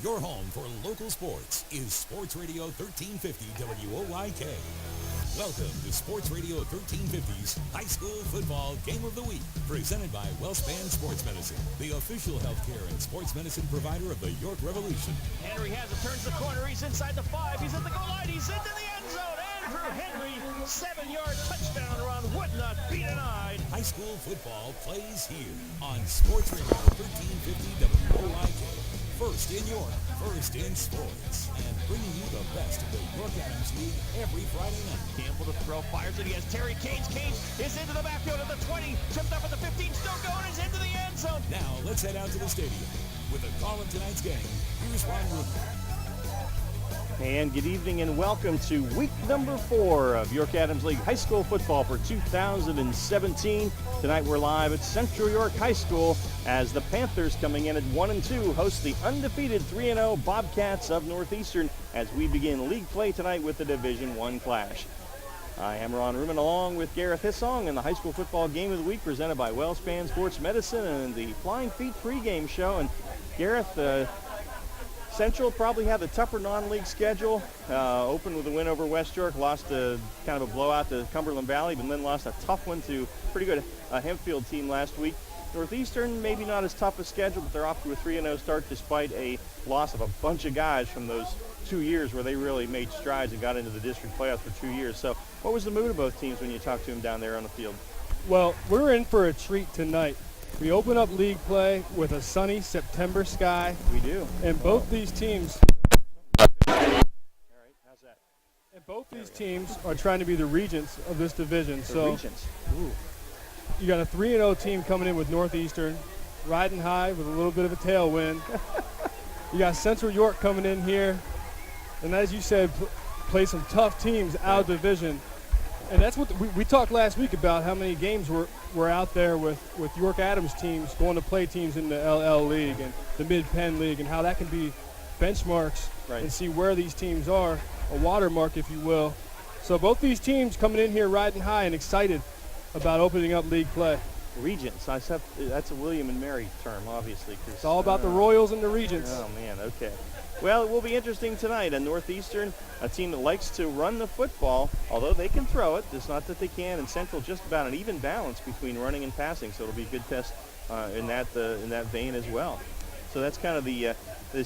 Your home for local sports is Sports Radio 1350 WOYK. Welcome to Sports Radio 1350's High School Football Game of the Week, presented by WellSpan Sports Medicine, the official healthcare and sports medicine provider of the York Revolution. Henry has it, turns the corner, he's inside the 5, he's at the goal line, he's into the end zone. Andrew Henry, 7-yard touchdown run, would not be denied. High school football plays here on Sports Radio 1350 WOYK. First in York, first in sports, and bringing you the best of the York Adams League every Friday night. Campbell to throw, fires it, he has Terry Caines. Caines is into the backfield at the 20, tripped up at the 15, still going, is into the end zone. Now let's head out to the stadium. With a call of tonight's game, here's Ron Rubin. And good evening and welcome to week number 4 of York Adams League High School Football for 2017. Tonight we're live at Central York High School as the Panthers, coming in at 1-2, host the undefeated 3-0 Bobcats of Northeastern as we begin league play tonight with the Division I clash. I am Ron Ruman along with Gareth Hissong in the High School Football Game of the Week presented by WellSpan Sports Medicine and the Flying Feet pregame show. And Gareth, Central probably had the tougher non-league schedule. Opened with a win over West York, lost kind of a blowout to Cumberland Valley, but then lost a tough one to a pretty good Hempfield team last week. Northeastern, maybe not as tough a schedule, but they're off to a 3-0 start despite a loss of a bunch of guys from those 2 years where they really made strides and got into the district playoffs for 2 years. So what was the mood of both teams when you talked to them down there on the field? Well, we're in for a treat tonight. We open up league play with a sunny September sky. We do. And both these teams All right, how's that? and both these teams are trying to be the regents of this division. The Regents. Ooh. You got a 3-0 team coming in with Northeastern, riding high with a little bit of a tailwind. You got Central York coming in here, and as you said, play some tough teams out of division. And that's what we talked last week about, how many games were out there with York Adams teams going to play teams in the LL League and the Mid-Penn League, and how that can be benchmarks and see where these teams are, a watermark, if you will. So both these teams coming in here riding high and excited about opening up league play. Regents. That's a William and Mary term, obviously. It's all about the Royals and the Regents. Oh, man, okay. Well, it will be interesting tonight. And Northeastern, a team that likes to run the football, although they can throw it. It's not that they can. And Central just about an even balance between running and passing. So it'll be a good test in that vein as well. So that's kind of the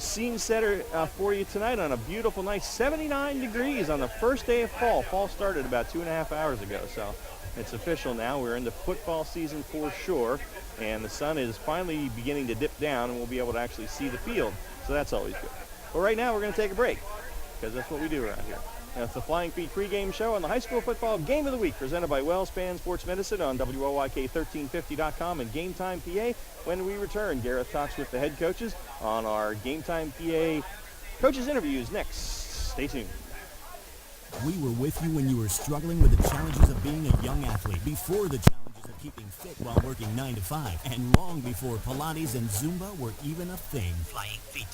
scene setter for you tonight on a beautiful night. 79 degrees on the first day of fall. Fall started about 2.5 hours ago. So it's official now. We're into football season for sure. And the sun is finally beginning to dip down, and we'll be able to actually see the field. So that's always good. But right now we're going to take a break because that's what we do around here. That's the Flying Feet pregame show on the High School Football Game of the Week presented by WellSpan Sports Medicine on WOYK1350.com and Game Time PA. When we return, Gareth talks with the head coaches on our Game Time PA coaches interviews next. Stay tuned. We were with you when you were struggling with the challenges of being a young athlete, before the challenges of keeping fit while working 9 to 5, and long before Pilates and Zumba were even a thing. Flying Feet.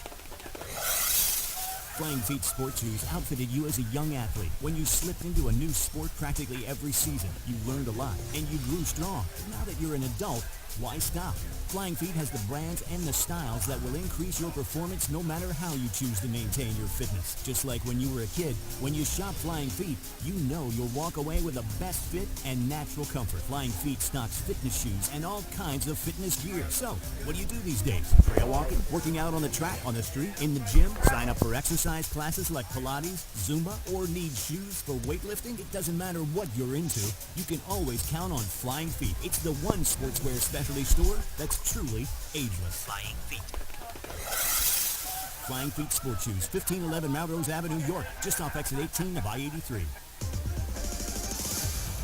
Flying Feet sports shoes outfitted you as a young athlete. When you slipped into a new sport practically every season, you learned a lot, and you grew strong. Now that you're an adult, why stop? Flying Feet has the brands and the styles that will increase your performance no matter how you choose to maintain your fitness. Just like when you were a kid, when you shop Flying Feet, you know you'll walk away with the best fit and natural comfort. Flying Feet stocks fitness shoes and all kinds of fitness gear. So, what do you do these days? Trail walking? Working out on the track? On the street? In the gym? Sign up for exercise classes like Pilates, Zumba, or need shoes for weightlifting? It doesn't matter what you're into, you can always count on Flying Feet. It's the one sportswear specialty store that's truly ageless. Flying Feet. Flying Feet Sports Shoes, 1511 Melrose Avenue, York, just off exit 18 of I-83.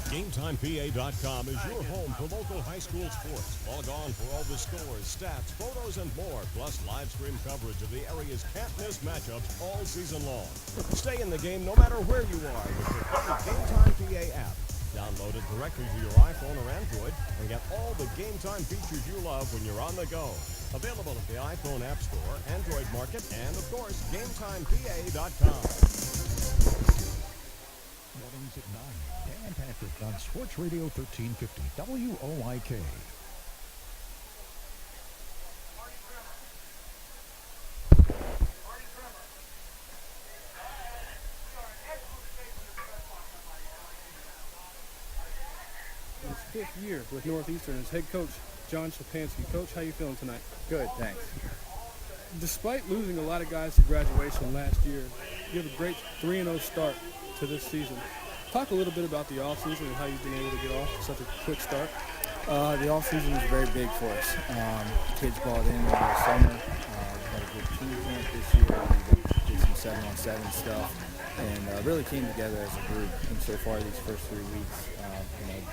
GameTimePA.com is your home for local high school sports. Log on for all the scores, stats, photos, and more, plus live stream coverage of the area's can't-miss matchups all season long. Stay in the game no matter where you are with the free GameTime PA app. Download it directly to your iPhone or Android and get all the Game Time features you love when you're on the go. Available at the iPhone App Store, Android Market, and, of course, GameTimePA.com. Mornings at 9. Dan Patrick on Sports Radio 1350 WOYK. his 5th year with Northeastern as head coach John Shapansky. Coach, how you feeling tonight? Good, thanks. Despite losing a lot of guys to graduation last year, you have a great 3-0 start to this season. Talk a little bit about the offseason and how you've been able to get off such a quick start. The offseason was very big for us. Kids bought in over the summer. We had a good team camp this year. We did some 7-on-7 stuff and really came together as a group. And so far, these first 3 weeks,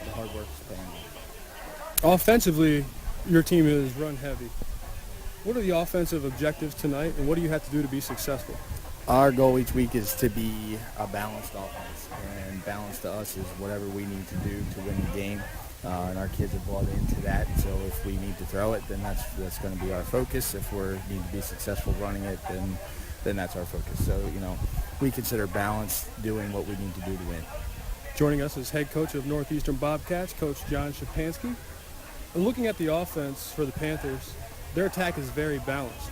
the hard work is paying off. Offensively, your team is run heavy. What are the offensive objectives tonight, and what do you have to do to be successful? Our goal each week is to be a balanced offense, and balance to us is whatever we need to do to win the game. And our kids have bought into that, so if we need to throw it, then that's going to be our focus. If we need to be successful running it, then that's our focus. So, we consider balance doing what we need to do to win. Joining us is head coach of Northeastern Bobcats, Coach John Shapansky. And looking at the offense for the Panthers, their attack is very balanced.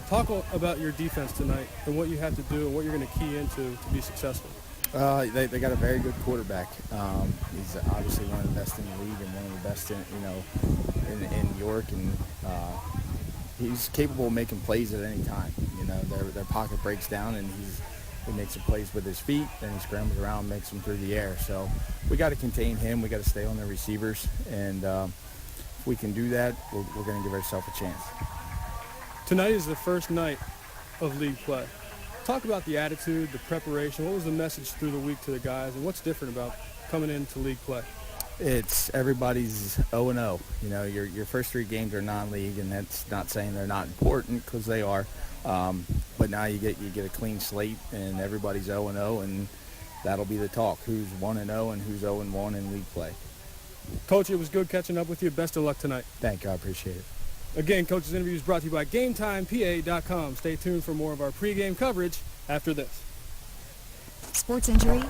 Talk about your defense tonight and what you have to do and what you're going to key into to be successful. They got a very good quarterback. He's obviously one of the best in the league and one of the best in York, and he's capable of making plays at any time. Their pocket breaks down and he makes some plays with his feet, then he scrambles around and makes them through the air. So we got to contain him. We got to stay on their receivers, and if we can do that, we're going to give ourselves a chance. Tonight is the first night of league play. Talk about the attitude, the preparation. What was the message through the week to the guys, and what's different about coming into league play? It's everybody's 0-0. Your first 3 games are non-league, and that's not saying they're not important, because they are. But now you get a clean slate, and everybody's 0-0, and that'll be the talk: who's 1-0 and who's 0-1 in league play. Coach, it was good catching up with you. Best of luck tonight. Thank you. I appreciate it. Again, Coach's Interview is brought to you by GameTimePA.com. Stay tuned for more of our pregame coverage after this. Sports injury?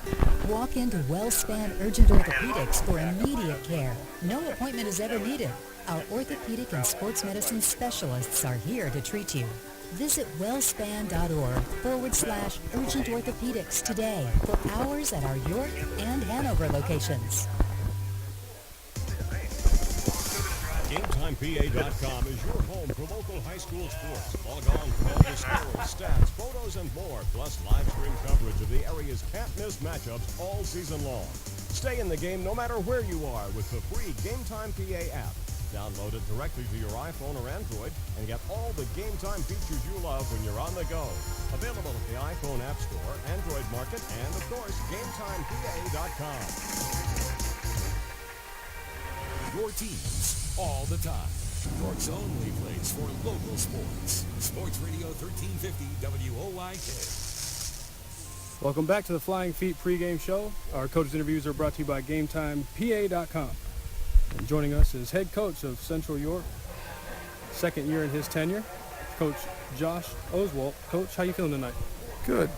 Walk into WellSpan Urgent Orthopedics for immediate care. No appointment is ever needed. Our orthopedic and sports medicine specialists are here to treat you. Visit wellspan.org/urgent orthopedics today for hours at our York and Hanover locations. GameTimePA.com is your home for local high school sports. Log on for all the scores, stats, photos, and more, plus live stream coverage of the area's can't-miss matchups all season long. Stay in the game no matter where you are with the free GameTime PA app. Download it directly to your iPhone or Android and get all the Game Time features you love when you're on the go. Available at the iPhone App Store, Android Market, and, of course, GameTimePA.com. Your teams all the time. York's only place for local sports. Sports Radio 1350 WOIK. Welcome back to the Flying Feet pregame show. Our coaches' interviews are brought to you by GameTimePA.com. And joining us is head coach of Central York, 2nd year in his tenure, Coach Josh Oswalt. Coach, how you feeling tonight? Good.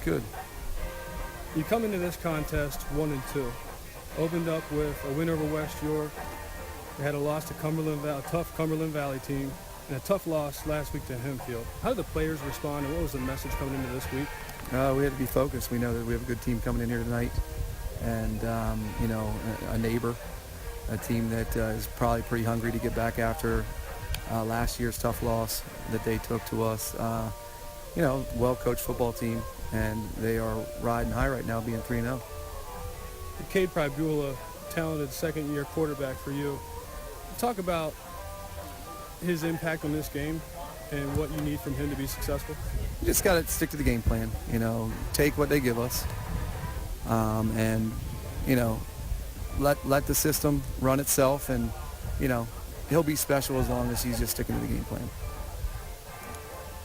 You come into this contest 1-2. Opened up with a win over West York. We had a loss to a tough Cumberland Valley team, and a tough loss last week to Hempfield. How did the players respond, and what was the message coming into this week? We had to be focused. We know that we have a good team coming in here tonight, and a neighbor, a team that is probably pretty hungry to get back after last year's tough loss that they took to us. Well-coached football team, and they are riding high right now, being 3-0. Cade Pribula, talented 2nd-year quarterback for you. Talk about his impact on this game and what you need from him to be successful. You just got to stick to the game plan. Take what they give us, and let the system run itself, and he'll be special as long as he's just sticking to the game plan.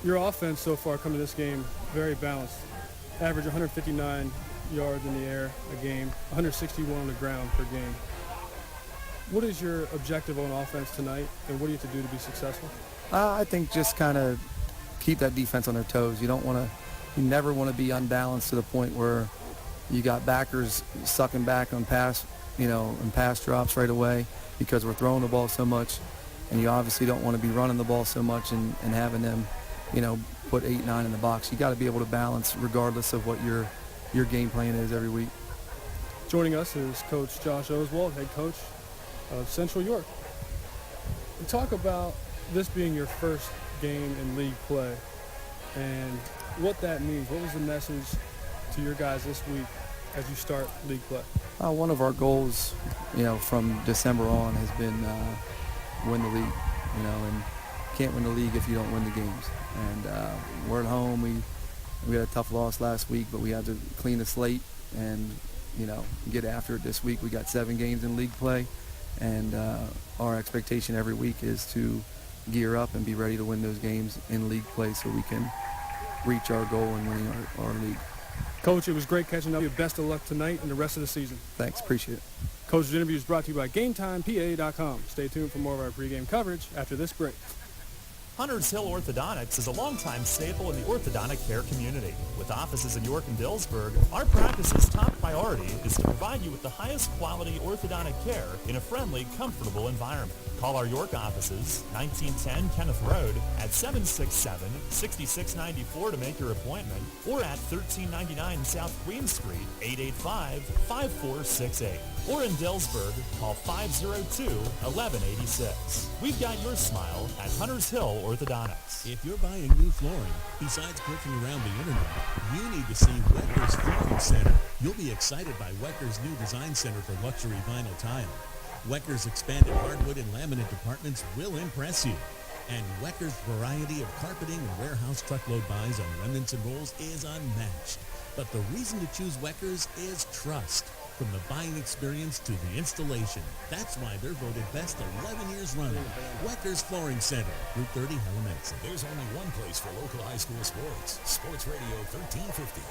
Your offense so far coming to this game very balanced. Average 159 yards in the air a game, 161 on the ground per game. What is your objective on offense tonight, and what do you have to do to be successful? I think just kind of keep that defense on their toes. You never want to be unbalanced to the point where you got backers sucking back on pass drops right away because we're throwing the ball so much, and you obviously don't want to be running the ball so much and having them, put 8-9 in the box. You got to be able to balance regardless of what your game plan is every week. Joining us is Coach Josh Oswalt, head coach of Central York. And talk about this being your first game in league play and what that means. What was the message to your guys this week as you start league play? One of our goals, from December on has been win the league, and can't win the league if you don't win the games. And we're at home. We had a tough loss last week, but we had to clean the slate and, get after it this week. We got 7 games in league play, and our expectation every week is to gear up and be ready to win those games in league play so we can reach our goal in winning our league. Coach, it was great catching up. Best of luck tonight and the rest of the season. Thanks. Appreciate it. Coach's interview is brought to you by GameTimePA.com. Stay tuned for more of our pregame coverage after this break. Hunters Hill Orthodontics is a longtime staple in the orthodontic care community. With offices in York and Dillsburg, our practice's top priority is to provide you with the highest quality orthodontic care in a friendly, comfortable environment. Call our York offices, 1910 Kenneth Road, at 767-6694 to make your appointment, or at 1399 South Queen Street, 885-5468. Or in Dillsburg, call 502-1186. We've got your smile at Hunters Hill Orthodontics. If you're buying new flooring, besides clicking around the internet, you need to see Wecker's Flooring Center. You'll be excited by Wecker's new design center for luxury vinyl tile. Wecker's expanded hardwood and laminate departments will impress you. And Wecker's variety of carpeting and warehouse truckload buys on remnants and rolls is unmatched. But the reason to choose Wecker's is trust. From the buying experience to the installation. That's why they're voted best 11 years running. Wecker's Flooring Center, Route 30, Helen-Edson. There's only one place for local high school sports. Sports Radio 1350.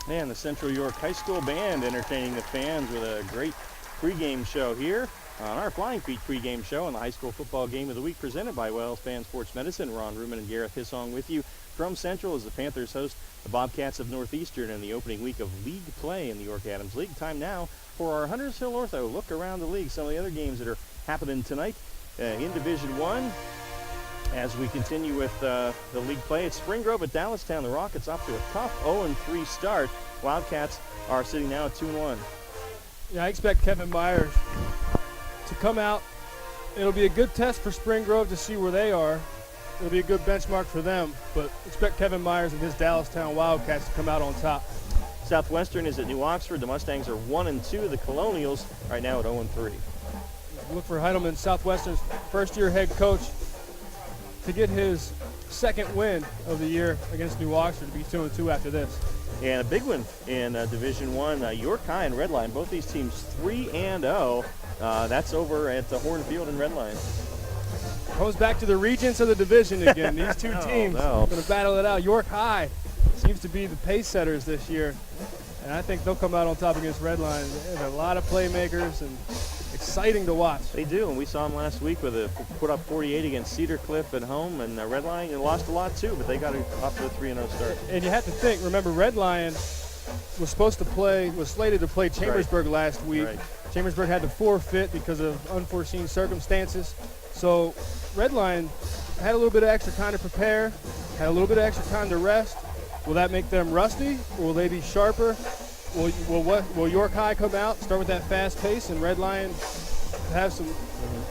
And the Central York High School Band entertaining the fans with a great pregame show here on our Flying Feet pregame show on the high school football game of the week presented by Wells Fan Sports Medicine. Ron Ruman and Gareth Hissong with you from Central as the Panthers host the Bobcats of Northeastern in the opening week of league play in the York Adams League. Time now for our Hunters Hill Ortho look around the league. Some of the other games that are happening tonight in Division 1. As we continue with the league play, it's Spring Grove at Dallastown. The Rockets off to a tough 0-3 start. Wildcats are sitting now at 2-1. Yeah, I expect Kevin Myers to come out. It'll be a good test for Spring Grove to see where they are. It'll be a good benchmark for them, but expect Kevin Myers and his Dallastown Wildcats to come out on top. Southwestern is at New Oxford. The Mustangs are 1-2. The Colonials right now at 0-3. Look for Heidelman, Southwestern's first-year head coach, to get his second win of the year against New Oxford, to be 2-2 after this. And a big one in Division 1, York High and Redline. Both these teams 3-0. That's over at the Hornfield and Redline. Goes back to the regents of the division again. These two teams are going to battle it out. York High seems to be the pace setters this year, and I think they'll come out on top against Redline. They have a lot of playmakers and exciting to watch. They do, and we saw them last week with put up 48 against Cedar Cliff at home, and Redline lost a lot too, but they got off to a 3-0 start. And you have to think, remember, Redline was slated to play Chambersburg last week. Right. Chambersburg had to forfeit because of unforeseen circumstances. So Redline had a little bit of extra time to prepare, had a little bit of extra time to rest. Will that make them rusty, or will they be sharper? Will York High come out, start with that fast pace, and Redline have some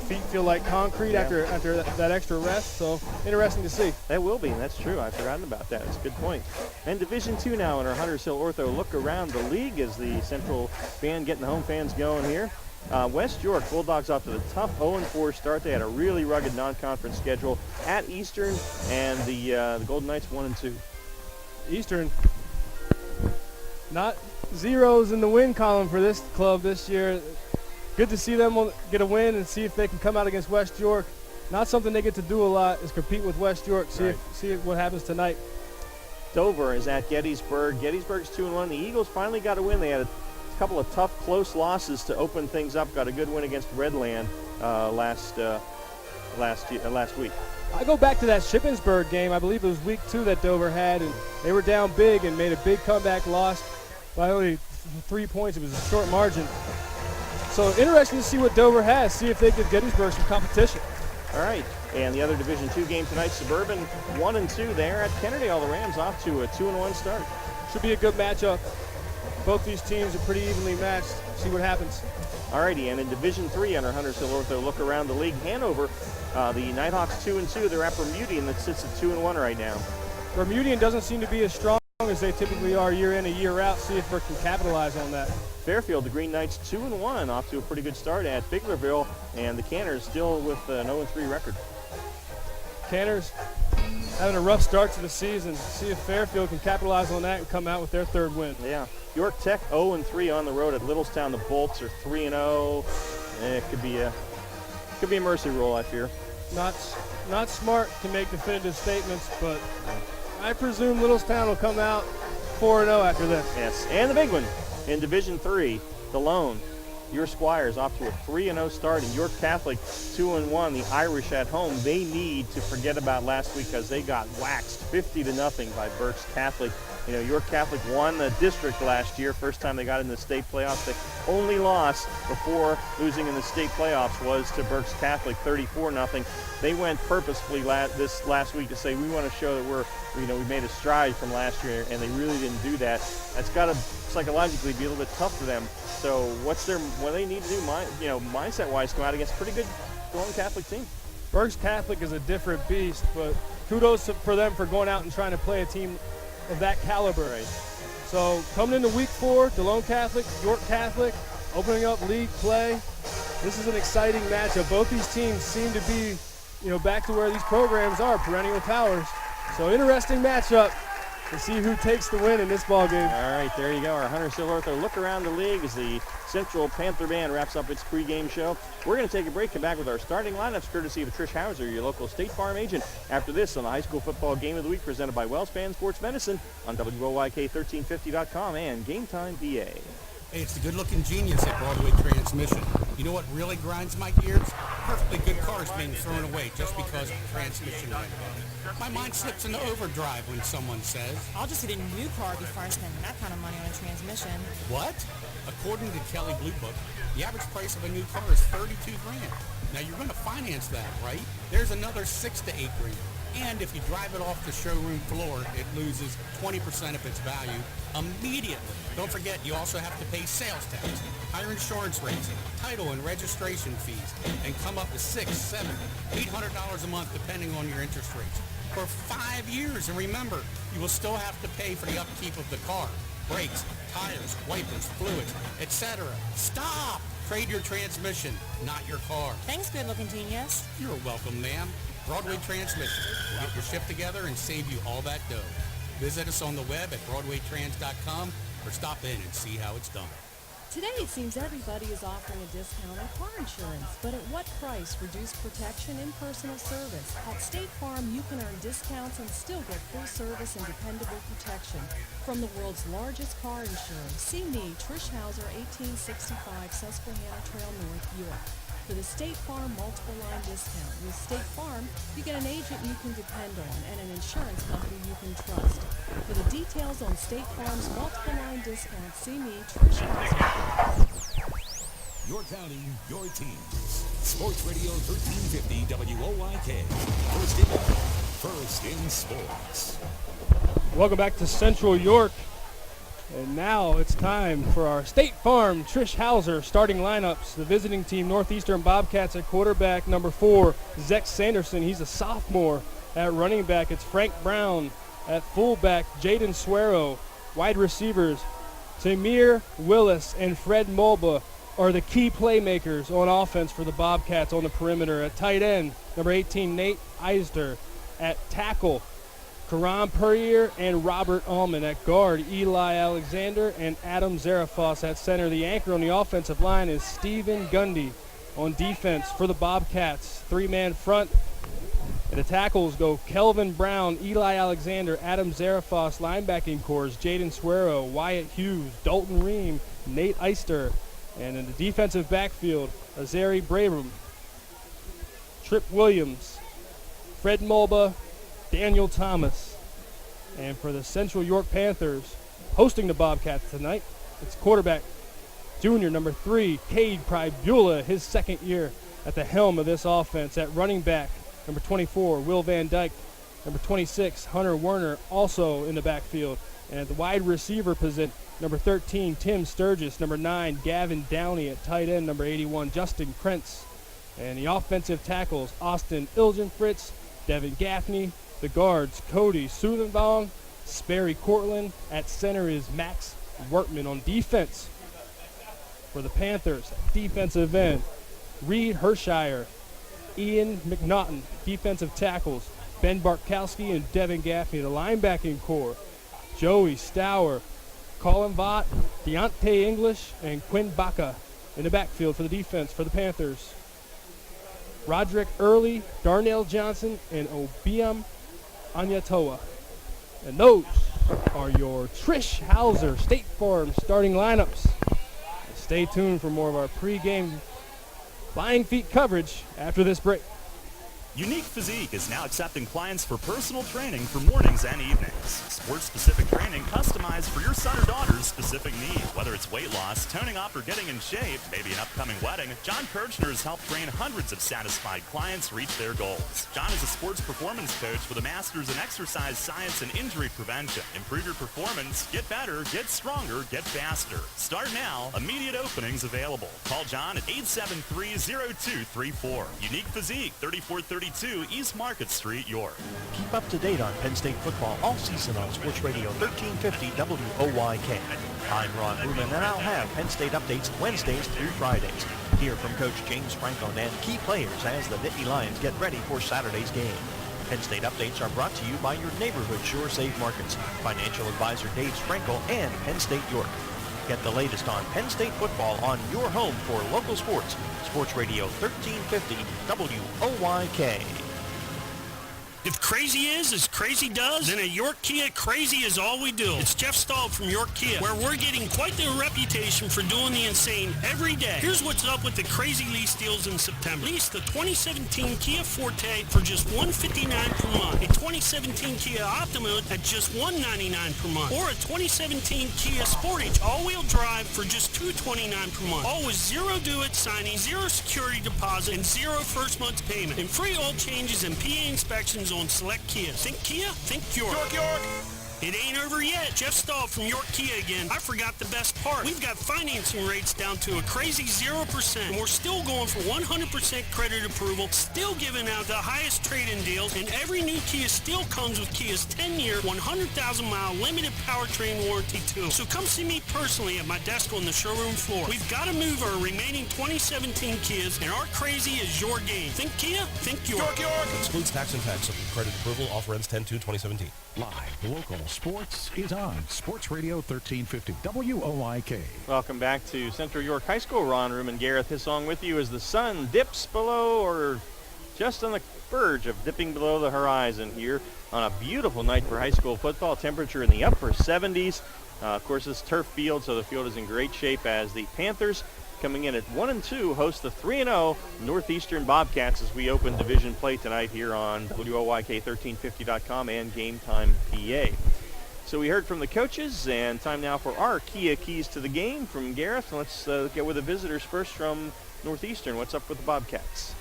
feet feel like concrete after that extra rest? So interesting to see. That will be, and that's true. I've forgotten about that. That's a good point. And Division 2 now in our Hunters Hill Ortho look around the league as the Central Band getting the home fans going here. West York Bulldogs off to the tough 0-4 start. They had a really rugged non-conference schedule at Eastern, and the Golden Knights 1-2. Eastern, not zeros in the win column for this club this year. good to see them get a win and see if they can come out against West York. Not something they get to do a lot is compete with West York. See what happens tonight. Dover is at Gettysburg. Gettysburg's 2-1. The Eagles finally got a win. They had a couple of tough, close losses to open things up. Got a good win against Redland last week. I go back to that Shippensburg game. I believe it was week 2 that Dover had, and they were down big and made a big comeback, lost by only 3 points. It was a short margin. So interesting to see what Dover has, see if they give Gettysburg some competition. All right, and the other Division II game tonight, Suburban 1-2 there at Kennedale. The Rams off to a 2-1 start. Should be a good matchup. Both these teams are pretty evenly matched. See what happens. All righty, and in Division III under Hunters Hill Ortho, look around the league. Hanover, the Nighthawks 2-2. They're at Bermudian that sits at 2-1 right now. Bermudian doesn't seem to be as strong as they typically are year in and year out. See if they can capitalize on that. Fairfield, the Green Knights 2-1, off to a pretty good start at Biglerville, and the Canners still with an 0-3 record. Canners having a rough start to the season. See if Fairfield can capitalize on that and come out with their 3rd win. Yeah. York Tech 0-3 on the road at Littlestown. The Bolts are 3-0. It could be a mercy roll, I fear. Not smart to make definitive statements, but I presume Littlestown will come out 4-0 after this. Yes, and the big one in Division III, the Lone. Your Squires off to a 3-0 start, and York Catholic 2-1. The Irish at home. They need to forget about last week because they got waxed 50-0 by Berks Catholic. You know, York Catholic won the district last year, first time they got in the state playoffs. The only loss before losing in the state playoffs was to Berks Catholic, 34-0. They went purposefully this last week to say we want to show that we made a stride from last year, and they really didn't do that. That's got to psychologically be a little bit tough for them. So what they need to do, mindset-wise, come out against a pretty good Lone Catholic team. Berks Catholic is a different beast, but kudos for them for going out and trying to play a team of that caliber. Right. So coming into week 4, DeLone Catholic, York Catholic, opening up league play. This is an exciting matchup. Both these teams seem to be, back to where these programs are, perennial powers. So interesting matchup to see who takes the win in this ball game. All right, there you go. Our Hunters Hill Ortho look around the league as the Central Panther Band wraps up its pregame show. We're going to take a break, come back with our starting lineups, courtesy of Trish Hauser, your local State Farm agent. After this, on the High School Football Game of the Week, presented by WellSpan Sports Medicine on WOYK1350.com and Game Time PA. Hey, it's the good-looking genius at Broadway Transmission. You know what really grinds my gears? Perfectly good cars being thrown away just because of transmission went bad. My mind slips into overdrive when someone says, I'll just get a new car before I spend that kind of money on a transmission. What? According to Kelly Blue Book, the average price of a new car is $32,000. Now you're going to finance that, right? There's another $6,000 to $8,000. And if you drive it off the showroom floor, it loses 20% of its value immediately. Don't forget, you also have to pay sales tax, higher insurance rates, title and registration fees, and come up to $600, $700, $800 a month depending on your interest rates for 5 years. And remember, you will still have to pay for the upkeep of the car, brakes, tires, wipers, fluids, etc. Stop! Trade your transmission, not your car. Thanks, good-looking genius. You're welcome, ma'am. Broadway Transmission will get your shift together and save you all that dough. Visit us on the web at BroadwayTrans.com or stop in and see how it's done. Today it seems everybody is offering a discount on car insurance, but at what price? Reduced protection and personal service. At State Farm, you can earn discounts and still get full service and dependable protection from the world's largest car insurer. See me, Trish Hauser, 1865 Susquehanna Trail North, York, for the State Farm multiple line discount. With State Farm, you get an agent you can depend on and an insurance company you can trust. For the details on State Farm's multiple line discount, see me, Trish Hauser. Your county, your teams. Sports Radio 1350 WOYK. First in sports. Welcome back to Central York. And now it's time for our State Farm Trish Hauser starting lineups. The visiting team, Northeastern Bobcats at quarterback, number 4, Zach Sanderson. He's a sophomore. At running back, it's Frank Brown. At fullback, Jaden Suero. Wide receivers, Tamir Willis and Fred Mulba are the key playmakers on offense for the Bobcats on the perimeter. At tight end, number 18, Nate Eisner. At tackle, Karan Puryear and Robert Allman at guard, Eli Alexander and Adam Zarafos at center. The anchor on the offensive line is Stephen Gundy. On defense for the Bobcats, three-man front. And the tackles go Kelvin Brown, Eli Alexander, Adam Zarafos. Linebacking cores, Jaden Suero, Wyatt Hughes, Dalton Ream, Nate Eister. And in the defensive backfield, Azari Brabham, Trip Williams, Fred Mulba, Daniel Thomas. And for the Central York Panthers, hosting the Bobcats tonight, it's quarterback, junior number 3, Cade Pribula, his second year at the helm of this offense. At running back, number 24, Will Van Dyke. Number 26, Hunter Werner, also in the backfield. And at the wide receiver position, number 13, Tim Sturgis. Number 9, Gavin Downey. At tight end, number 81, Justin Krentz. And the offensive tackles, Austin Ilgenfritz, Devin Gaffney. The guards, Cody Suthenvong, Sperry Cortland. At center is Max Wortman. On defense for the Panthers, defensive end, Reed Hershire, Ian McNaughton. Defensive tackles, Ben Bartkowski and Devin Gaffney. The linebacking core, Joey Stour, Colin Vaught, Deontay English, and Quinn Baca. In the backfield for the defense for the Panthers, Roderick Early, Darnell Johnson, and Obiam Anyatoa. And those are your Trish Hauser State Farm starting lineups. Stay tuned for more of our pregame Flying Feet coverage after this break. Unique Physique is now accepting clients for personal training for mornings and evenings. Sports-specific training customized for your son or daughter's specific need. Whether it's weight loss, toning up, or getting in shape, maybe an upcoming wedding, John Kirchner has helped train hundreds of satisfied clients reach their goals. John is a sports performance coach with a master's in exercise science and injury prevention. Improve your performance, get better, get stronger, get faster. Start now. Immediate openings available. Call John at 873-0234. Unique Physique, 3432 East Market Street, York. Keep up to date on Penn State football all season on Sports Radio 1350 WOYK. I'm Ron Ruben, and I'll have Penn State updates Wednesdays through Fridays. Hear from Coach James Franklin and key players as the Nittany Lions get ready for Saturday's game. Penn State updates are brought to you by your neighborhood Sure Save Markets, financial advisor Dave Sprinkle, and Penn State York. Get the latest on Penn State football on your home for local sports. Sports Radio 1350 WOYK. If crazy is as crazy does, then at York Kia, crazy is all we do. It's Jeff Stahl from York Kia, where we're getting quite the reputation for doing the insane every day. Here's what's up with the crazy lease deals in September. Lease the 2017 Kia Forte for just $159 per month, a 2017 Kia Optima at just $199 per month, or a 2017 Kia Sportage all-wheel drive for just $229 per month. All with zero due at signing, zero security deposit, and zero first month's payment, and free oil changes and PA inspections on select Kia. Think Kia? Think York. York, York! It ain't over yet. Jeff Stahl from York Kia again. I forgot the best part. We've got financing rates down to a crazy 0%. And we're still going for 100% credit approval, still giving out the highest trade-in deals, and every new Kia still comes with Kia's 10-year, 100,000-mile limited powertrain warranty too. So come see me personally at my desk on the showroom floor. We've got to move our remaining 2017 Kias, and our crazy is your game. Think Kia? Think York. York, York! Excludes tax and tax. Credit approval. Offer ends 10/2/2017. Live, local sports is on Sports Radio 1350 WOYK. Welcome back to Central York High School. Ron Ruben, Gareth Hissong with you as the sun dips below, or just on the verge of dipping below the horizon here on a beautiful night for high school football. Temperature in the upper 70s. Of course, it's turf field, so the field is in great shape as the Panthers, coming in at 1-2, host the 3-0 Northeastern Bobcats as we open division play tonight here on WOYK1350.com and Game Time PA. So we heard from the coaches, and time now for our Kia Keys to the Game from Gareth. Let's get with the visitors first from Northeastern. What's up with the Bobcats?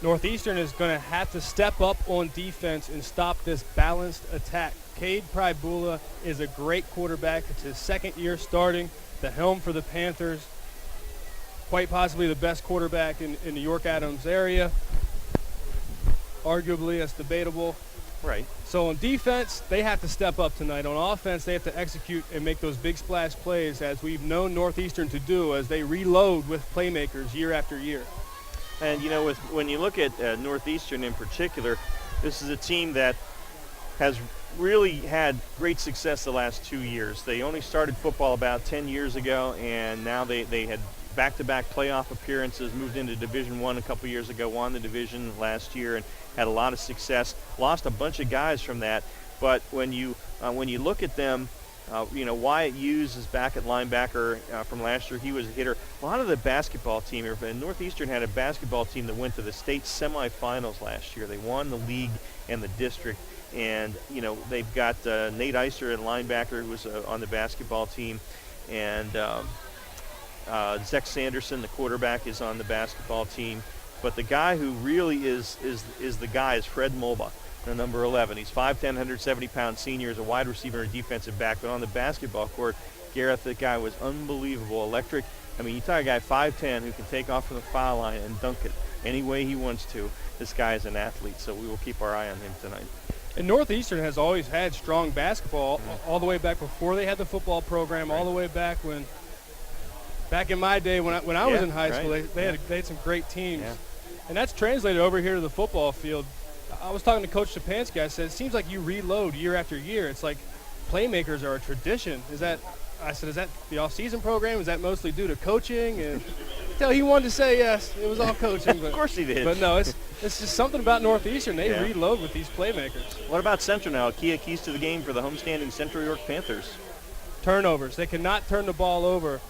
Northeastern is going to have to step up on defense and stop this balanced attack. Cade Pribula is a great quarterback. It's his second year starting the helm for the Panthers. Quite possibly the best quarterback in the York-Adams area. Arguably, that's debatable. Right. So on defense, they have to step up tonight. On offense, they have to execute and make those big splash plays, as we've known Northeastern to do, as they reload with playmakers year after year. And, you know, when you look at Northeastern in particular, this is a team that has really had great success the last 2 years. They only started football about 10 years ago, and now they had back-to-back playoff appearances, moved into Division I a couple years ago, won the division last year, and had a lot of success. Lost a bunch of guys from that, but when you look at them, Wyatt Hughes is back at linebacker from last year. He was a hitter. A lot of the basketball team here, and Northeastern had a basketball team that went to the state semifinals last year. They won the league and the district, and they've got Nate Eister at linebacker, who was on the basketball team, and Zach Sanderson, the quarterback, is on the basketball team. But the guy who really is the guy is Fred Mulbach, number 11. He's 5'10", 170-pound senior, is a wide receiver and defensive back. But on the basketball court, Gareth, the guy was unbelievable, electric. I mean, you talk a guy 5'10" who can take off from the foul line and dunk it any way he wants to. This guy is an athlete, so we will keep our eye on him tonight. And Northeastern has always had strong basketball, all the way back before they had the football program, all the way back in my day when I was in high school, they had some great teams. Yeah. And that's translated over here to the football field. I was talking to Coach Stepanski. I said, it seems like you reload year after year. It's like playmakers are a tradition. Is that the off-season program? Is that mostly due to coaching? And he wanted to say yes, it was all coaching. But, of course he did. But no, it's just something about Northeastern. They reload with these playmakers. What about Central now? Keys to the game for the homestanding Central York Panthers. Turnovers. They cannot turn the ball over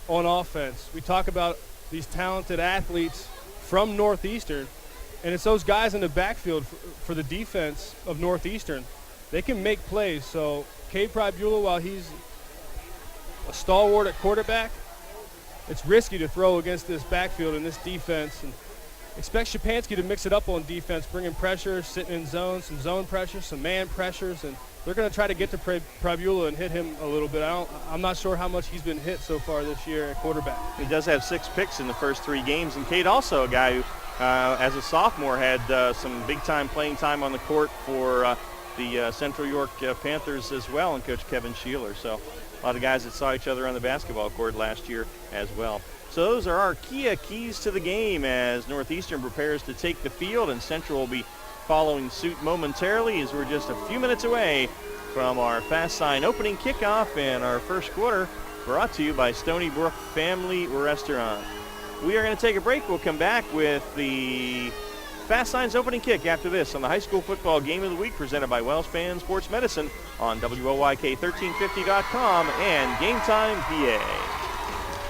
on offense. We talk about these talented athletes from Northeastern, and it's those guys in the backfield for the defense of Northeastern. They can make plays. So Cade Pribula, while he's a stalwart at quarterback, it's risky to throw against this backfield and this defense. And expect Stepanski to mix it up on defense, bringing pressure, sitting in zone, some zone pressure, some man pressures, and they're going to try to get to Pribula and hit him a little bit. I'm not sure how much he's been hit so far this year at quarterback. He does have 6 picks in the first 3 games, and Cade also a guy who, as a sophomore, had some big-time playing time on the court for the Central York Panthers as well, and Coach Kevin Sheeler. So a lot of guys that saw each other on the basketball court last year as well. So those are our keys to the game as Northeastern prepares to take the field, and Central will be following suit momentarily as we're just a few minutes away from our Fast Sign opening kickoff in our first quarter, brought to you by Stony Brook Family Restaurant. We are going to take a break. We'll come back with the Fast Sign's opening kick after this on the high school football game of the week presented by WellSpan Sports Medicine on WOYK1350.com and Game Time PA.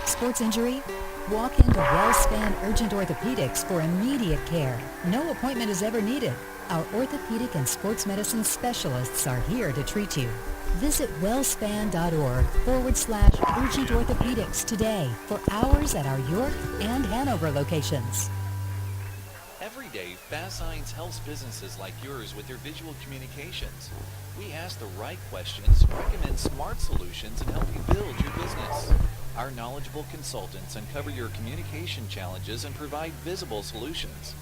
Sports injury? Walk into WellSpan Urgent Orthopedics for immediate care. No appointment is ever needed. Our orthopedic and sports medicine specialists are here to treat you. Visit wellspan.org/urgent orthopedics today for hours at our York and Hanover locations. Every day, Fast Signs helps businesses like yours with their visual communications. We ask the right questions, recommend smart solutions, and help you build your business. Our knowledgeable consultants uncover your communication challenges and provide visible solutions.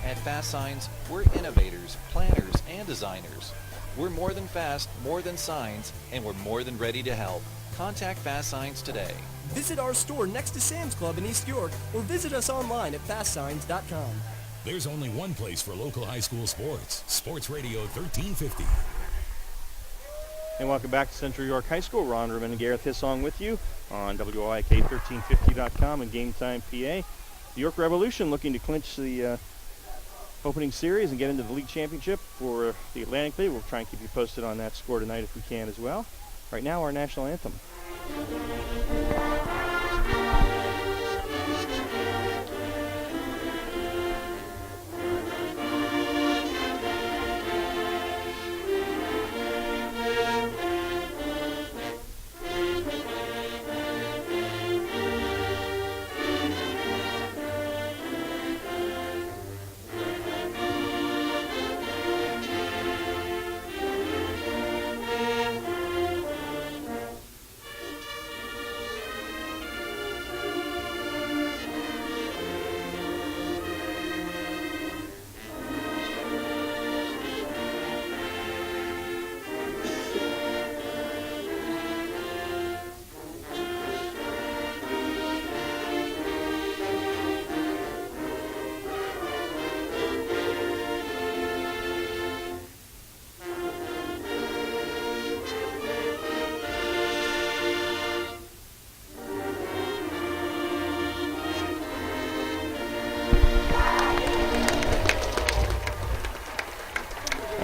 At Fast Signs, we're innovators, planners, and designers. We're more than fast, more than signs, and we're more than ready to help. Contact Fast Signs today. Visit our store next to Sam's Club in East York or visit us online at fastsigns.com. There's only one place for local high school sports. Sports Radio 1350. And welcome back to Central York High School. Ron Ruman and Gareth Hissong with you on WOYK1350.com and Game Time PA. The York Revolution looking to clinch the opening series and get into the league championship for the Atlantic League. We'll try and keep you posted on that score tonight if we can as well. Right now, our national anthem.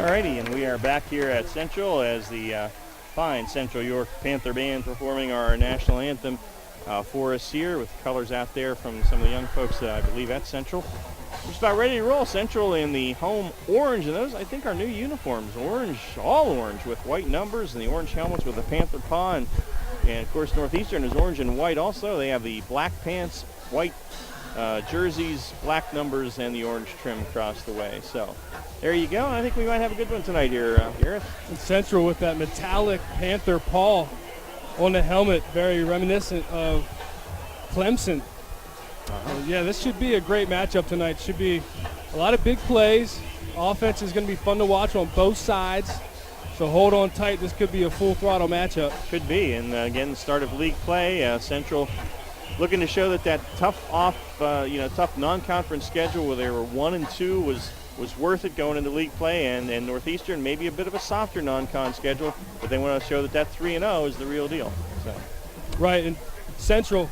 Alrighty, and we are back here at Central as the fine Central York Panther Band performing our national anthem for us here with colors out there from some of the young folks, I believe, at Central. We're just about ready to roll. Central in the home orange, and those, I think, are new uniforms. Orange, all orange with white numbers and the orange helmets with the Panther paw. And of course, Northeastern is orange and white also. They have the black pants, white jerseys, black numbers, and the orange trim across the way. So there you go. I think we might have a good one tonight here, Gareth. And Central with that metallic Panther paw on the helmet, very reminiscent of Clemson. Yeah, this should be a great matchup tonight. Should be a lot of big plays. Offense is going to be fun to watch on both sides. So hold on tight. This could be a full throttle matchup. Could be. And again, start of league play. Central looking to show that tough tough non-conference schedule where they were 1-2 was worth it going into league play. And Northeastern maybe a bit of a softer non-con schedule, but they want to show that 3-0 is the real deal. So. Right, and Central,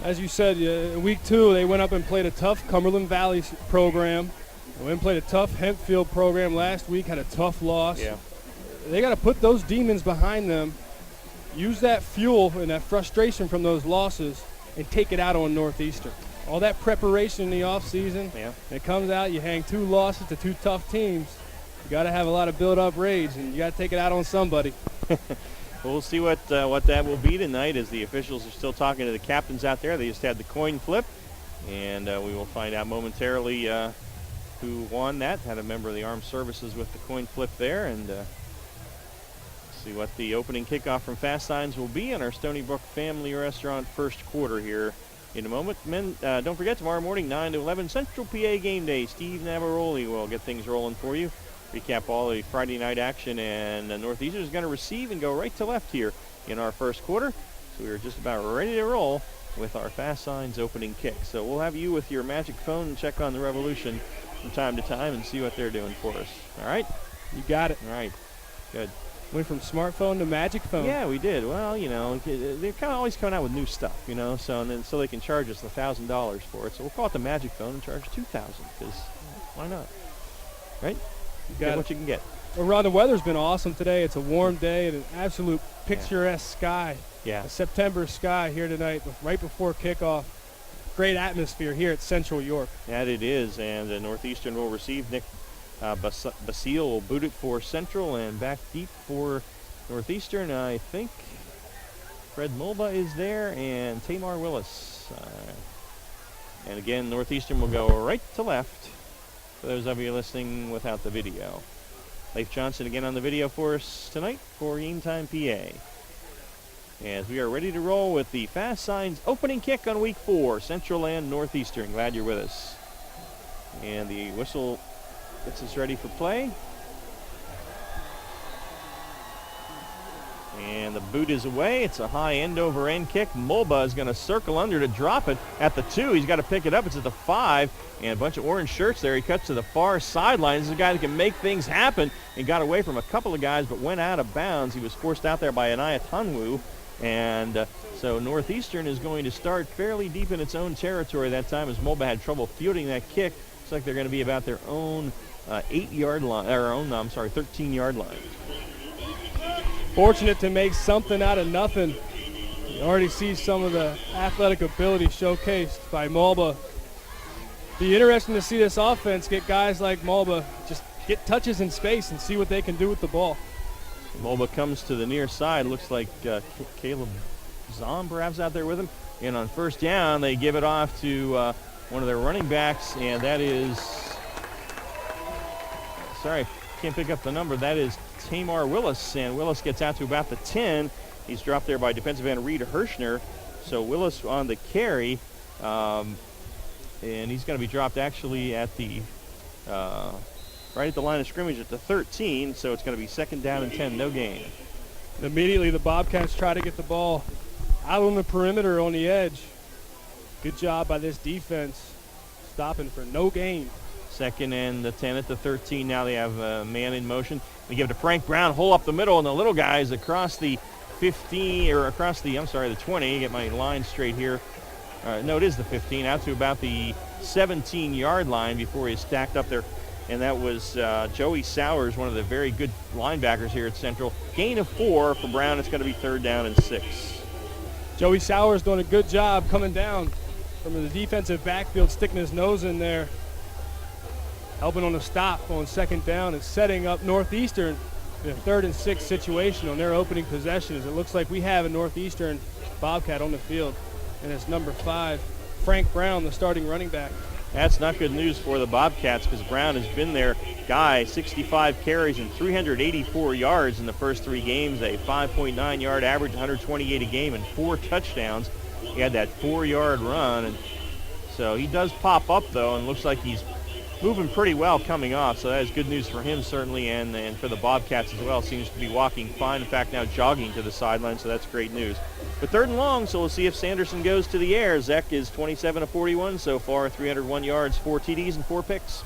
as you said, week 2 they went up and played a tough Cumberland Valley program. They went and played a tough Hempfield program last week, had a tough loss. Yeah. They got to put those demons behind them, use that fuel and that frustration from those losses, and take it out on Northeastern. All that preparation in the offseason, it comes out, you hang 2 losses to 2 tough teams. You got to have a lot of build-up rage, and you got to take it out on somebody. Well, we'll see what that will be tonight as the officials are still talking to the captains out there. They just had the coin flip, and we will find out momentarily who won that. Had a member of the Armed Services with the coin flip there, and see what the opening kickoff from Fast Signs will be in our Stony Brook Family Restaurant first quarter here in a moment. Men, don't forget, tomorrow morning, 9 to 11, Central PA Game Day. Steve Navaroli will get things rolling for you. Recap all the Friday night action, and Northeastern is going to receive and go right to left here in our first quarter. So we're just about ready to roll with our Fast Signs opening kick. So we'll have you with your magic phone and check on the Revolution from time to time and see what they're doing for us. All right? You got it. All right. Good. Went from smartphone to magic phone. Yeah, we did. Well, they're kind of always coming out with new stuff, so they can charge us $1,000 for it. So we'll call it the magic phone and charge $2,000 because why not? Right? You get what you can get. Well, Ron, the weather's been awesome today. It's a warm day and an absolute picturesque sky. Yeah. A September sky here tonight, right before kickoff. Great atmosphere here at Central York. That it is, and Northeastern will receive. Nick Basile will boot it for Central, and back deep for Northeastern. I think Fred Mulba is there, and Tamar Willis. And again, Northeastern will go right to left. For those of you listening without the video. Leif Johnson again on the video for us tonight for Game Time PA. As we are ready to roll with the Fast Signs opening kick on week 4, Central and Northeastern. Glad you're with us. And the whistle gets us ready for play. And the boot is away. It's a high end-over-end kick. Mulba is going to circle under to drop it at the 2. He's got to pick it up. It's at the 5. And a bunch of orange shirts there. He cuts to the far sideline. This is a guy that can make things happen. And got away from a couple of guys, but went out of bounds. He was forced out there by Anaya Tunwu. And so Northeastern is going to start fairly deep in its own territory that time as Mulba had trouble fielding that kick. Looks like they're going to be about their own 8-yard line, or 13-yard line. Fortunate to make something out of nothing. You already see some of the athletic ability showcased by Mulba. Be interesting to see this offense get guys like Mulba just get touches in space and see what they can do with the ball. Mulba comes to the near side. Looks like Caleb Zom perhaps out there with him. And on first down, they give it off to one of their running backs, and that is, sorry, can't pick up the number. That is Tamar Willis, and Willis gets out to about the 10. He's dropped there by defensive end Reed Hirschner. So Willis on the carry, and he's going to be dropped actually at the right at the line of scrimmage at the 13. So it's going to be 2nd down and 10, no gain. Immediately the Bobcats try to get the ball out on the perimeter on the edge. Good job by this defense, stopping for no gain. 2nd and the 10 at the 13. Now they have a man in motion. They give it to Frank Brown, hole up the middle, and the little guys across the 15, or across the, the 20. Get my line straight here. No, it is the 15, out to about the 17-yard line before he's stacked up there. and that was Joey Sowers, one of the very good linebackers here at Central. Gain of 4 for Brown. It's going to be 3rd down and 6. Joey Sowers doing a good job coming down from the defensive backfield, sticking his nose in there, helping on the stop on 2nd down and setting up Northeastern in a 3rd and 6 situation on their opening possession. As it looks like we have a Northeastern Bobcat on the field, and it's number 5, Frank Brown, the starting running back. That's not good news for the Bobcats because Brown has been their guy, 65 carries and 384 yards in the first 3 games, a 5.9 yard average, 128 a game, and 4 touchdowns. He had that 4-yard run, and so he does pop up, though, and looks like he's moving pretty well coming off, so that is good news for him, certainly, and for the Bobcats as well. Seems to be walking fine. In fact, now jogging to the sideline, so that's great news. But 3rd and long, so we'll see if Sanderson goes to the air. Zek is 27 of 41 so far, 301 yards, 4 TDs, and 4 picks.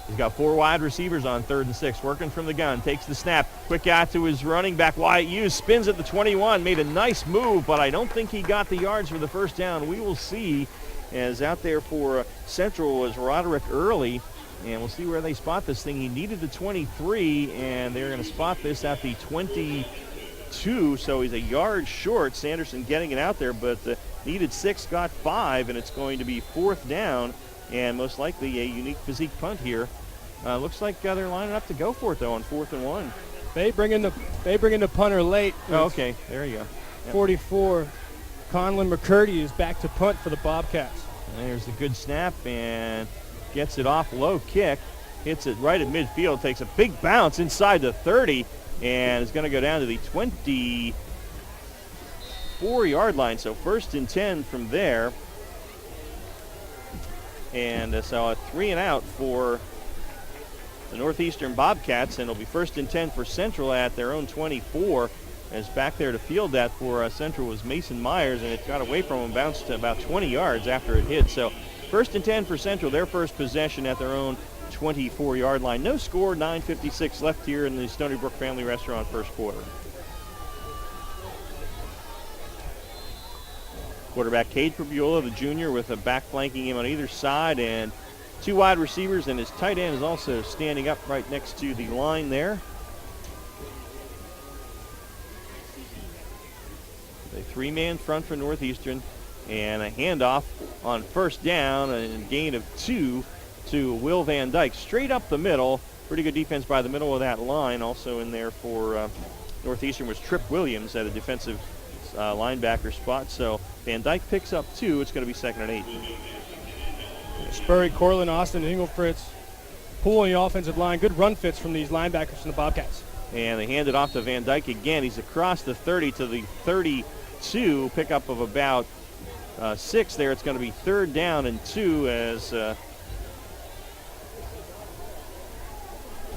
He's got 4 wide receivers on 3rd and 6, working from the gun, takes the snap, quick out to his running back, Wyatt Hughes, spins at the 21, made a nice move, but I don't think he got the yards for the first down. We will see, as out there for Central was Roderick Early, and we'll see where they spot this thing. He needed the 23, and they're going to spot this at the 22, so he's a yard short. Sanderson getting it out there, but needed 6, got 5, and it's going to be 4th down, and most likely a unique physique punt here. Looks like they're lining up to go for it, though, on 4th and 1. They bring in the punter late. Oh, okay, there you go. Yep. 44. Conlon McCurdy is back to punt for the Bobcats. And there's a good snap and gets it off, low kick, hits it right at midfield, takes a big bounce inside the 30, and is going to go down to the 24-yard line. So 1st and 10 from there. And so a 3 and out for the Northeastern Bobcats, and it'll be 1st and 10 for Central at their own 24. As back there to field that for Central was Mason Myers, and it got away from him, bounced to about 20 yards after it hit. So 1st and 10 for Central, their first possession at their own 24-yard line. No score, 9:56 left here in the Stony Brook Family Restaurant first quarter. Quarterback Cade Prebula, the junior, with a back flanking him on either side, and 2 wide receivers, and his tight end is also standing up right next to the line there. A 3-man front for Northeastern, and a handoff on 1st down, and a gain of 2 to Will Van Dyke. Straight up the middle. Pretty good defense by the middle of that line. Also in there for Northeastern was Trip Williams at a defensive linebacker spot. So Van Dyke picks up 2. It's going to be 2nd and 8. Spurry, Corlin, Austin, and Engle Fritz pulling the offensive line. Good run fits from these linebackers from the Bobcats. And they hand it off to Van Dyke again. He's across the 30 to the 32. Pickup of about 6 there. It's going to be 3rd down and 2 as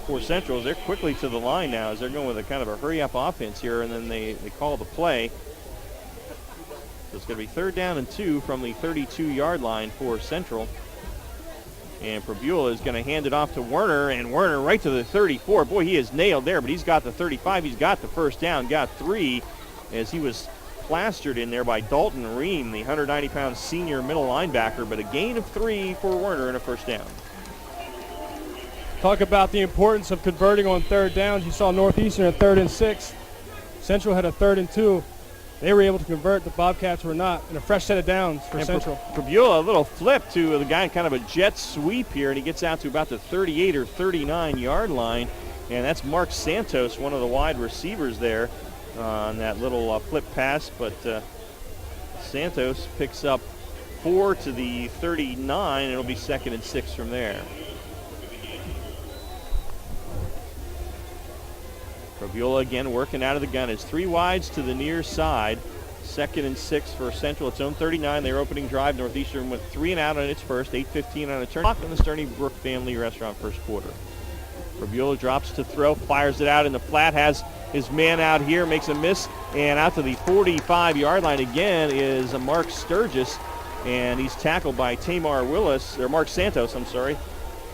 for Central. They're quickly to the line now as they're going with a kind of a hurry-up offense here, and then they call the play. So it's going to be 3rd down and 2 from the 32-yard line for Central. And Prebula is going to hand it off to Werner, and Werner right to the 34. Boy, he is nailed there, but he's got the 35. He's got the first down, got 3, as he was plastered in there by Dalton Ream, the 190-pound senior middle linebacker, but a gain of 3 for Werner and a first down. Talk about the importance of converting on 3rd downs. You saw Northeastern at 3rd and 6. Central had a 3rd and 2. They were able to convert. The Bobcats were not. And a fresh set of downs for Central. Prebula, a little flip to the guy, kind of a jet sweep here, and he gets out to about the 38 or 39-yard line. And that's Mark Santos, one of the wide receivers there on that little flip pass. But Santos picks up 4 to the 39, and it'll be 2nd and 6 from there. Prebula again working out of the gun. It's 3 wides to the near side. 2nd and 6 for Central. Its own 39. Their opening drive. Northeastern went 3 and out on its first. 8:15 on a turn in the Stony Brook Family Restaurant first quarter. Prebula drops to throw. Fires it out in the flat. Has his man out here. Makes a miss. And out to the 45-yard line again is Mark Sturgis. And he's tackled by Mark Santos, I'm sorry.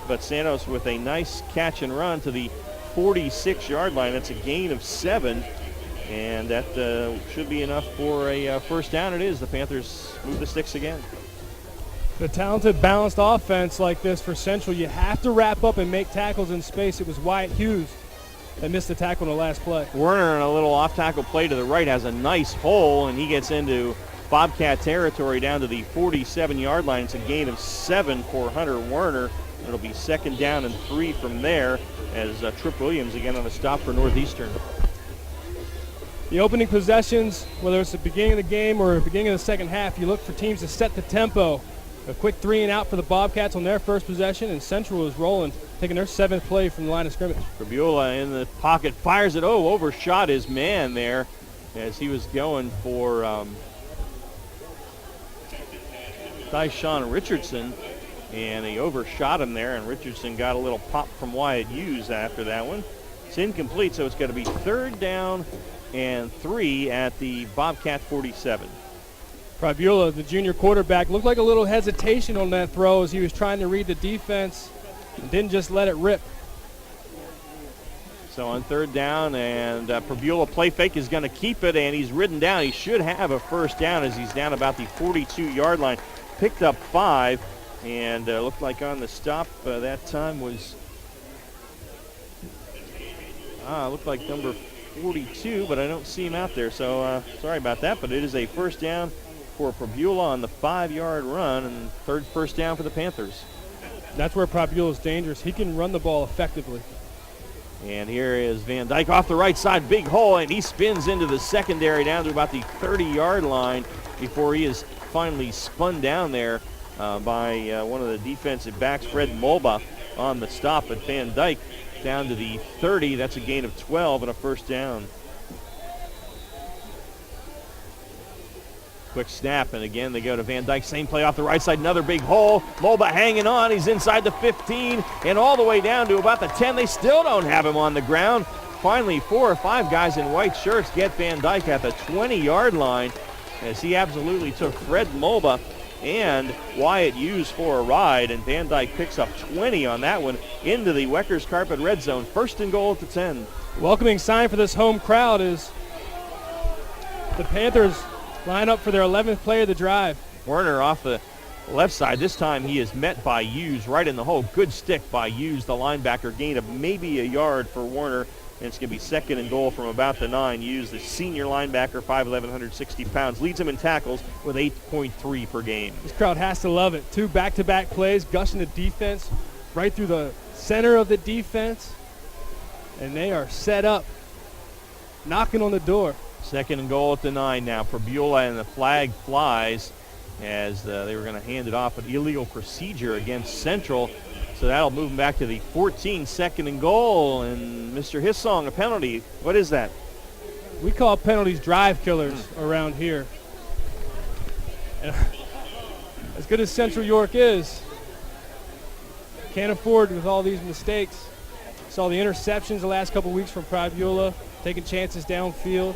But Santos with a nice catch and run to the 46-yard line. That's a gain of 7, and that should be enough for a first down. It is. The Panthers move the sticks again. The talented, balanced offense like this for Central, you have to wrap up and make tackles in space. It was Wyatt Hughes that missed the tackle in the last play. Werner, in a little off-tackle play to the right, has a nice hole, and he gets into Bobcat territory down to the 47-yard line. It's a gain of 7 for Hunter Werner. It'll be 2nd down and 3 from there as Tripp Williams again on a stop for Northeastern. The opening possessions, whether it's the beginning of the game or the beginning of the second half, you look for teams to set the tempo. A quick 3-and-out for the Bobcats on their first possession, and Central is rolling, taking their 7th play from the line of scrimmage. Fabiola in the pocket, fires it. Oh, overshot his man there as he was going for Tyshawn Richardson, and he overshot him there, and Richardson got a little pop from Wyatt Hughes after that one. It's incomplete, so it's going to be 3rd down and 3 at the Bobcat 47. Fabiola, the junior quarterback, looked like a little hesitation on that throw as he was trying to read the defense and didn't just let it rip. So on 3rd down, and Fabiola play fake is going to keep it, and he's ridden down. He should have a 1st down as he's down about the 42-yard line. Picked up 5, and looked like on the stop that time was, looked like number 42, but I don't see him out there, so sorry about that. But it is a 1st down for Fabiola on the 5-yard run, and 1st down for the Panthers. That's where Fabiola is dangerous. He can run the ball effectively. And here is Van Dyke off the right side, big hole, and he spins into the secondary down to about the 30-yard line before he is finally spun down there by one of the defensive backs, Fred Mulba, on the stop. But Van Dyke down to the 30. That's a gain of 12 and a 1st down. Quick snap, and again they go to Van Dyke. Same play off the right side, another big hole. Mulba hanging on. He's inside the 15 and all the way down to about the 10. They still don't have him on the ground. Finally, 4 or 5 guys in white shirts get Van Dyke at the 20-yard line as he absolutely took Fred Mulba and Wyatt Hughes for a ride, and Van Dyke picks up 20 on that one into the Weckers Carpet red zone. 1st and goal at the 10. Welcoming sign for this home crowd is the Panthers line up for their 11th play of the drive. Werner off the left side. This time he is met by Hughes right in the hole. Good stick by Hughes, the linebacker. Gain of maybe a yard for Werner. And it's going to be 2nd and goal from about the 9. Hughes, the senior linebacker, 5'11", 160 pounds. Leads him in tackles with 8.3 per game. This crowd has to love it. 2 back-to-back plays, gushing the defense right through the center of the defense. And they are set up, knocking on the door. 2nd and goal at the 9 now for Beulah, and the flag flies as they were going to hand it off. An illegal procedure against Central, so that'll move them back to the 14. 2nd and goal, and Mr. Hissong, a penalty. What is that? We call penalties drive killers around here. And as good as Central York is, can't afford with all these mistakes. Saw the interceptions the last couple weeks from Fabiola, taking chances downfield.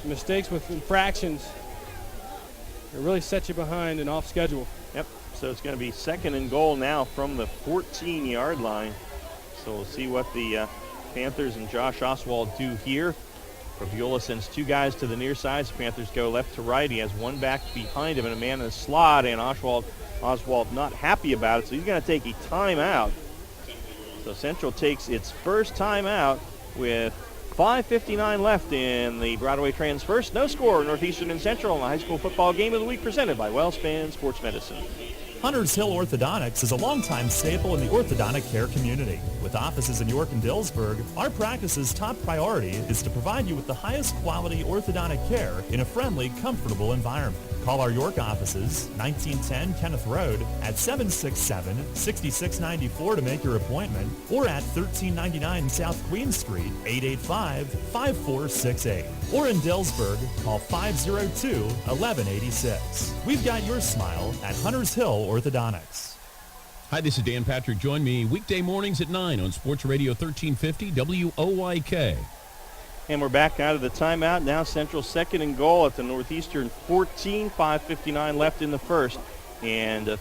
Mistakes with infractions, it really sets you behind and off schedule. Yep, so it's going to be 2nd and goal now from the 14-yard line. So we'll see what the Panthers and Josh Oswald do here. Fabiola sends 2 guys to the near side. The Panthers go left to right. He has 1 back behind him and a man in the slot, and Oswald not happy about it, so he's going to take a timeout. So Central takes its first timeout with 5:59 left in the Broadway Trans First. No score, Northeastern and Central in the high school football game of the week presented by WellSpan Sports Medicine. Hunters Hill Orthodontics is a longtime staple in the orthodontic care community. With offices in York and Dillsburg, our practice's top priority is to provide you with the highest quality orthodontic care in a friendly, comfortable environment. Call our York offices, 1910 Kenneth Road, at 767-6694 to make your appointment, or at 1399 South Queen Street, 885-5468. Or in Dillsburg, call 502-1186. We've got your smile at Hunters Hill Orthodontics. Hi, this is Dan Patrick. Join me weekday mornings at 9 on Sports Radio 1350 WOYK. And we're back out of the timeout. Now Central 2nd and goal at the Northeastern 14, 5:59 left in the first. And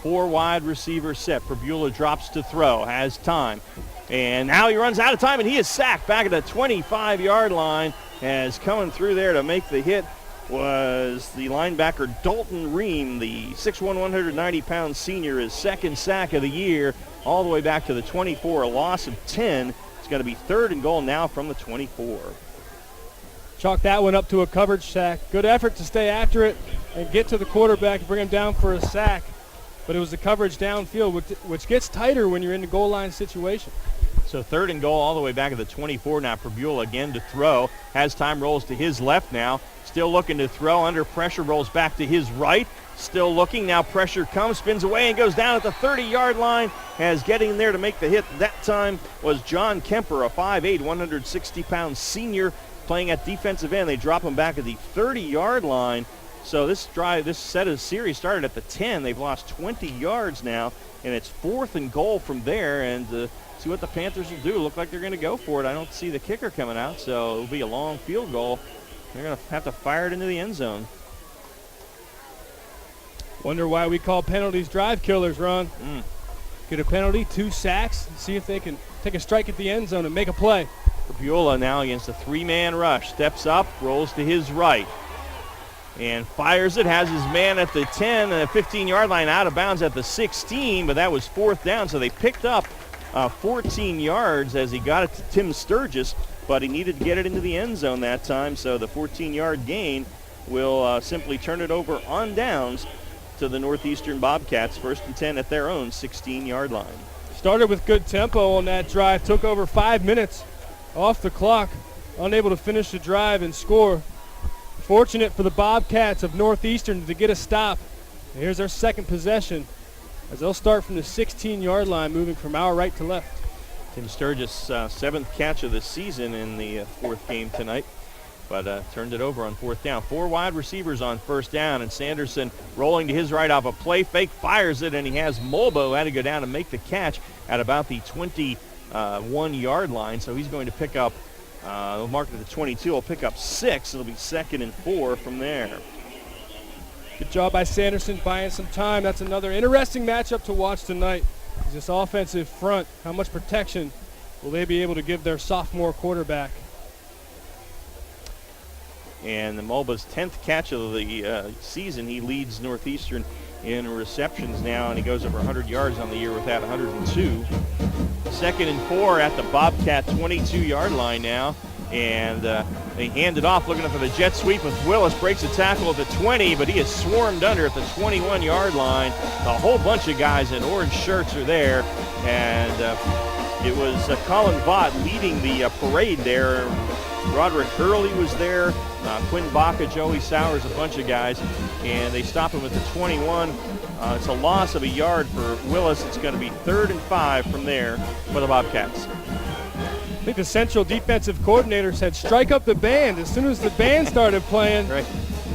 4 wide receivers set. Fabiola drops to throw, has time. And now he runs out of time, and he is sacked back at the 25-yard line as coming through there to make the hit was the linebacker Dalton Ream, the 6'1", 190-pound senior, his second sack of the year, all the way back to the 24, a loss of 10. It's going to be 3rd and goal now from the 24. Chalk that one up to a coverage sack. Good effort to stay after it and get to the quarterback and bring him down for a sack. But it was the coverage downfield, which gets tighter when you're in the goal line situation. So 3rd and goal all the way back at the 24 now. Pregame again to throw. Has time, rolls to his left now. Still looking to throw. Under pressure, rolls back to his right. Still looking. Now pressure comes, spins away, and goes down at the 30-yard line. As getting there to make the hit that time was John Kemper, a 5'8", 160-pound senior playing at defensive end. They drop him back at the 30-yard line. So this set of series started at the 10. They've lost 20 yards now, and it's 4th and goal from there. And see what the Panthers will do. Look like they're going to go for it. I don't see the kicker coming out, so it'll be a long field goal. They're going to have to fire it into the end zone. Wonder why we call penalties drive killers, Ron. Get a penalty, 2 sacks, see if they can take a strike at the end zone and make a play. Pregame now against a 3-man rush. Steps up, rolls to his right, and fires it. Has his man at the 10, and the 15-yard line, out of bounds at the 16, but that was 4th down, so they picked up 14 yards as he got it to Tim Sturgis, but he needed to get it into the end zone that time, so the 14-yard gain will simply turn it over on downs to the Northeastern Bobcats, 1st and 10 at their own 16-yard line. Started with good tempo on that drive, took over 5 minutes off the clock, unable to finish the drive and score. Fortunate for the Bobcats of Northeastern to get a stop. And here's our second possession as they'll start from the 16-yard line, moving from our right to left. Tim Sturgis' 7th catch of the season in the 4th game tonight, but turned it over on 4th down. 4 wide receivers on 1st down, and Sanderson rolling to his right off a play fake, fires it, and he has Mulbo had to go down and make the catch at about the 21-yard line, so he's going to pick up, he'll mark it at the 22, he'll pick up 6. It'll be 2nd and 4 from there. Good job by Sanderson buying some time. That's another interesting matchup to watch tonight. This offensive front, how much protection will they be able to give their sophomore quarterback? And the Mulba's 10th catch of the season. He leads Northeastern in receptions now, and he goes over 100 yards on the year with that, 102. 2nd and 4 at the Bobcat 22-yard line now. And they hand it off, looking for the jet sweep with Willis. Breaks a tackle at the 20, but he is swarmed under at the 21-yard line. A whole bunch of guys in orange shirts are there. And it was Colin Vaught leading the parade there. Roderick Hurley was there. Quinn Baca, Joey Sowers, a bunch of guys. And they stop him at the 21. It's a loss of a yard for Willis. It's going to be 3rd and 5 from there for the Bobcats. I think the Central defensive coordinator said, strike up the band. As soon as the band started playing, the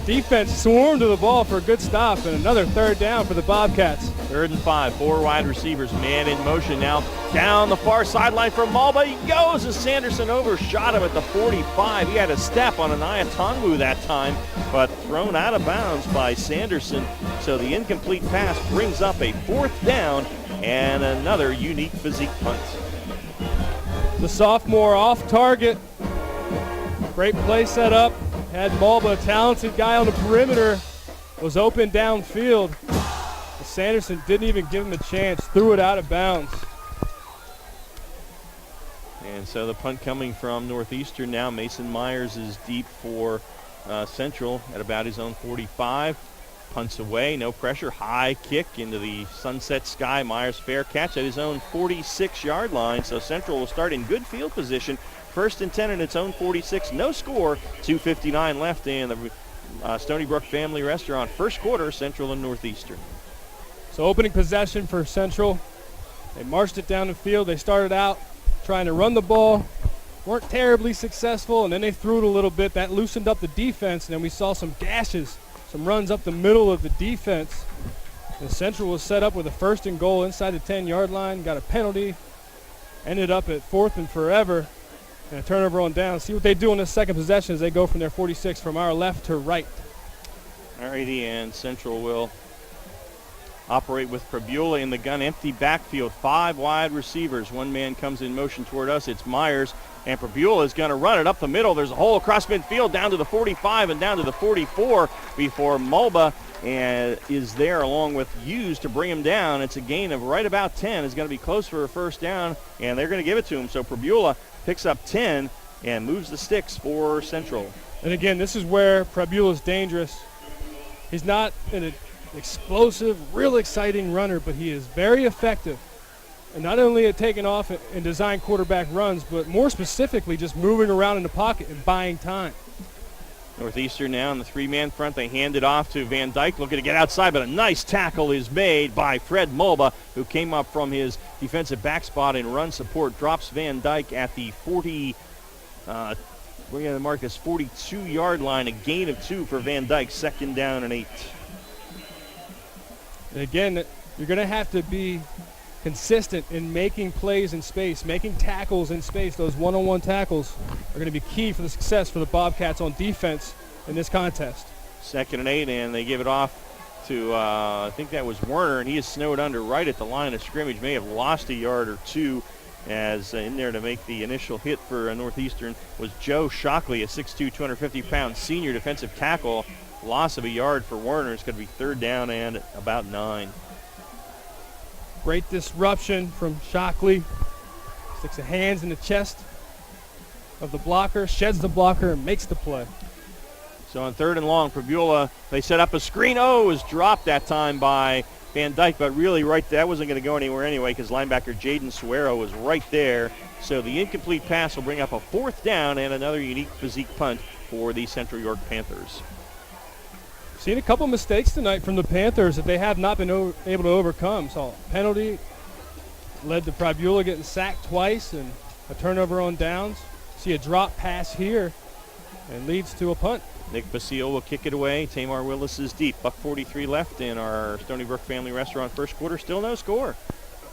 defense swarmed to the ball for a good stop, and another 3rd down for the Bobcats. 3rd and 5, 4 wide receivers, man in motion now. Down the far sideline from Mulba, he goes, as Sanderson overshot him at the 45. He had a step on an Ayatongu that time, but thrown out of bounds by Sanderson. So the incomplete pass brings up a 4th down and another unique physique punt. The sophomore off target. Great play set up. Had Mulba, a talented guy on the perimeter, was open downfield. But Sanderson didn't even give him a chance, threw it out of bounds. And so the punt coming from Northeastern now. Mason Myers is deep for Central at about his own 45. Punts away, no pressure, high kick into the sunset sky. Myers fair catch at his own 46-yard line. So Central will start in good field position. 1st and 10 in its own 46. No score. 2:59 left in the Stony Brook Family Restaurant. First quarter, Central and Northeastern. So opening possession for Central. They marched it down the field. They started out trying to run the ball. Weren't terribly successful, and then they threw it a little bit. That loosened up the defense, and then we saw some gashes. Some runs up the middle of the defense. And Central was set up with a 1st and goal inside the 10-yard line. Got a penalty. Ended up at 4th and forever. And a turnover on down. See what they do in this second possession as they go from their 46 from our left to right. All righty, and Central will operate with Prebula in the gun. Empty backfield, 5 wide receivers. One man comes in motion toward us. It's Myers, and Prebula is going to run it up the middle. There's a hole across midfield down to the 45 and down to the 44 before Mulba is there along with Hughes to bring him down. It's a gain of right about 10. It's going to be close for a first down, and they're going to give it to him. So Prebula picks up 10 and moves the sticks for Central. And again, this is where Prebula is dangerous. He's not an explosive, real exciting runner, but he is very effective. And not only at taking off and design quarterback runs, but more specifically just moving around in the pocket and buying time. Northeastern now in the 3-man front. They hand it off to Van Dyke, looking to get outside, but a nice tackle is made by Fred Mulba, who came up from his defensive back spot in run support, drops Van Dyke at the 40, we're going to mark this 42-yard line, a gain of 2 for Van Dyke, 2nd down and 8. And again, you're going to have to be consistent in making plays in space, making tackles in space. Those one-on-one tackles are going to be key for the success for the Bobcats on defense in this contest. 2nd and 8, and they give it off to, I think that was Werner, and he is snowed under right at the line of scrimmage. May have lost a yard or 2, as in there to make the initial hit for Northeastern was Joe Shockley, a 6'2", 250-pound senior defensive tackle. Loss of a yard for Werner. It's going to be 3rd down and about 9. Great disruption from Shockley. Sticks a hands in the chest of the blocker, sheds the blocker, and makes the play. So on 3rd and long, Prebula, they set up a screen. Oh, it was dropped that time by Van Dyke, but really that wasn't going to go anywhere anyway because linebacker Jaden Suero was right there. So the incomplete pass will bring up a 4th down and another unique physique punt for the Central York Panthers. Seen a couple mistakes tonight from the Panthers that they have not been able to overcome. So penalty led to Prebula getting sacked twice and a turnover on downs. See a drop pass here and leads to a punt. Nick Basile will kick it away. Tamar Willis is deep. $1:43 left in our Stony Brook Family Restaurant first quarter. Still no score.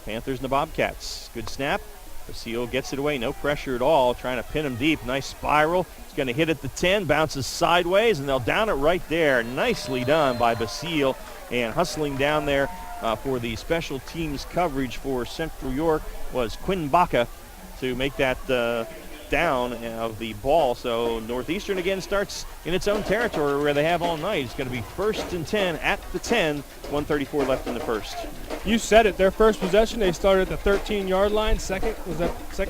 Panthers and the Bobcats. Good snap. Basile gets it away. No pressure at all. Trying to pin him deep. Nice spiral. He's going to hit at the 10. Bounces sideways, and they'll down it right there. Nicely done by Basile. And hustling down there for the special teams coverage for Central York was Quinn Baca to make that down of the ball. So Northeastern again starts in its own territory where they have all night. It's going to be 1st and 10 at the 10. 1:34 left in the first. You said it. Their first possession, they started at the 13-yard line. Second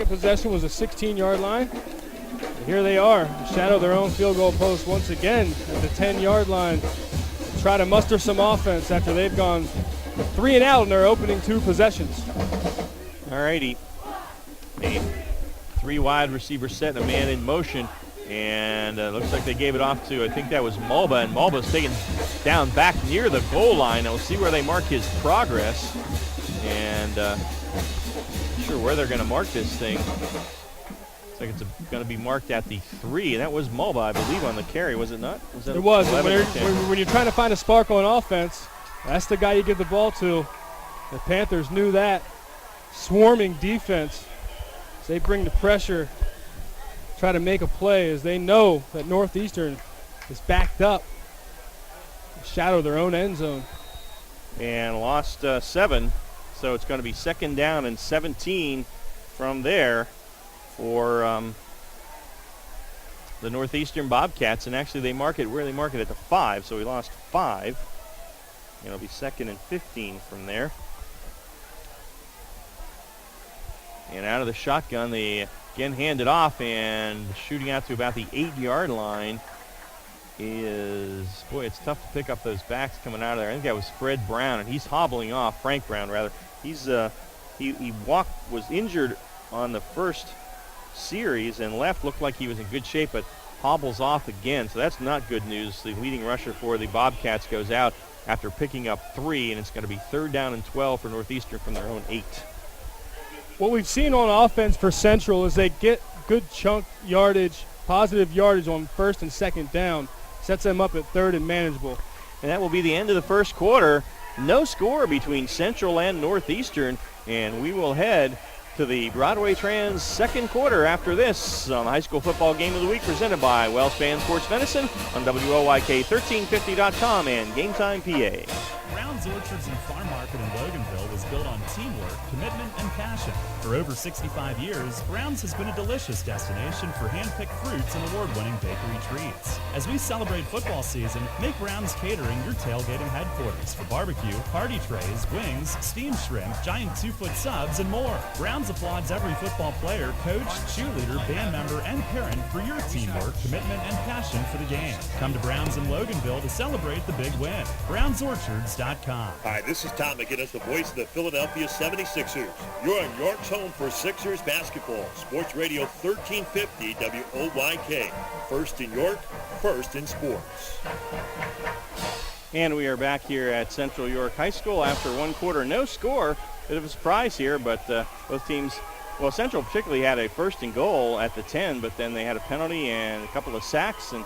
possession was a 16-yard line. And here they are, shadow their own field goal post once again at the 10-yard line. Try to muster some offense after they've gone 3 and out in their opening 2 possessions. All righty. A 3 wide receiver set, a man in motion, and looks like they gave it off to, I think that was Mulba, and Mulba's taken down back near the goal line. We'll see where they mark his progress, and not sure where they're going to mark this thing. Looks like it's going to be marked at the 3, and that was Mulba, I believe, on the carry, was it not? It was. When you're trying to find a spark on offense, that's the guy you give the ball to. The Panthers knew that. Swarming defense. They bring the pressure, try to make a play as they know that Northeastern is backed up, shadow their own end zone. And lost 7, so it's going to be 2nd down and 17 from there for the Northeastern Bobcats. And actually they mark it at the 5, so we lost 5. And it'll be 2nd and 15 from there. And out of the shotgun, they again hand it off, and shooting out to about the 8-yard line is, boy, it's tough to pick up those backs coming out of there. I think that was Fred Brown, and he's hobbling off, Frank Brown rather. He's he was injured on the first series and looked like he was in good shape, but hobbles off again, so that's not good news. The leading rusher for the Bobcats goes out after picking up 3, and it's going to be 3rd down and 12 for Northeastern from their own 8. What we've seen on offense for Central is they get good chunk yardage, positive yardage on 1st and 2nd down. Sets them up at 3rd and manageable. And that will be the end of the first quarter. No score between Central and Northeastern. And we will head to the Broadway Trans second quarter after this on the High School Football Game of the Week presented by WellSpan Sports Medicine on WOYK1350.com and Game Time PA. Round Brown's Orchards and Farm Market in Loganville was built on teamwork, commitment, and passion. For over 65 years, Brown's has been a delicious destination for hand-picked fruits and award-winning bakery treats. As we celebrate football season, make Brown's Catering your tailgating headquarters for barbecue, party trays, wings, steamed shrimp, giant 2-foot subs, and more. Brown's applauds every football player, coach, cheerleader, band member, and parent for your teamwork, commitment, and passion for the game. Come to Brown's in Loganville to celebrate the big win. BrownsOrchards.com. Hi, this is Tom McGinnis, the voice of the Philadelphia 76ers. You're on York's home for Sixers basketball. Sports Radio 1350 WOYK. First in York, first in sports. And we are back here at Central York High School after one quarter. No score. Bit of a surprise here, but both teams, well, Central particularly had a first and goal at the 10, but then they had a penalty and a couple of sacks and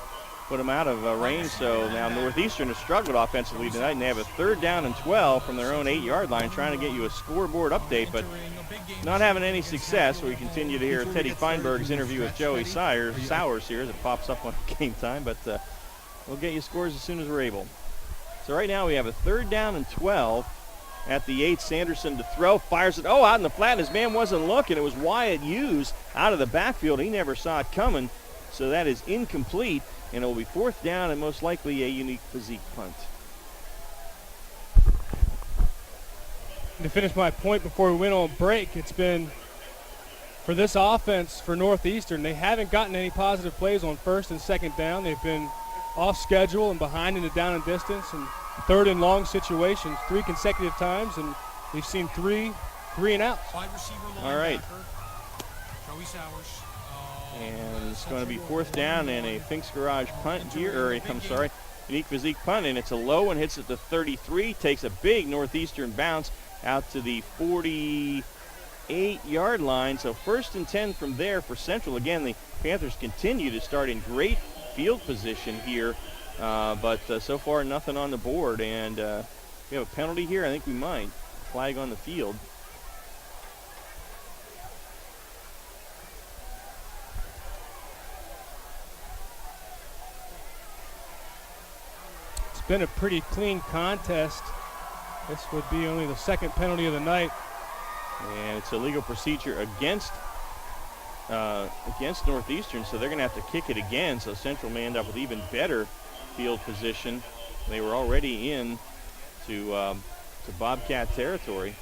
put them out of range. So now Northeastern has struggled offensively tonight, and they have a 3rd down and 12 from their own 8-yard line, trying to get you a scoreboard update, but not having any success. We continue to hear Teddy Feinberg's interview with Joey Sowers here as it pops up on game time, but we'll get you scores as soon as we're able. So right now we have a 3rd down and 12 at the 8. Sanderson to throw, fires it, out in the flat, and his man wasn't looking. It was Wyatt Hughes out of the backfield. He never saw it coming, so that is incomplete, and it will be 4th down and most likely a unique physique punt. To finish my point before we went on break, it's been, for this offense for Northeastern, they haven't gotten any positive plays on 1st and 2nd down. They've been off schedule and behind in the down and distance and 3rd and long situations 3 consecutive times, and we've seen 3 and outs. All right. And it's going to be 4th down and a Fink's Garage punt here, unique physique punt, and it's a low one, hits at the 33, takes a big Northeastern bounce out to the 48-yard line. So 1st and 10 from there for Central. Again, the Panthers continue to start in great field position here, but so far nothing on the board, and we have a penalty here. I think we might. Flag on the field. It's been a pretty clean contest. This would be only the 2nd penalty of the night. And it's a legal procedure against Northeastern, so they're going to have to kick it again, so Central may end up with even better field position. They were already in to Bobcat territory.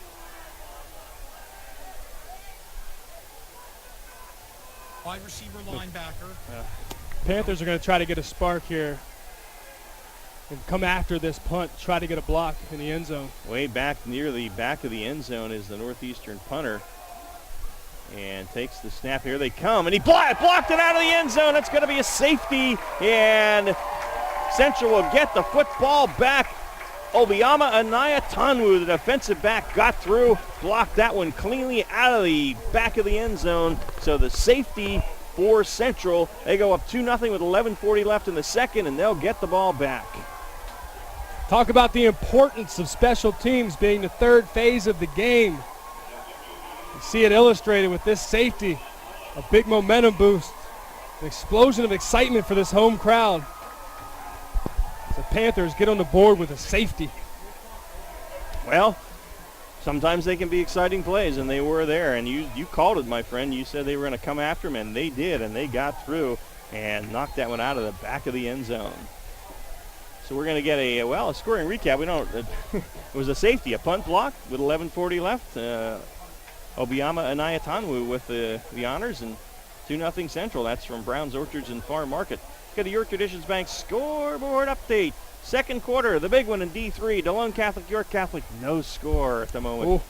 Wide receiver linebacker. Panthers are going to try to get a spark here and come after this punt, try to get a block in the end zone. Way back near the back of the end zone is the Northeastern punter, and takes the snap. Here they come, and he blocked it out of the end zone. It's going to be a safety, and Central will get the football back. Obiama Anaya Tanwu, the defensive back, got through, blocked that one cleanly out of the back of the end zone. So the safety for Central, they go up 2-0 with 11:40 left in the second, and they'll get the ball back. Talk about the importance of special teams being the 3rd phase of the game. You see it illustrated with this safety, a big momentum boost, an explosion of excitement for this home crowd. The Panthers get on the board with a safety. Well, sometimes they can be exciting plays, and they were there. And you called it, my friend. You said they were going to come after them, and they did, and they got through and knocked that one out of the back of the end zone. So we're going to get a scoring recap. It was a safety, a punt block with 11:40 left. Obiama Anaya Tanwu with the honors, and 2-0 Central. That's from Brown's Orchards and Farm Market. Got a York Traditions Bank scoreboard update. 2nd quarter, the big one in D3. DeLone Catholic, York Catholic, no score at the moment.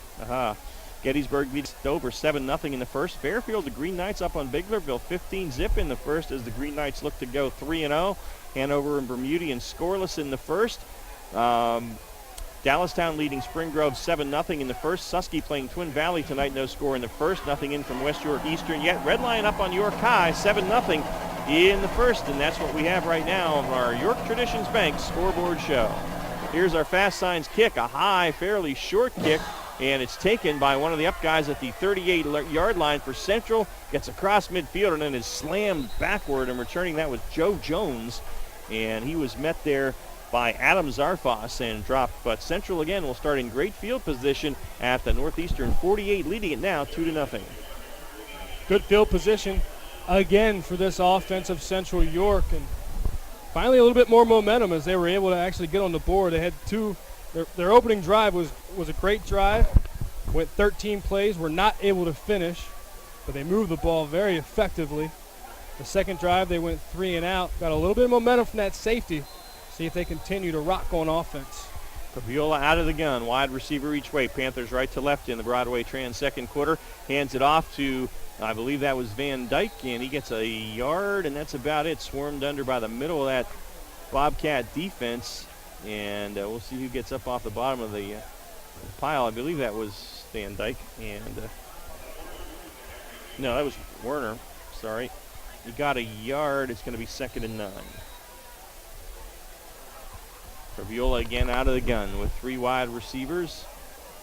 Gettysburg beats Dover 7-0 in the first. Fairfield, the Green Knights up on Biglerville 15-zip in the first as the Green Knights look to go 3-0. Hanover and Bermudian scoreless in the first. Dallastown leading Spring Grove 7-0 in the first. Susky playing Twin Valley tonight, no score in the first. Nothing in from West York Eastern yet. Red Lion up on York High 7-0 in the first, and that's what we have right now of our York Traditions Bank scoreboard show. Here's our Fast Signs kick, a high, fairly short kick, and it's taken by one of the up guys at the 38-yard line for Central. Gets across midfield and then is slammed backward, and returning that was Joe Jones, and he was met there by Adam Zarfos and dropped. But Central again will start in great field position at the Northeastern 48, leading it now 2-0. Good field position again for this offensive Central York, and finally a little bit more momentum as they were able to actually get on the board. They had their opening drive was a great drive, went 13 plays, were not able to finish, but they moved the ball very effectively. The second drive they went 3 and out, got a little bit of momentum from that safety. See if they continue to rock on offense. Fabiola out of the gun, wide receiver each way. Panthers right to left in the Broadway Trans second quarter. Hands it off to, I believe that was Van Dyke, and he gets a yard, and that's about it. Swarmed under by the middle of that Bobcat defense, and we'll see who gets up off the bottom of the pile. I believe that was Van Dyke, and no, that was Werner. Sorry. He got a yard. It's going to be 2nd and 9. Fabiola again out of the gun with 3 wide receivers.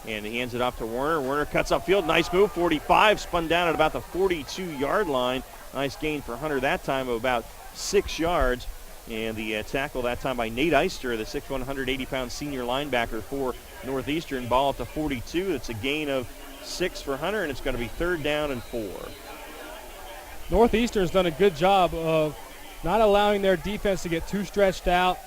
And he hands it off to Werner. Werner cuts upfield. Nice move. 45. Spun down at about the 42-yard line. Nice gain for Hunter that time of about 6 yards. And the tackle that time by Nate Eister, the 6'1", 180-pound senior linebacker for Northeastern. Ball at the 42. It's a gain of 6 for Hunter, and it's going to be 3rd down and 4. Northeastern's done a good job of not allowing their defense to get too stretched out.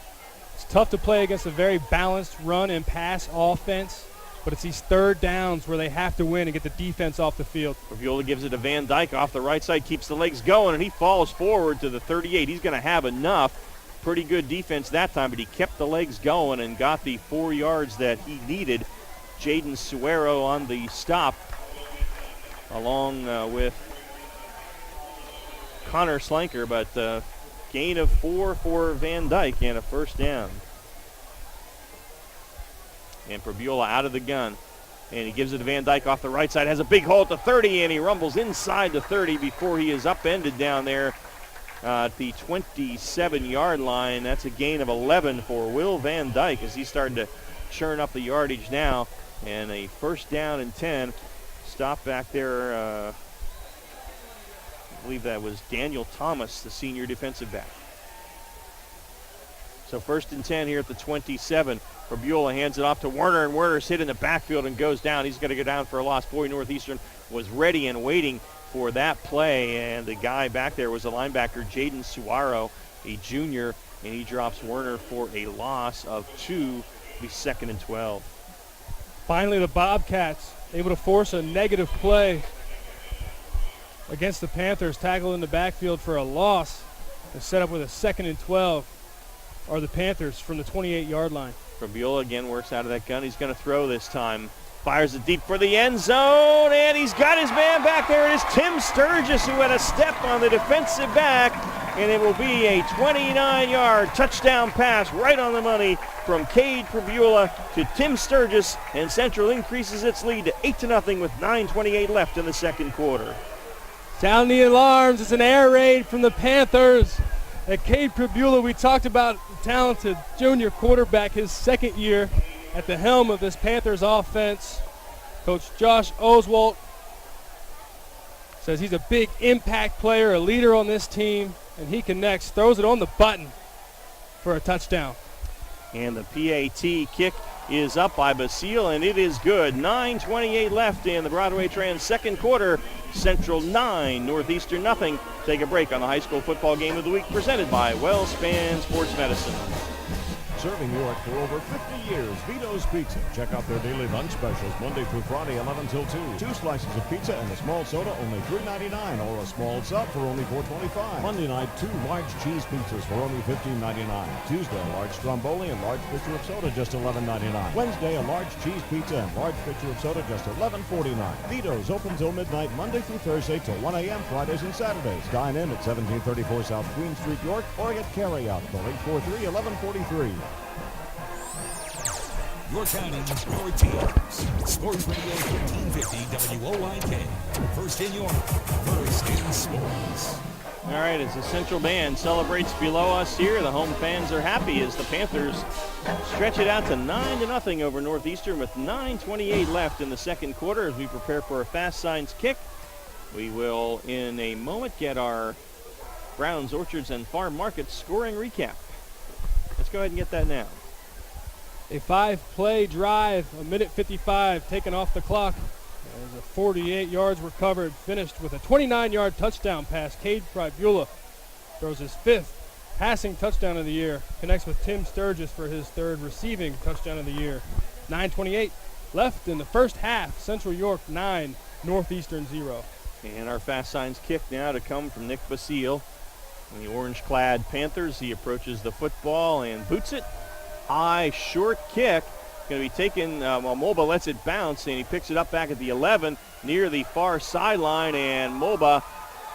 It's tough to play against a very balanced run and pass offense, but it's these 3rd downs where they have to win and get the defense off the field. Fabiola gives it to Van Dyke off the right side, keeps the legs going, and he falls forward to the 38. He's going to have enough. Pretty good defense that time, but he kept the legs going and got the 4 yards that he needed. Jaden Suero on the stop, along with Connor Slanker, but gain of 4 for Van Dyke and a 1st down. And Fabiola out of the gun, and he gives it to Van Dyke off the right side, has a big hole at the 30, and he rumbles inside the 30 before he is upended down there at the 27-yard line. That's a gain of 11 for Will Van Dyke as he's starting to churn up the yardage now, and a 1st down and 10. Stop back there. I believe that was Daniel Thomas, the senior defensive back. So 1st and 10 here at the 27. Fabiola hands it off to Werner, and Werner's hit in the backfield and goes down. He's going to go down for a loss. Boy, Northeastern was ready and waiting for that play, and the guy back there was a linebacker, Jaden Suaro, a junior, and he drops Werner for a loss of 2. It'll be 2nd and 12. Finally, the Bobcats able to force a negative play against the Panthers, tackle in the backfield for a loss, and set up with a 2nd and 12, are the Panthers from the 28-yard line. Fabiola again works out of that gun. He's going to throw this time. Fires it deep for the end zone, and he's got his man back there. It is Tim Sturgis who had a step on the defensive back, and it will be a 29-yard touchdown pass right on the money from Cade Fabiola to Tim Sturgis, and Central increases its lead to 8-0 with 9:28 left in the 2nd quarter. Sound the alarms. It's an air raid from the Panthers. At Cade Fabiola, we talked about the talented junior quarterback, his 2nd year at the helm of this Panthers offense. Coach Josh Oswalt says he's a big impact player, a leader on this team, and he connects, throws it on the button for a touchdown. And the PAT kick is up by Basile, and it is good. 9:28 left in the Broadway Trans 2nd quarter. Central 9, Northeastern nothing. Take a break on the high school football game of the week presented by WellSpan Sports Medicine. Serving York for over 50 years, Vito's Pizza. Check out their daily lunch specials Monday through Friday, 11 till 2. 2 slices of pizza and a small soda, only $3.99, or a small sub for only $4.25. Monday night, 2 large cheese pizzas for only $15.99. Tuesday, a large stromboli and large pitcher of soda, just $11.99. Wednesday, a large cheese pizza and large pitcher of soda, just $11.49. Vito's open till midnight, Monday through Thursday till 1 a.m. Fridays and Saturdays. Dine in at 1734 South Queen Street, York, or get carry-out. Call 843-1143. Your Cannons, your teams. Sports Radio 1350 WOIK. First in York, first in sports. All right, as the Central Band celebrates below us here, the home fans are happy as the Panthers stretch it out to 9-0 over Northeastern with 9:28 left in the 2nd quarter as we prepare for a Fast Signs kick. We will, in a moment, get our Browns, Orchards, and Farm Market scoring recap. Let's go ahead and get that now. A 5-play drive, a minute 55 taken off the clock. As 48 yards were covered, finished with a 29-yard touchdown pass. Cade Fribula throws his 5th passing touchdown of the year. Connects with Tim Sturgis for his 3rd receiving touchdown of the year. 9:28 left in the first half. Central York 9, Northeastern 0. And our fast signs kick now to come from Nick Basile. And the orange-clad Panthers, he approaches the football and boots it. High, short kick. Going to be taken, Mulba lets it bounce, and he picks it up back at the 11 near the far sideline, and Mulba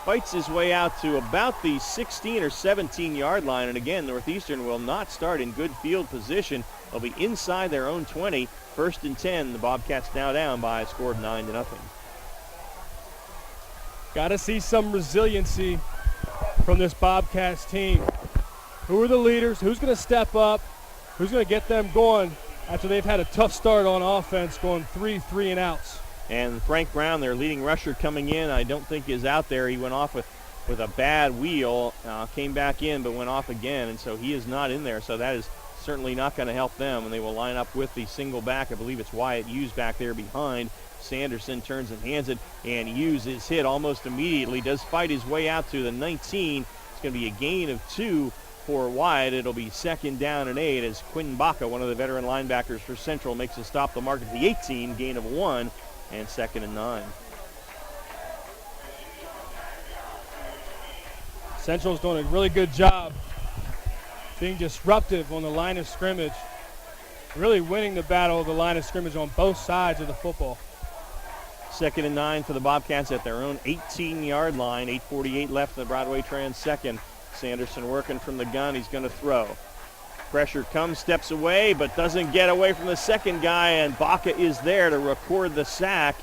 fights his way out to about the 16 or 17-yard line. And again, Northeastern will not start in good field position. They'll be inside their own 20. 1st and 10. The Bobcats now down by a score of 9-0. Got to see some resiliency from this Bobcats team. Who are the leaders? Who's going to step up? Who's going to get them going after they've had a tough start on offense, going 3 and outs? And Frank Brown, their leading rusher coming in, I don't think is out there. He went off with a bad wheel, came back in but went off again, and so he is not in there. So that is certainly not going to help them, and they will line up with the single back. I believe it's Wyatt Hughes back there behind. Sanderson turns and hands it, and Hughes is hit almost immediately. Does fight his way out to the 19. It's going to be a gain of 2 for Wyatt. It'll be 2nd down and 8 as Quinn Baca, one of the veteran linebackers for Central, makes a stop the mark at the 18, gain of 1, and 2nd and 9. Central's doing a really good job being disruptive on the line of scrimmage, really winning the battle of the line of scrimmage on both sides of the football. 2nd and 9 for the Bobcats at their own 18-yard line. 8:48 left in the Broadway Trans second. Sanderson working from the gun. He's going to throw. Pressure comes, steps away, but doesn't get away from the second guy, and Baca is there to record the sack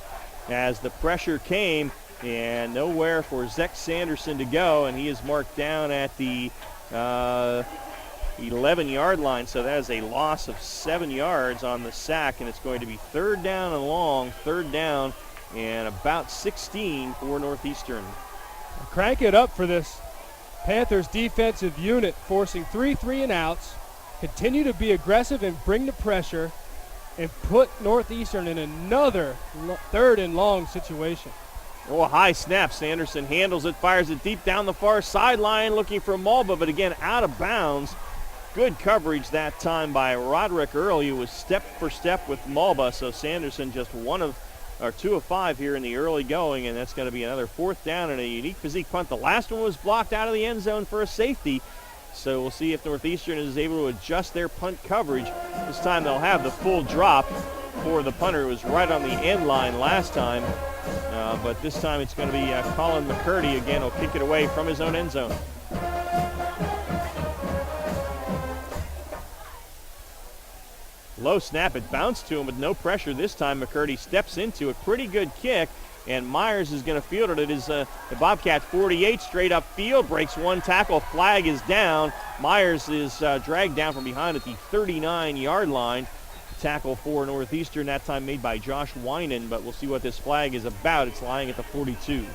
as the pressure came, and nowhere for Zach Sanderson to go, and he is marked down at the 11-yard line, so that is a loss of 7 yards on the sack, and it's going to be 3rd down and long, 3rd down and about 16 for Northeastern. Crank it up for this Panthers defensive unit, forcing 3 and outs, continue to be aggressive and bring the pressure, and put Northeastern in another 3rd and long situation. Oh, a high snap. Sanderson handles it, fires it deep down the far sideline, looking for Mulba, but again out of bounds. Good coverage that time by Roderick Earl. He was step for step with Mulba, so Sanderson just 2 of 5 here in the early going, and that's going to be another 4th down and a unique physique punt. The last one was blocked out of the end zone for a safety, so we'll see if Northeastern is able to adjust their punt coverage. This time they'll have the full drop for the punter. It was right on the end line last time, but this time it's going to be Colin McCurdy again. He'll kick it away from his own end zone. Low snap, it bounced to him with no pressure this time. McCurdy steps into it. Pretty good kick, and Myers is going to field it. It is the Bobcat 48 straight up field, breaks one tackle, flag is down. Myers is dragged down from behind at the 39-yard line. Tackle for Northeastern, that time made by Josh Winan, but we'll see what this flag is about. It's lying at the 42.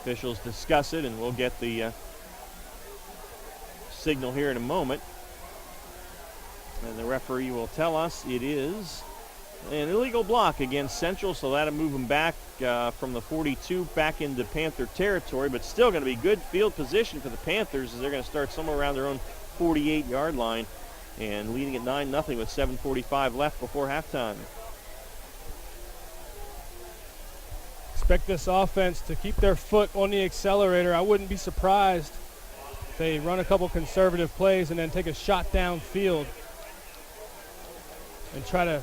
Officials discuss it, and we'll get the signal here in a moment. And the referee will tell us it is an illegal block against Central, so that'll move them back from the 42 back into Panther territory, but still going to be good field position for the Panthers as they're going to start somewhere around their own 48-yard line and leading at 9-0 with 7:45 left before halftime. Expect this offense to keep their foot on the accelerator. I wouldn't be surprised if they run a couple conservative plays and then take a shot downfield and try to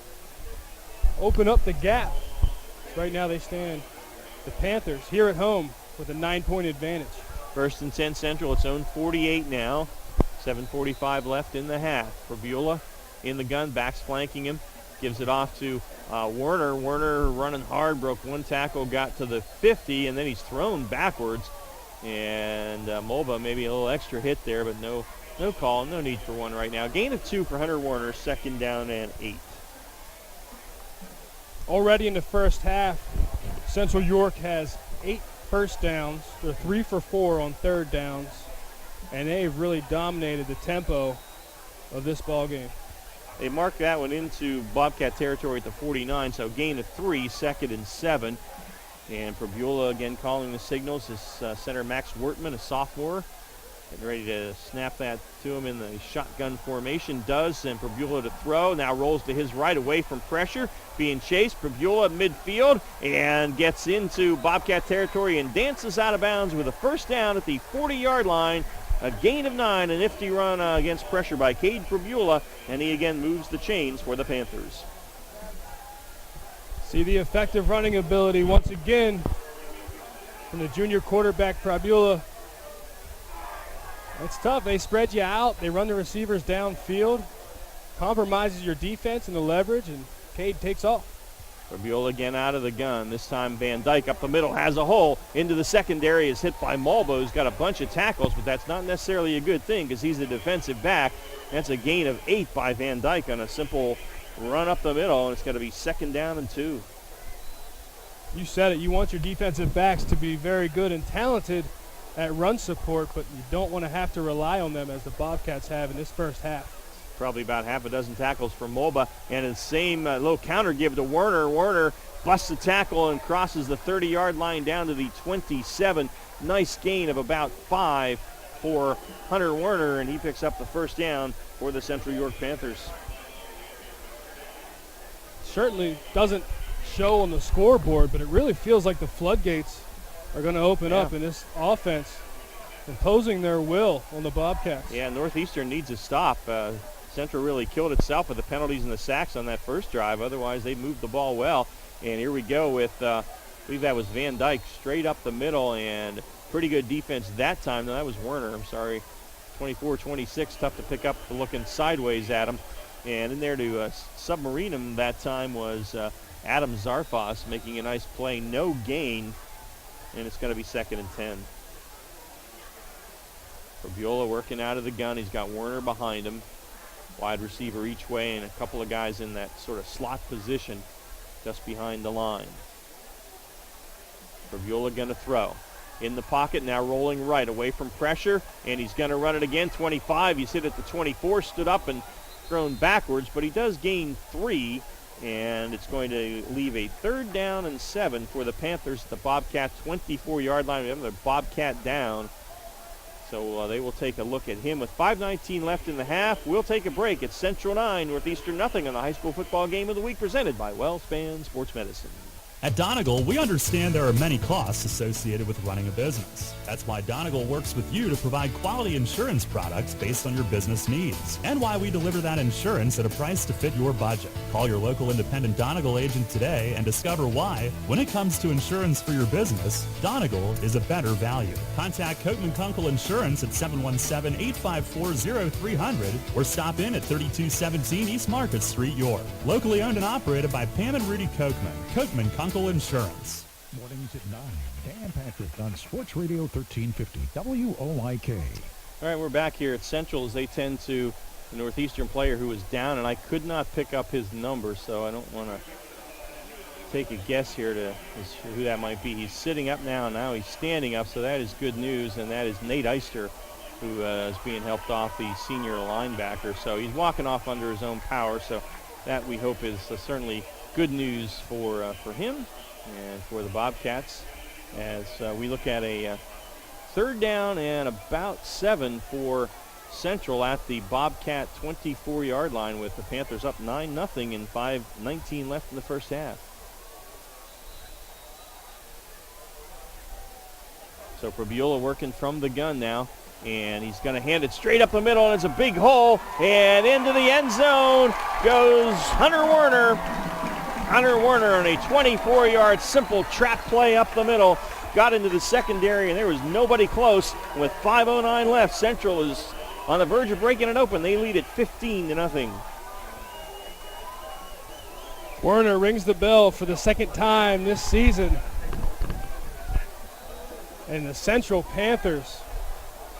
open up the gap. Right now they stand, the Panthers, here at home with a 9-point advantage. 1st and 10 Central, its own 48 now. 7:45 left in the half. Fabiola in the gun, backs flanking him. Gives it off to Werner. Werner running hard, broke one tackle, got to the 50, and then he's thrown backwards. And Mulba maybe a little extra hit there, but no call, no need for one right now. Gain of 2 for Hunter Werner, 2nd down and 8. Already in the first half, Central York has 8 first downs. They're 3 for 4 on third downs, and they've really dominated the tempo of this ball game. They marked that one into Bobcat territory at the 49, so gain of 3, 2nd and 7. And Probula again calling the signals. This center Max Wertman, a sophomore, getting ready to snap that to him in the shotgun formation. Does, and Probula to throw. Now rolls to his right away from pressure. Being chased. Probula midfield and gets into Bobcat territory and dances out of bounds with a first down at the 40-yard line. A gain of 9, a nifty run against pressure by Cade Probula, and he again moves the chains for the Panthers. See the effective running ability once again from the junior quarterback Probula. It's tough. They spread you out. They run the receivers downfield. Compromises your defense and the leverage, and Cade takes off. Probula again out of the gun. This time Van Dyke up the middle has a hole. Into the secondary is hit by Malbo, who's got a bunch of tackles, but that's not necessarily a good thing because he's a defensive back. That's a gain of 8 by Van Dyke on a simple run up the middle, and it's going to be 2nd down and 2. You said it. You want your defensive backs to be very good and talented at run support, but you don't want to have to rely on them as the Bobcats have in this first half. Probably about half a dozen tackles for Molba, and the same little counter give to Werner. Werner busts the tackle and crosses the 30-yard line down to the 27. Nice gain of about 5 for Hunter Werner, and he picks up the first down for the Central York Panthers. Certainly doesn't show on the scoreboard, but it really feels like the floodgates are going to open up in this offense, imposing their will on the Bobcats. Yeah, Northeastern needs a stop. Central really killed itself with the penalties and the sacks on that first drive. Otherwise, they moved the ball well. And here we go with, I believe that was Van Dyke straight up the middle, and pretty good defense that time. No, that was Werner, I'm sorry. 24-26, tough to pick up for looking sideways at him. And in there to submarine him that time was Adam Zarfas making a nice play. No gain, and it's going to be 2nd and 10. Probula working out of the gun. He's got Werner behind him. Wide receiver each way and a couple of guys in that sort of slot position just behind the line. Probula going to throw. In the pocket, now rolling right away from pressure, and he's going to run it again. 25, he's hit at the 24, stood up and thrown backwards, but he does gain 3, and it's going to leave a 3rd down and 7 for the Panthers at the Bobcat 24-yard line. We have another Bobcat down. So they will take a look at him with 5:19 left in the half. We'll take a break. It's Central 9, Northeastern nothing on the high school football game of the week presented by WellSpan Sports Medicine. At Donegal, we understand there are many costs associated with running a business. That's why Donegal works with you to provide quality insurance products based on your business needs, and why we deliver that insurance at a price to fit your budget. Call your local independent Donegal agent today and discover why, when it comes to insurance for your business, Donegal is a better value. Contact Coatman Kunkel Insurance at 717-854-0300 or stop in at 3217 East Market Street, York. Locally owned and operated by Pam and Rudy Coatman. Coatman Kunkel Insurance. Mornings at 9. Dan Patrick on Sports Radio 1350 WOIK. All right, we're back here at Central as they tend to the Northeastern player who was down, and I could not pick up his number, so I don't want to take a guess here to who that might be. He's sitting up now. Now he's standing up, so that is good news, and that is Nate Eister, who is being helped off, the senior linebacker. So he's walking off under his own power, so that we hope is certainly good news for him and for the Bobcats as we look at a 3rd down and about 7 for Central at the Bobcat 24-yard line with the Panthers up 9-0 and 5:19 left in the first half. So Probula working from the gun now, and he's going to hand it straight up the middle, and it's a big hole, and into the end zone goes Hunter Werner. Hunter Werner on a 24-yard simple trap play up the middle. Got into the secondary, and there was nobody close. With 5:09 left, Central is on the verge of breaking it open. They lead at 15-0. Werner rings the bell for the 2nd time this season. And the Central Panthers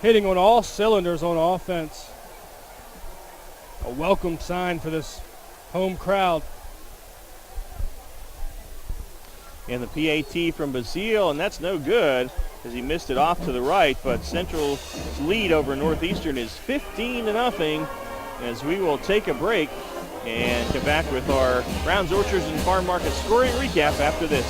hitting on all cylinders on offense. A welcome sign for this home crowd. And the PAT from Basile, and that's no good as he missed it off to the right. But Central's lead over Northeastern is 15-0 as we will take a break and come back with our Browns, Orchards, and Farm Market scoring recap after this.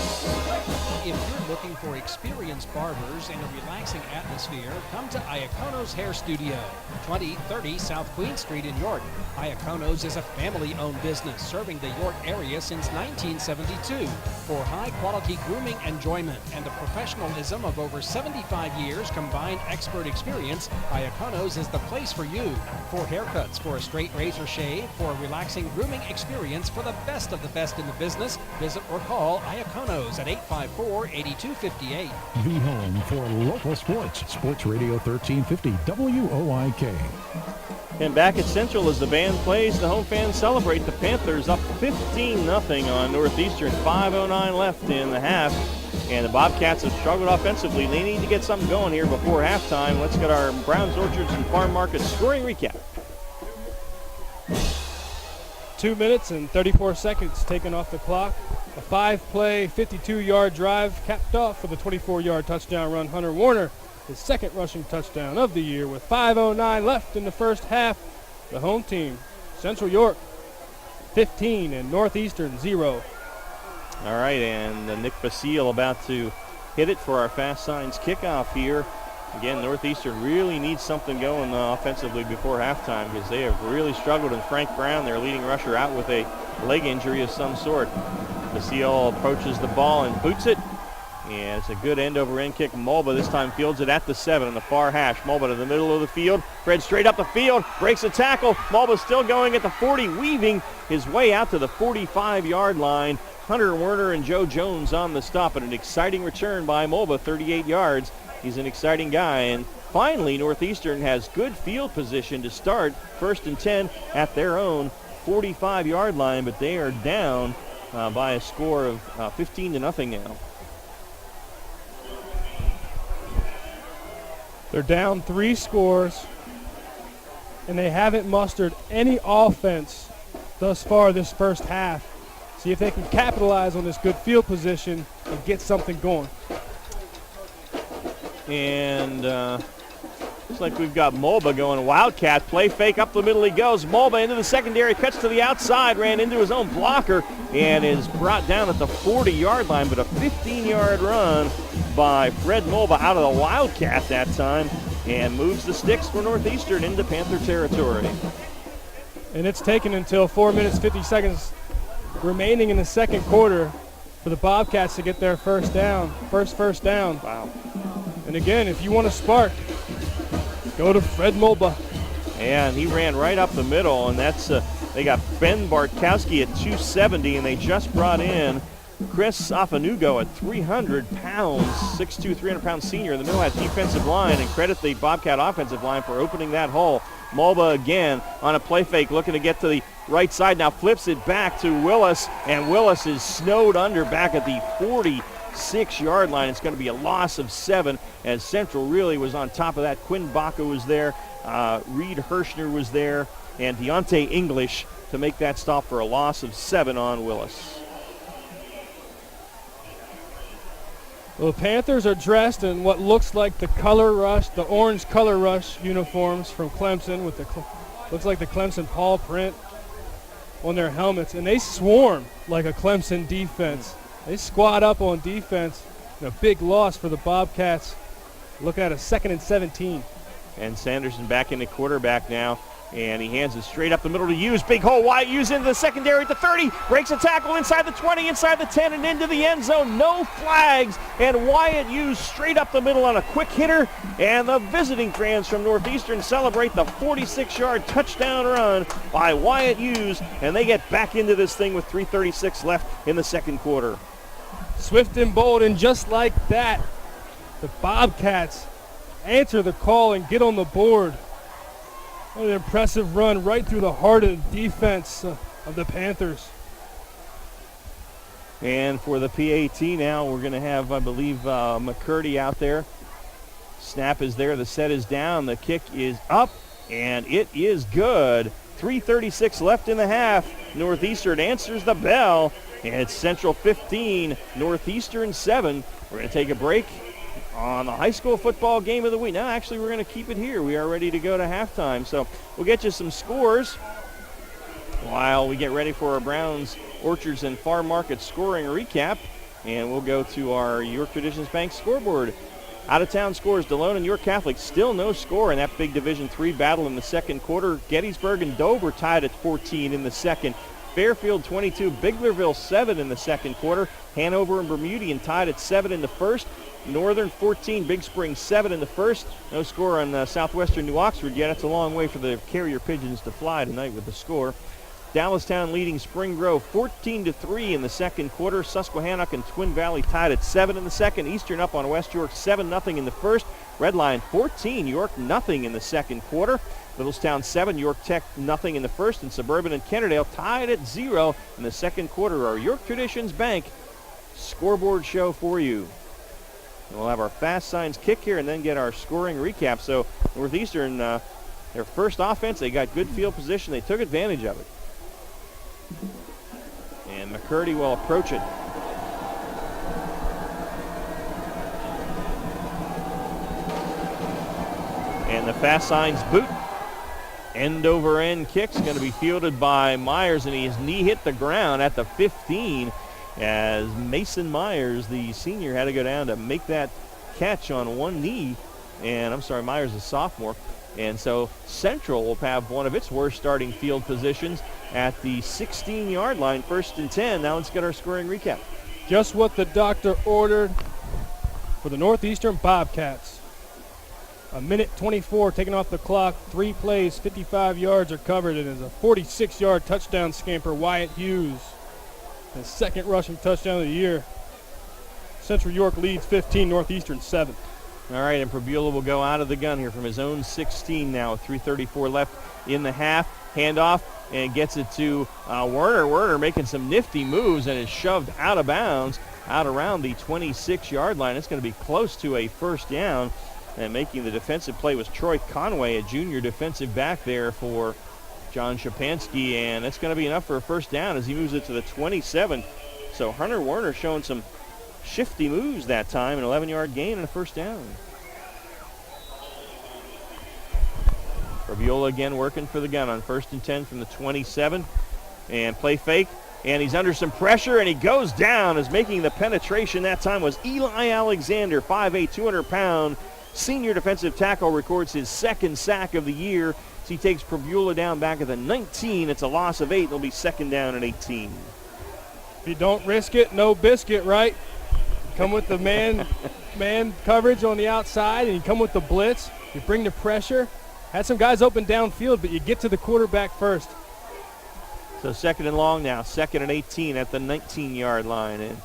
If you're looking for experienced barbers and a relaxing atmosphere, come to Iacono's Hair Studio, 2030 South Queen Street in York. Iacono's is a family-owned business serving the York area since 1972. For high-quality grooming enjoyment and the professionalism of over 75 years combined expert experience, Iacono's is the place for you. For haircuts, for a straight razor shave, for a relaxing grooming experience for the best of the best in the business, visit or call Iacono's at 854-8258. The home for local sports. Sports Radio 1350 WOIK. And back at Central as the band plays, the home fans celebrate. The Panthers up 15-0 on Northeastern. 5:09 left in the half. And the Bobcats have struggled offensively. They need to get something going here before halftime. Let's get our Browns, Orchards, and Farm Market scoring recap. 2 minutes and 34 seconds taken off the clock. A 5-play, 52-yard drive capped off with a 24-yard touchdown run. Hunter Warner, his second rushing touchdown of the year with 5:09 left in the first half. The home team, Central York, 15 and Northeastern 0. All right, and Nick Basile about to hit it for our Fast Signs kickoff here. Again, Northeastern really needs something going offensively before halftime because they have really struggled. And Frank Brown, their leading rusher, out with a leg injury of some sort. Basile approaches the ball and boots it. And it's a good end-over-end kick. Mulba this time fields it at the 7 on the far hash. Mulba to the middle of the field. Fred straight up the field. Breaks a tackle. Mulba still going at the 40, weaving his way out to the 45-yard line. Hunter Werner and Joe Jones on the stop, and an exciting return by Mulba, 38 yards. He's an exciting guy. And finally, Northeastern has good field position to start. 1st and 10 at their own 45-yard line, but they are down by a score of 15-0 now. They're down 3 scores, and they haven't mustered any offense thus far this first half. See if they can capitalize on this good field position and get something going. And looks like we've got Mulba going Wildcat. Play fake up the middle he goes. Mulba into the secondary, cuts to the outside, ran into his own blocker, and is brought down at the 40-yard line, but a 15-yard run by Fred Mulba out of the Wildcat that time, and moves the sticks for Northeastern into Panther territory. And it's taken until 4 minutes, 50 seconds remaining in the second quarter for the Bobcats to get their first down. First down. Wow. And again, if you want to spark, go to Fred Mulba. And he ran right up the middle, and that's they got Ben Bartkowski at 270, and they just brought in Chris Afanugo at 300 pounds, 6'2", 300-pound senior in the middle of that defensive line, and credit the Bobcat offensive line for opening that hole. Mulba again on a play fake, looking to get to the right side, now flips it back to Willis, and Willis is snowed under back at the 46-yard line. It's going to be a loss of 7 as Central really was on top of that. Quinn Baca was there, Reed Hirschner was there, and Deontay English to make that stop for a loss of 7 on Willis. Well, the Panthers are dressed in what looks like the color rush, the orange color rush uniforms from Clemson with the, looks like the Clemson paw print on their helmets, and they swarm like a Clemson defense. They squad up on defense, and a big loss for the Bobcats. Looking at a 2nd and 17. And Sanderson back in the quarterback now, and he hands it straight up the middle to Hughes. Big hole, Wyatt Hughes into the secondary at the 30, breaks a tackle inside the 20, inside the 10, and into the end zone. No flags, and Wyatt Hughes straight up the middle on a quick hitter, and the visiting fans from Northeastern celebrate the 46-yard touchdown run by Wyatt Hughes, and they get back into this thing with 3:36 left in the second quarter. Swift and bold, and just like that, the Bobcats answer the call and get on the board. What an impressive run right through the heart of the defense of the Panthers. And for the PAT now, we're going to have, I believe, McCurdy out there. Snap is there. The set is down. The kick is up, and it is good. 3:36 left in the half. Northeastern answers the bell And it's Central 15, Northeastern 7. We're going to take a break on the high school football game of the week. Now, actually, we're going to keep it here. We are ready to go to halftime. So we'll get you some scores while we get ready for our Browns, Orchards, and Farm Market scoring recap. And we'll go to our York Traditions Bank scoreboard. Out-of-town scores, Delone and York Catholic still no score in that big Division III battle in the second quarter. Gettysburg and Dover tied at 14 in the second. Fairfield 22, Biglerville 7 in the second quarter. Hanover and Bermudian tied at 7 in the first. Northern 14, Big Spring 7 in the first. No score on Southwestern New Oxford yet. It's a long way for the Carrier Pigeons to fly tonight with the score. Dallastown leading Spring Grove 14-3 in the second quarter. Susquehannock and Twin Valley tied at 7 in the second. Eastern up on West York 7-0 in the first. Red Lion 14, York 0 in the second quarter. Littlestown 7, York Tech 0 in the first. And Suburban and Kennerdale tied at 0 in the second quarter. Our York Traditions Bank scoreboard show for you. And we'll have our fast signs kick here and then get our scoring recap. So Northeastern, their first offense, they got good field position. They took advantage of it. And McCurdy will approach it. And the fast signs boot. End over end kick's going to be fielded by Myers, and his knee hit the ground at the 15 as Mason Myers, the senior, had to go down to make that catch on one knee. And I'm sorry, Myers is a sophomore. And so Central will have one of its worst starting field positions at the 16-yard line, 1st and 10. Now let's get our scoring recap. Just what the doctor ordered for the Northeastern Bobcats. A minute 24 taken off the clock. 3 plays, 55 yards are covered. It is a 46-yard touchdown scamper, Wyatt Hughes. His second rushing touchdown of the year. Central York leads 15, Northeastern 7. All right, and Probula will go out of the gun here from his own 16 now. 3:34 left in the half. Handoff and gets it to Werner. Werner making some nifty moves and is shoved out of bounds out around the 26-yard line. It's going to be close to a first down. And making the defensive play was Troy Conway, a junior defensive back there for John Shapansky. And it's going to be enough for a first down as he moves it to the 27. So Hunter Werner showing some shifty moves that time, an 11-yard gain and a first down. Probula again working for the gun on 1st and 10 from the 27. And play fake, and he's under some pressure, and he goes down as making the penetration that time was Eli Alexander, 5'8", 200-pound senior defensive tackle, records his second sack of the year. So he takes Probula down back at the 19. It's a loss of 8. It'll be 2nd down and 18. If you don't risk it, no biscuit, right? Come with the man coverage on the outside, and you come with the blitz. You bring the pressure. Had some guys open downfield, but you get to the quarterback first. So 2nd and long now, 2nd and 18 at the 19-yard line. And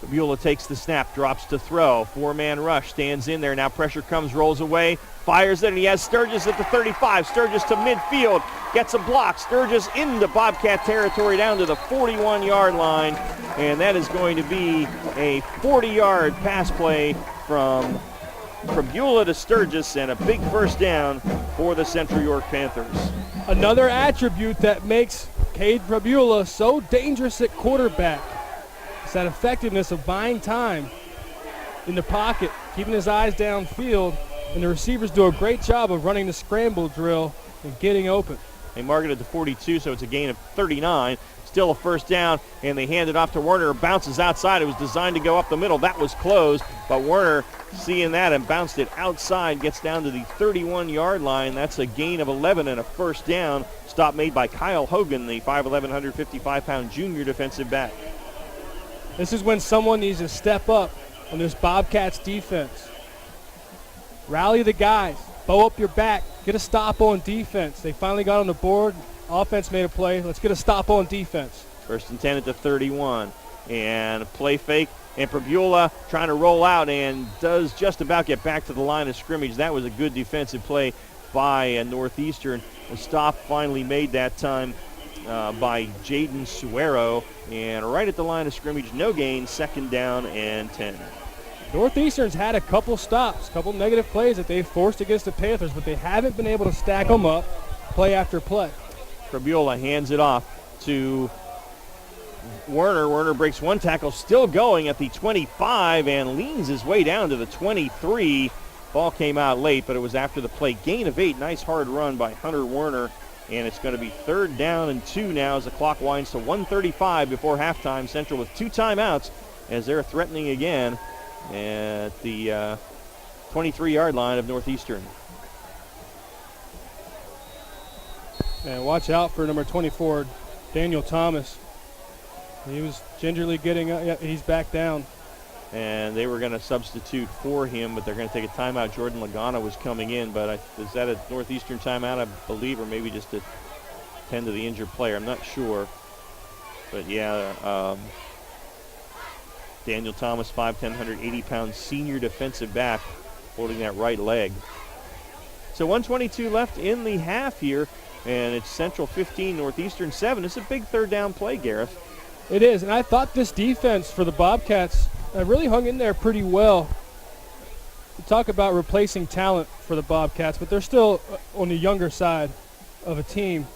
Probula takes the snap, drops to throw. 4-man rush, stands in there. Now pressure comes, rolls away, fires it, and he has Sturgis at the 35. Sturgis to midfield, gets a block. Sturgis into Bobcat territory down to the 41-yard line. And that is going to be a 40-yard pass play from Probula to Sturgis and a big first down for the Central York Panthers. Another attribute that makes Cade Probula so dangerous at quarterback is that effectiveness of buying time in the pocket, keeping his eyes downfield, and the receivers do a great job of running the scramble drill and getting open. They mark it at the 42, so it's a gain of 39. Still a first down, and they hand it off to Werner. Bounces outside. It was designed to go up the middle. That was closed, but Werner, seeing that and bounced it outside, gets down to the 31-yard line. That's a gain of 11 and a first down. Stop made by Kyle Hogan, the 5'11", 155-pound junior defensive back. This is when someone needs to step up on this Bobcats defense. Rally the guys. Bow up your back. Get a stop on defense. They finally got on the board. Offense made a play. Let's get a stop on defense. 1st and 10 at the 31. And a play fake. And Probula trying to roll out and does just about get back to the line of scrimmage. That was a good defensive play by Northeastern. A stop finally made that time by Jaden Suero. And right at the line of scrimmage, no gain, 2nd down and 10. Northeastern's had a couple stops, a couple negative plays that they've forced against the Panthers, but they haven't been able to stack them up play after play. Probula hands it off to Werner breaks one tackle, still going at the 25 and leans his way down to the 23. Ball came out late, but it was after the play. Gain of 8. Nice hard run by Hunter Werner. And it's going to be 3rd down and 2 now as the clock winds to 1:35 before halftime. Central with 2 timeouts as they're threatening again at the 23-yard line of Northeastern. And watch out for number 24, Daniel Thomas. He was gingerly getting up. Yeah, he's back down. And they were going to substitute for him, but they're going to take a timeout. Jordan Lagana was coming in, but is that a Northeastern timeout, I believe, or maybe just to tend to the injured player? I'm not sure. But, yeah, Daniel Thomas, 5'10", 180-pound senior defensive back, holding that right leg. So 1:22 left in the half here, and it's Central 15, Northeastern 7. It's a big 3rd down play, Gareth. It is, and I thought this defense for the Bobcats really hung in there pretty well. You talk about replacing talent for the Bobcats, but they're still on the younger side of a team.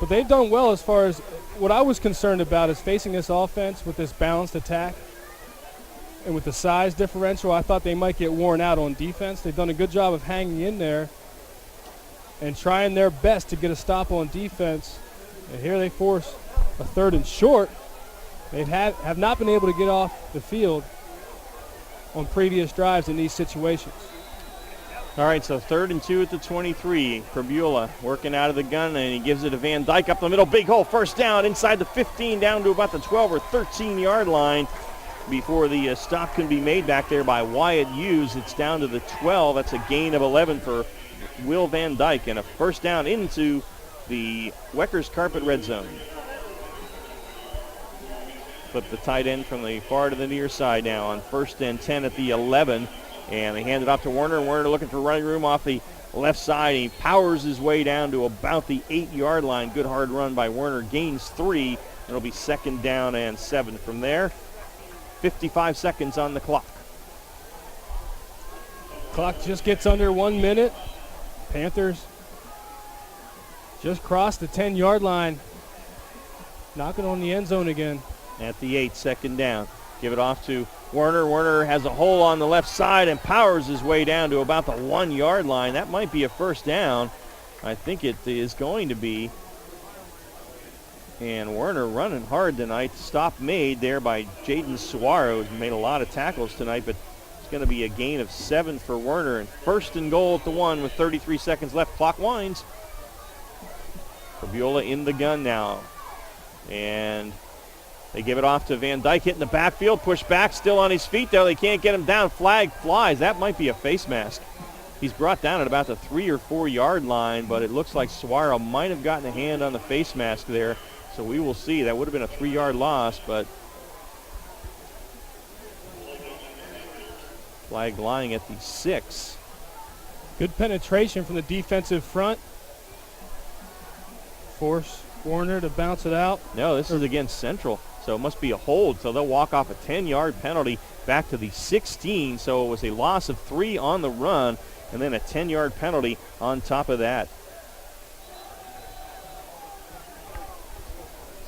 But they've done well as far as what I was concerned about is facing this offense with this balanced attack. And with the size differential, I thought they might get worn out on defense. They've done a good job of hanging in there and trying their best to get a stop on defense. And here they force a 3rd and short. They have not been able to get off the field on previous drives in these situations. All right, so 3rd and 2 at the 23. Prebula working out of the gun, and he gives it to Van Dyke up the middle. Big hole, 1st down inside the 15 down to about the 12 or 13-yard line before the stop can be made back there by Wyatt Hughes. It's down to the 12. That's a gain of 11 for Will Van Dyke, and a 1st down into the Weckers Carpet red zone. Flip the tight end from the far to the near side now on 1st and 10 at the 11. And they hand it off to Werner. Werner looking for running room off the left side. He powers his way down to about the 8-yard line. Good hard run by Werner. Gains 3. It'll be 2nd down and 7 from there. 55 seconds on the clock. Clock just gets under 1 minute. Panthers just crossed the 10-yard line. Knocking on the end zone again. At the 8, 2nd down. Give it off to Werner. Werner has a hole on the left side and powers his way down to about the 1-yard line. That might be a 1st down. I think it is going to be. And Werner running hard tonight. Stop made there by Jaden Suaro, who's made a lot of tackles tonight, but it's going to be a gain of 7 for Werner. And 1st and goal at the 1 with 33 seconds left. Clock winds. Fabiola in the gun now. And they give it off to Van Dyke, hitting the backfield, push back, still on his feet, though. They can't get him down. Flag flies. That might be a face mask. He's brought down at about the 3 or 4-yard line, but it looks like Suaro might have gotten a hand on the face mask there. So we will see. That would have been a 3-yard loss, but flag lying at the 6. Good penetration from the defensive front. Force Warner to bounce it out. No, this is against Central, so it must be a hold. So they'll walk off a 10-yard penalty back to the 16. So it was a loss of 3 on the run, and then a 10-yard penalty on top of that.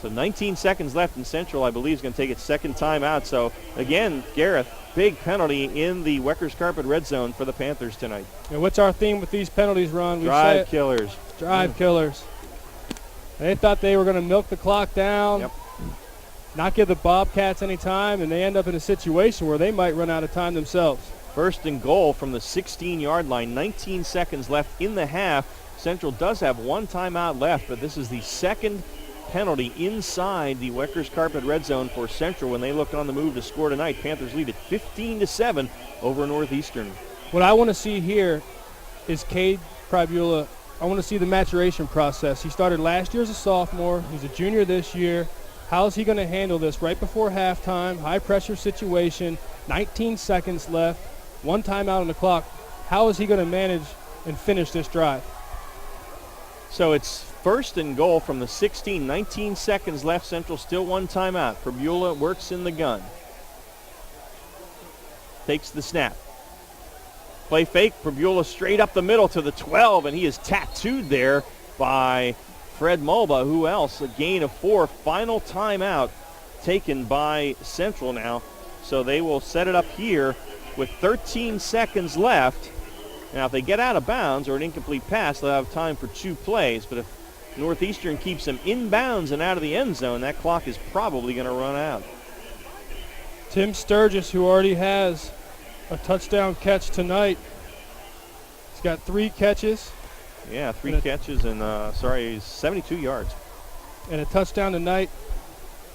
So 19 seconds left, and Central, I believe, is going to take its 2nd time out. So, again, Gareth, big penalty in the Weckers Carpet red zone for the Panthers tonight. And what's our theme with these penalties, Ron? Drive killers. Drive killers. They thought they were going to milk the clock down, not give the Bobcats any time, and they end up in a situation where they might run out of time themselves. 1st and goal from the 16-yard line. 19 seconds left in the half. Central does have 1 timeout left, but this is the 2nd penalty inside the Weckers Carpet red zone for Central when they look on the move to score tonight. Panthers lead at 15-7 over Northeastern. What I want to see here is Cade Pribula. I want to see the maturation process. He started last year as a sophomore. He's a junior this year. How is he going to handle this right before halftime? High pressure situation, 19 seconds left, 1 timeout on the clock. How is he going to manage and finish this drive? So it's 1st and goal from the 16, 19 seconds left. Central still 1 timeout. Pribula works in the gun. Takes the snap. Play fake. Pribula straight up the middle to the 12, and he is tattooed there by Fred Mulba. Who else? A gain of 4. Final timeout taken by Central now. So they will set it up here with 13 seconds left. Now, if they get out of bounds or an incomplete pass, they'll have time for 2 plays. But if Northeastern keeps them inbounds and out of the end zone, that clock is probably going to run out. Tim Sturgis, who already has a touchdown catch tonight. He's got 3 catches. Yeah, 3 catches and, 72 yards. And a touchdown tonight.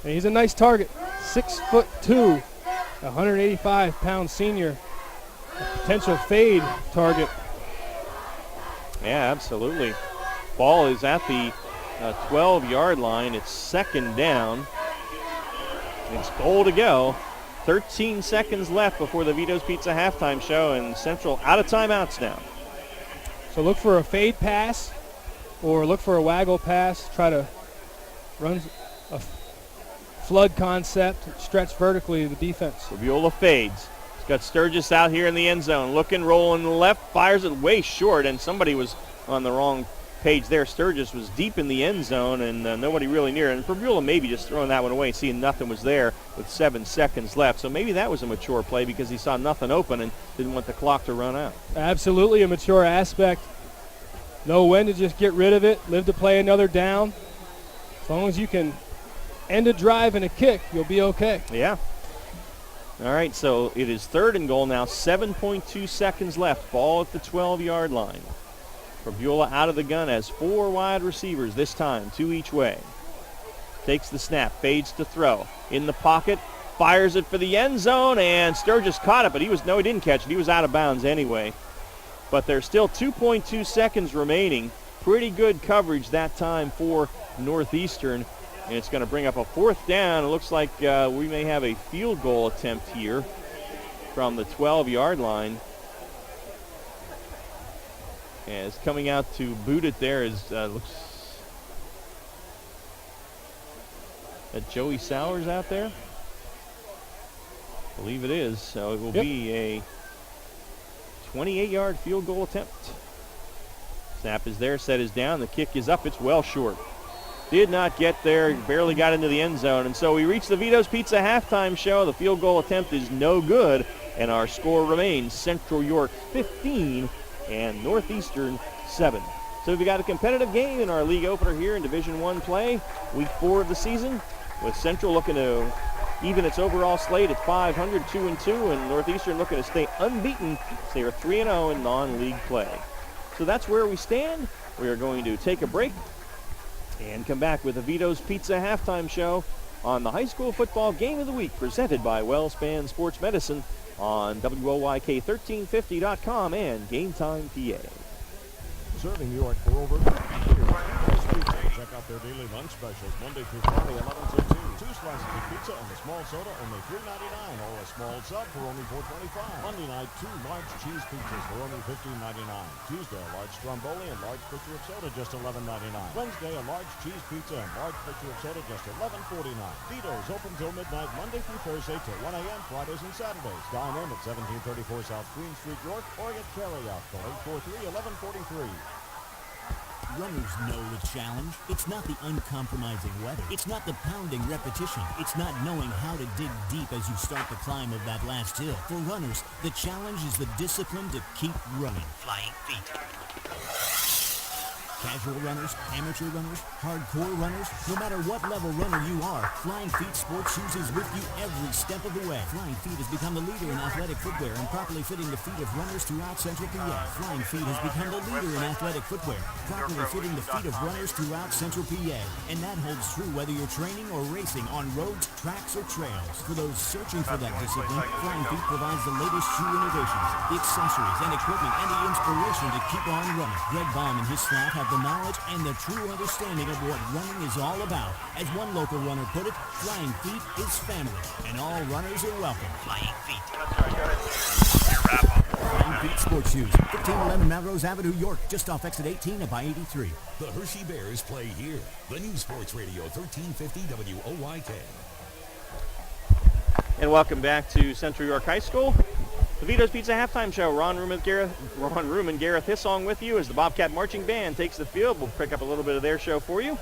And he's a nice target. 6'2", 185-pound senior. A potential fade target. Yeah, absolutely. Ball is at the 12-yard line. It's second down. It's goal to go. 13 seconds left before the Vito's Pizza halftime show, and Central out of timeouts now. So look for a fade pass or look for a waggle pass. Try to run a flood concept, stretch vertically the defense. Fabiola fades. He's got Sturgis out here in the end zone. Looking, rolling left, fires it way short, and somebody was on the wrong page there. Sturgis was deep in the end zone, and nobody really near. And Fabiola maybe just throwing that one away, seeing nothing was there with 7 seconds left. So maybe that was a mature play because he saw nothing open and didn't want the clock to run out. Absolutely a mature aspect. Know when to just get rid of it, live to play another down. As long as you can end a drive and a kick, you'll be okay. Yeah. All right, so it is 3rd and goal now, 7.2 seconds left. Ball at the 12-yard line. Fabiola out of the gun has 4 wide receivers this time, 2 each way. Takes the snap, fades to throw. In the pocket, fires it for the end zone, and Sturgis caught it, but he didn't catch it. He was out of bounds anyway. But there's still 2.2 seconds remaining. Pretty good coverage that time for Northeastern. And it's going to bring up a 4th down. It looks like we may have a field goal attempt here from the 12-yard line. And it's coming out to boot it there is looks that Joey Sowers out there. I believe it is. So it will be a 28-yard field goal attempt. Snap is there, set is down. The kick is up. It's well short. Did not get there, barely got into the end zone. And so we reach the Vito's Pizza halftime show. The field goal attempt is no good, and our score remains Central York 15 and Northeastern 7. So we've got a competitive game in our league opener here in Division I play, week 4 of the season, with Central looking to even its overall slate at 500, 2-2, and Northeastern looking to stay unbeaten. They are 3-0 in non-league play. So that's where we stand. We are going to take a break and come back with the Vito's Pizza halftime show on the high school football game of the week presented by WellSpan Sports Medicine on WOYK1350.com and Game Time PA. Serving New York for over 50 years. Check out their daily lunch specials Monday through Friday, 11 till 2. 2 slices of pizza and a small soda, only $3.99, or a small sub for only $4.25. Monday night, 2 large cheese pizzas for only $15.99. Tuesday, a large stromboli and large pitcher of soda, just $11.99. Wednesday, a large cheese pizza and large pitcher of soda, just $11.49. Vito's open till midnight, Monday through Thursday till 1 a.m., Fridays and Saturdays. Dine in at 1734 South Queen Street, York, or get carry-out. Call 843-1143. Runners know the challenge. It's not the uncompromising weather. It's not the pounding repetition. It's not knowing how to dig deep as you start the climb of that last hill. For runners, the challenge is the discipline to keep running. Flying feet. Casual runners, amateur runners, hardcore runners, no matter what level runner you are, Flying Feet Sports Shoes is with you every step of the way. Flying Feet has become the leader in athletic footwear and properly fitting the feet of runners throughout Central PA. Flying Feet has become the leader in athletic footwear, properly fitting the feet of runners throughout Central PA. And that holds true whether you're training or racing on roads, tracks, or trails. For those searching for that discipline, Flying Feet provides the latest shoe innovations, the accessories and equipment, and the inspiration to keep on running. Greg Baum and his staff have the knowledge and the true understanding of what running is all about. As one local runner put it, Flying Feet is family, and all runners are welcome. Flying Feet. Flying Feet Sports Shoes, 1511 Melrose Avenue, York, just off exit 18 of I-83. The Hershey Bears play here. The new Sports Radio 1350 WOYK. And welcome back to Central York High School. The Vito's Pizza Halftime Show. Ron Room and Gareth Hissong with you as the Bobcat Marching Band takes the field. We'll pick up a little bit of their show for you.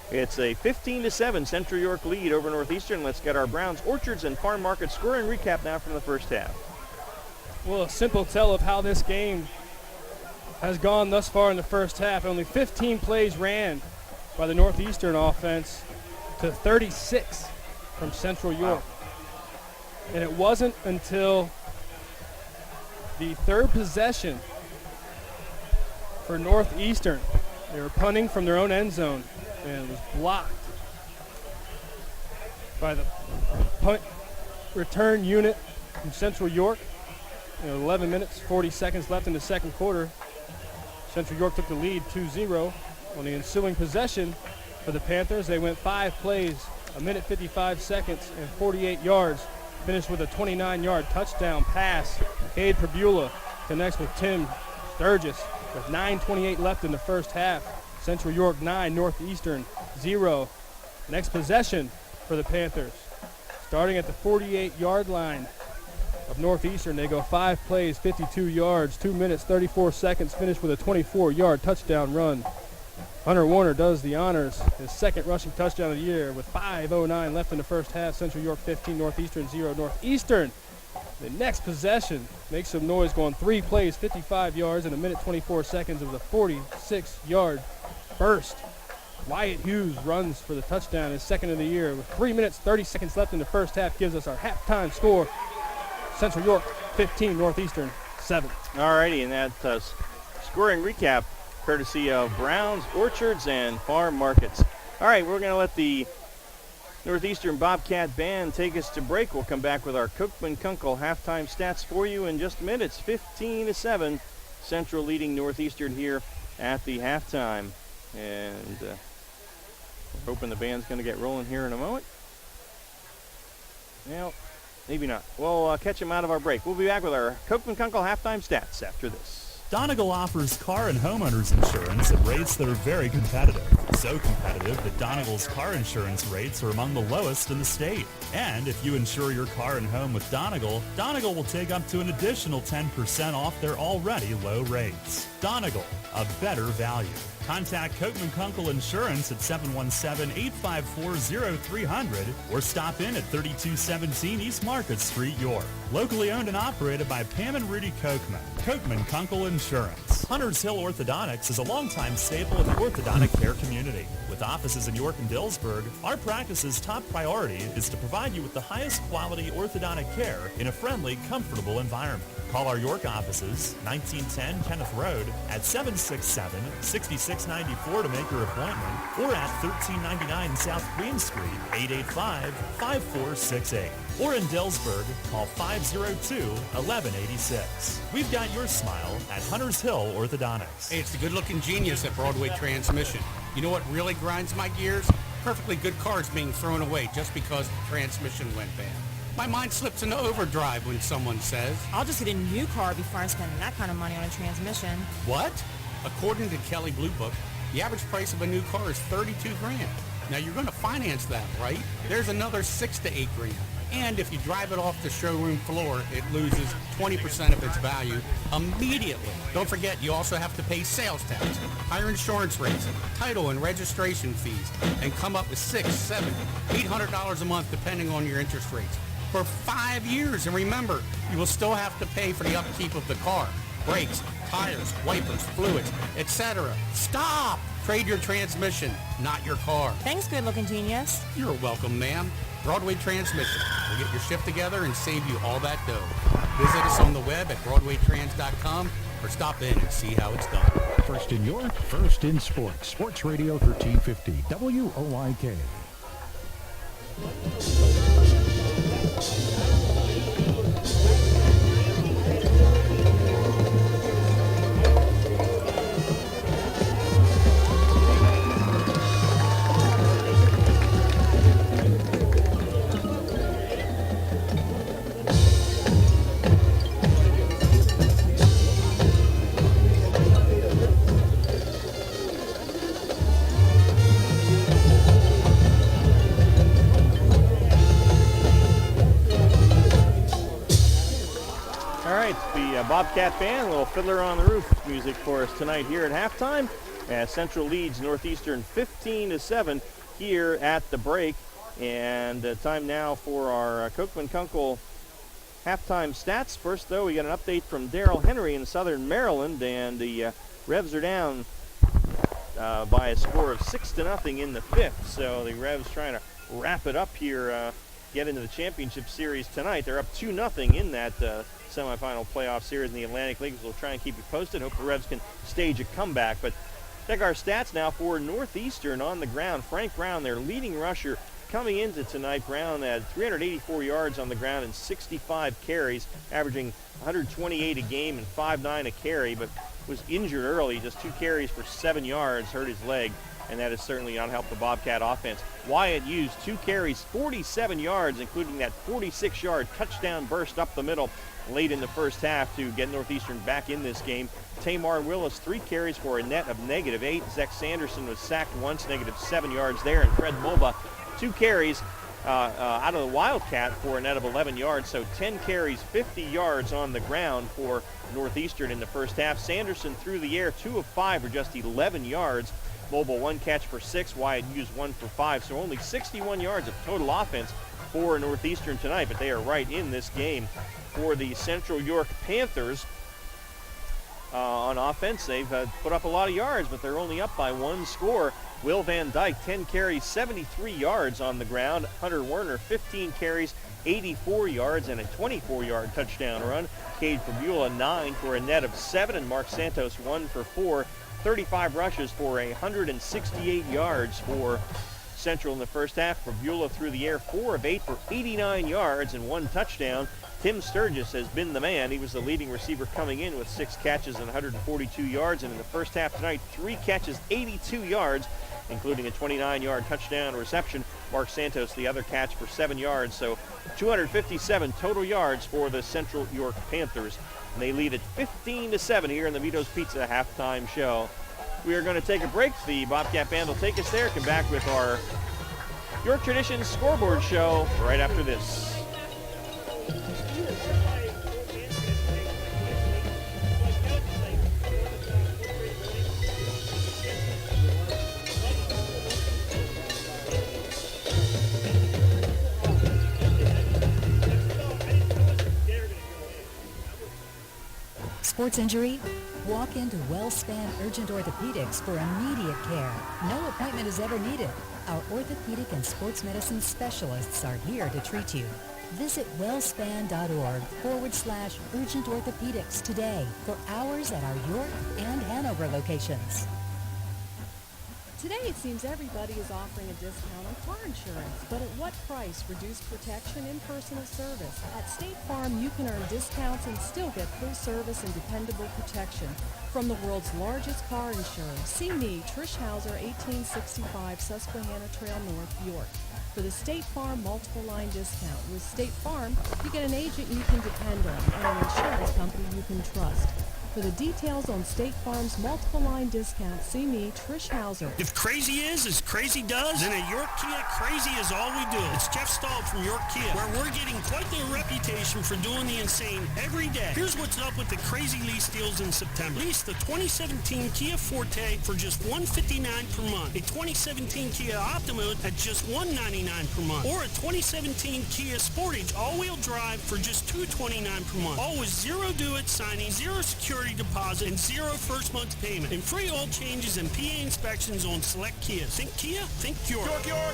It's a 15-7 Central York lead over Northeastern. Let's get our Browns, Orchards, and Farm Market scoring recap now from the first half. Well, a simple tell of how this game has gone thus far in the first half. Only 15 plays ran by the Northeastern offense to 36 from Central York. Wow. And it wasn't until the third possession for Northeastern. They were punting from their own end zone, and it was blocked by the punt return unit from Central York. 11 minutes, 40 seconds left in the second quarter. Central York took the lead 2-0. On the ensuing possession for the Panthers, they went 5 plays, a minute 55 seconds, and 48 yards. Finished with a 29-yard touchdown pass. Cade Perbula connects with Tim Sturgis with 9:28 left in the first half. Central York 9, Northeastern 0. Next possession for the Panthers. Starting at the 48-yard line of Northeastern, they go 5 plays, 52 yards, 2 minutes, 34 seconds, finished with a 24-yard touchdown run. Hunter Warner does the honors, his second rushing touchdown of the year with 5:09 left in the first half. Central York 15, Northeastern 0. Northeastern, the next possession, makes some noise going 3 plays, 55 yards, and a minute 24 seconds of the 46-yard burst. Wyatt Hughes runs for the touchdown, his second of the year, with 3 minutes, 30 seconds left in the first half, gives us our halftime score. Central York 15, Northeastern 7. All righty, and that scoring recap courtesy of Browns, Orchards, and Farm Markets. All right, we're going to let the Northeastern Bobcat Band take us to break. We'll come back with our Cookman Kunkel halftime stats for you in just a minute. It's 15-7, Central leading Northeastern here at the halftime. And we're hoping the band's going to get rolling here in a moment. Well, maybe not. We'll catch them out of our break. We'll be back with our Cookman Kunkel halftime stats after this. Donegal offers car and homeowners insurance at rates that are very competitive. So competitive that Donegal's car insurance rates are among the lowest in the state. And if you insure your car and home with Donegal, Donegal will take up to an additional 10% off their already low rates. Donegal, a better value. Contact Cookman Kunkel Insurance at 717-854-0300 or stop in at 3217 East Market Street, York. Locally owned and operated by Pam and Rudy Kochman. Cookman Kunkel Insurance. Hunters Hill Orthodontics is a longtime staple in the orthodontic care community. With offices in York and Dillsburg, our practice's top priority is to provide you with the highest quality orthodontic care in a friendly, comfortable environment. Call our York offices, 1910 Kenneth Road, at 767-6694 to make your appointment, or at 1399 South Queen Street, 885-5468. Or in Dillsburg, call 502-1186. We've got your smile at Hunters Hill Orthodontics. Hey, it's the good-looking genius at Broadway Transmission. You know what really grinds my gears? Perfectly good cars being thrown away just because the transmission went bad. My mind slips into overdrive when someone says, I'll just get a new car before I'm spending that kind of money on a transmission. What? According to Kelley Blue Book, the average price of a new car is $32 grand. Now you're going to finance that, right? There's another $6 to $8 grand. And if you drive it off the showroom floor, it loses 20% of its value immediately. Don't forget, you also have to pay sales tax, higher insurance rates, title and registration fees, and come up with $600, $700, $800 a month depending on your interest rates. For 5 years, and remember, you will still have to pay for the upkeep of the car. Brakes, tires, wipers, fluids, etc. Stop! Trade your transmission, not your car. Thanks, good-looking genius. You're welcome, ma'am. Broadway Transmission. We'll get your shift together and save you all that dough. Visit us on the web at BroadwayTrans.com or stop in and see how it's done. First in York, first in sports. Sports Radio 1350, WOIK. right, the Bobcat Band, a little Fiddler on the Roof music for us tonight here at halftime as Central leads Northeastern 15-7 here at the break. And time now for our Cookman Kunkel halftime stats. First, though, we got an update from Darrell Henry in Southern Maryland, and the Revs are down by a score of 6-0 in the fifth. So the Revs trying to wrap it up here, get into the championship series tonight. They're up 2-0 in that semifinal playoff series in the Atlantic League. We'll try and keep you posted. Hope the Revs can stage a comeback. But check our stats now for Northeastern on the ground. Frank Brown, their leading rusher, coming into tonight. Brown had 384 yards on the ground and 65 carries, averaging 128 a game and 5.9 a carry, but was injured early. Just 2 carries for 7 yards, hurt his leg, and that has certainly not helped the Bobcat offense. Wyatt used 2 carries, 47 yards, including that 46-yard touchdown burst up the middle late in the first half to get Northeastern back in this game. Tamar Willis, 3 carries for a net of -8. Zach Sanderson was sacked once, -7 yards there, and Fred Mulba, 2 carries out of the Wildcat for a net of 11 yards. So 10 carries, 50 yards on the ground for Northeastern in the first half. Sanderson through the air, 2 of 5 for just 11 yards. Mobile 1 catch for 6. Wyatt used 1 for 5. So only 61 yards of total offense for Northeastern tonight, but they are right in this game. For the Central York Panthers, on offense, they've put up a lot of yards, but they're only up by 1 score. Will Van Dyke, 10 carries, 73 yards on the ground. Hunter Werner, 15 carries, 84 yards, and a 24-yard touchdown run. Cade Fabula, 9 for a net of 7, and Mark Santos, 1 for 4. 35 rushes for 168 yards for Central in the first half. Fabula through the air, 4 of 8 for 89 yards and 1 touchdown. Tim Sturgis has been the man. He was the leading receiver coming in with 6 catches and 142 yards. And in the first half tonight, 3 catches, 82 yards, including a 29-yard touchdown reception. Mark Santos, the other catch for 7 yards. So 257 total yards for the Central York Panthers. And they lead at 15-7 here in the Vito's Pizza halftime show. We are going to take a break. The Bobcat Band will take us there. Come back with our York Traditions scoreboard show right after this. Sports injury? Walk into WellSpan Urgent Orthopedics for immediate care. No appointment is ever needed. Our orthopedic and sports medicine specialists are here to treat you. Visit wellspan.org/urgent orthopedics today for hours at our York and Hanover locations. Today it seems everybody is offering a discount on car insurance, but at what price? Reduced protection and personal service. At State Farm, you can earn discounts and still get full service and dependable protection from the world's largest car insurer. See me, Trish Hauser, 1865 Susquehanna Trail North, York, for the State Farm multiple line discount. With State Farm, you get an agent you can depend on and an insurance company you can trust. For the details on State Farm's multiple line discount, see me, Trish Hauser. If crazy is as crazy does, then at York Kia, crazy is all we do. It's Jeff Stahl from York Kia, where we're getting quite the reputation for doing the insane every day. Here's what's up with the crazy lease deals in September. Lease the 2017 Kia Forte for just $159 per month, a 2017 Kia Optima at just $199 per month, or a 2017 Kia Sportage all-wheel drive for just $229 per month. All with zero due-it signing, zero security deposit, and zero first month payment, and free oil changes and PA inspections on select Kia. Think Kia? Think York. York, York!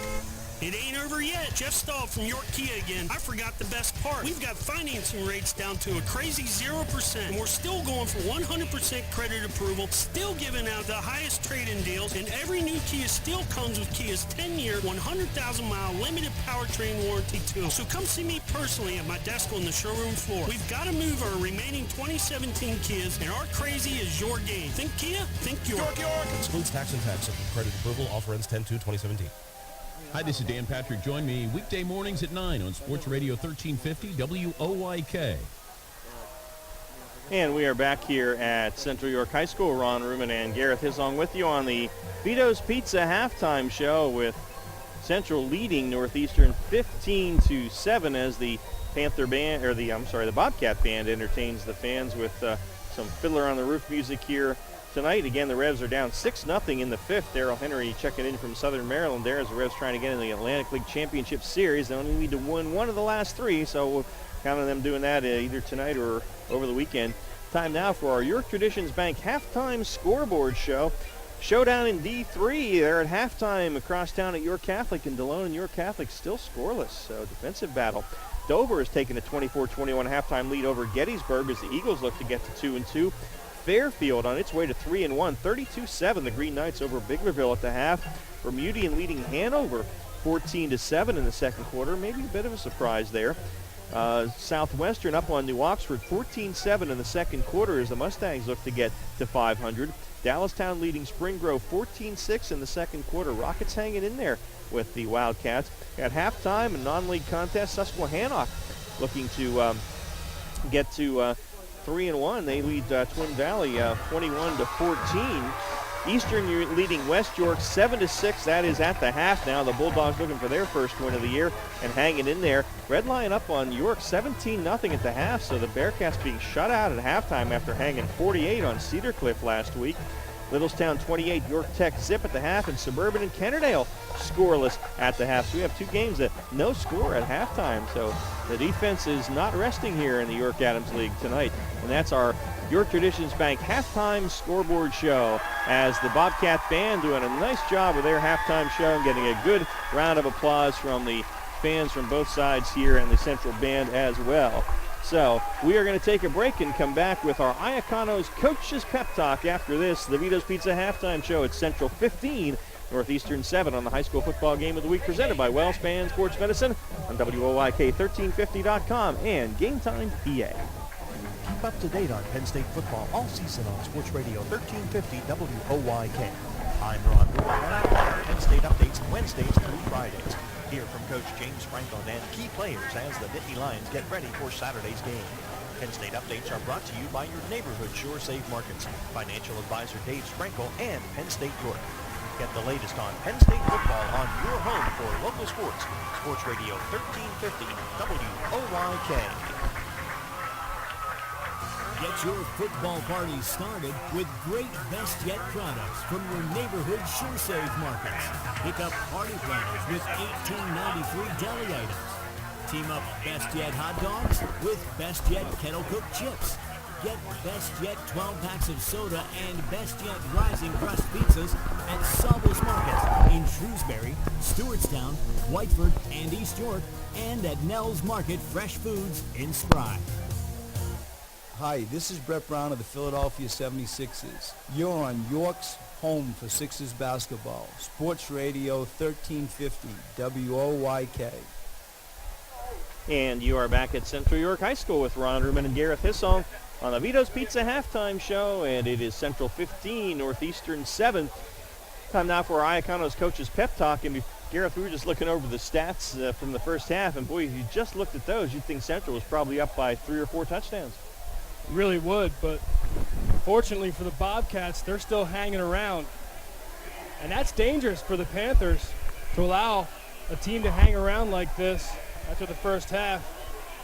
It ain't over yet. Jeff Stahl from York Kia again. I forgot the best part. We've got financing rates down to a crazy 0%, and we're still going for 100% credit approval, still giving out the highest trade-in deals, and every new Kia still comes with Kia's 10-year, 100,000-mile limited powertrain warranty too. So come see me personally at my desk on the showroom floor. We've got to move our remaining 2017 Kias, and our crazy is your game. Think Kia? Think York. York, York! Excludes tax and tax. Credit approval. Offer ends 10/2/2017. Hi, this is Dan Patrick. Join me weekday mornings at 9 on Sports Radio 1350 WOYK. And we are back here at Central York High School. Ron Ruman and Gareth Hislong with you on the Vito's Pizza halftime show with Central leading Northeastern 15-7 as the the Bobcat Band entertains the fans with some Fiddler on the Roof music here tonight. Again, the Revs are down 6-0 in the fifth. Darrell Henry checking in from Southern Maryland there as the Revs trying to get in the Atlantic League Championship Series. They only need to win one of the last three, so we'll count on them doing that either tonight or over the weekend. Time now for our York Traditions Bank halftime scoreboard show. Showdown in D3. They're at halftime across town at York Catholic, and Delone and York Catholic still scoreless, so defensive battle. Dover has taken a 24-21 halftime lead over Gettysburg as the Eagles look to get to 2-2. Fairfield on its way to 3-1, 32-7. The Green Knights over Biglerville at the half. Bermudian leading Hanover 14-7 in the second quarter. Maybe a bit of a surprise there. Southwestern up on New Oxford 14-7 in the second quarter as the Mustangs look to get to 500. Dallastown leading Spring Grove 14-6 in the second quarter. Rockets hanging in there with the Wildcats. At halftime, a non-league contest, Susquehannock looking to get to 3-1. They lead Twin Valley 21-14. Eastern leading West York 7-6. That is at the half now. The Bulldogs looking for their first win of the year and hanging in there. Red Lion up on York 17-0 at the half. So the Bearcats being shut out at halftime after hanging 48 on Cedar Cliff last week. Littlestown 28, York Tech zip at the half, and Suburban and Kennerdale scoreless at the half. So we have two games that no score at halftime. So the defense is not resting here in the York Adams League tonight. And that's our York Traditions Bank halftime scoreboard show as the Bobcat Band doing a nice job with their halftime show and getting a good round of applause from the fans from both sides here and the Central Band as well. So we are going to take a break and come back with our Iaconos Coaches Pep Talk after this. The Vito's Pizza halftime show at Central 15, Northeastern 7 on the high school football game of the week presented by WellSpan Sports Medicine on WOYK1350.com and Game Time PA. Keep up to date on Penn State football all season on Sports Radio 1350 WOYK. I'm Ron Wood, and I have Penn State updates Wednesdays through Fridays. Hear from Coach James Franklin and key players as the Nittany Lions get ready for Saturday's game. Penn State updates are brought to you by your neighborhood Sure Save Markets, financial advisor Dave Sprinkle, and Penn State York. Get the latest on Penn State football on your home for local sports. Sports Radio 1350 WOYK. Get your football party started with great Best Yet products from your neighborhood Sure Save Markets. Pick up party planners with $18.93 deli items. Team up Best Yet hot dogs with Best Yet kettle cooked chips. Get Best Yet 12 packs of soda and Best Yet Rising Crust pizzas at Saubles Market in Shrewsbury, Stewartstown, Whiteford, and East York, and at Nell's Market Fresh Foods in Spry. Hi, this is Brett Brown of the Philadelphia 76ers. You're on York's home for Sixers basketball. Sports Radio 1350 WOYK. And you are back at Central York High School with Ron Ruman and Gareth Hissong on the Vito's Pizza halftime show, and it is Central 15, Northeastern 7. Time now for our Iaconos Coaches Pep Talk. And Gareth, we were just looking over the stats from the first half, and boy, if you just looked at those, you'd think Central was probably up by 3 or 4 touchdowns. Really would, but fortunately for the Bobcats, they're still hanging around. And that's dangerous for the Panthers to allow a team to hang around like this after the first half.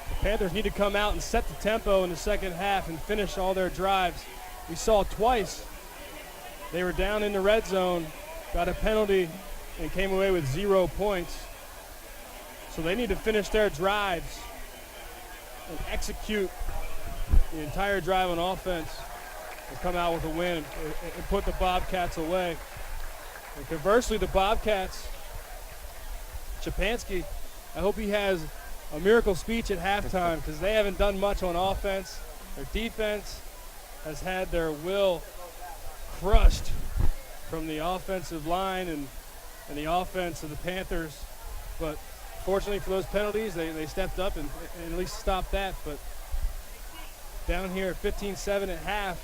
The Panthers need to come out and set the tempo in the second half and finish all their drives. We saw twice. They were down in the red zone, got a penalty, and came away with 0 points. So they need to finish their drives and execute the entire drive on offense and come out with a win and put the Bobcats away. And conversely, the Bobcats, Chepansky, I hope he has a miracle speech at halftime because they haven't done much on offense. Their defense has had their will crushed from the offensive line and the offense of the Panthers. But fortunately for those penalties, they stepped up and at least stopped that. But down here at 15-7 at half,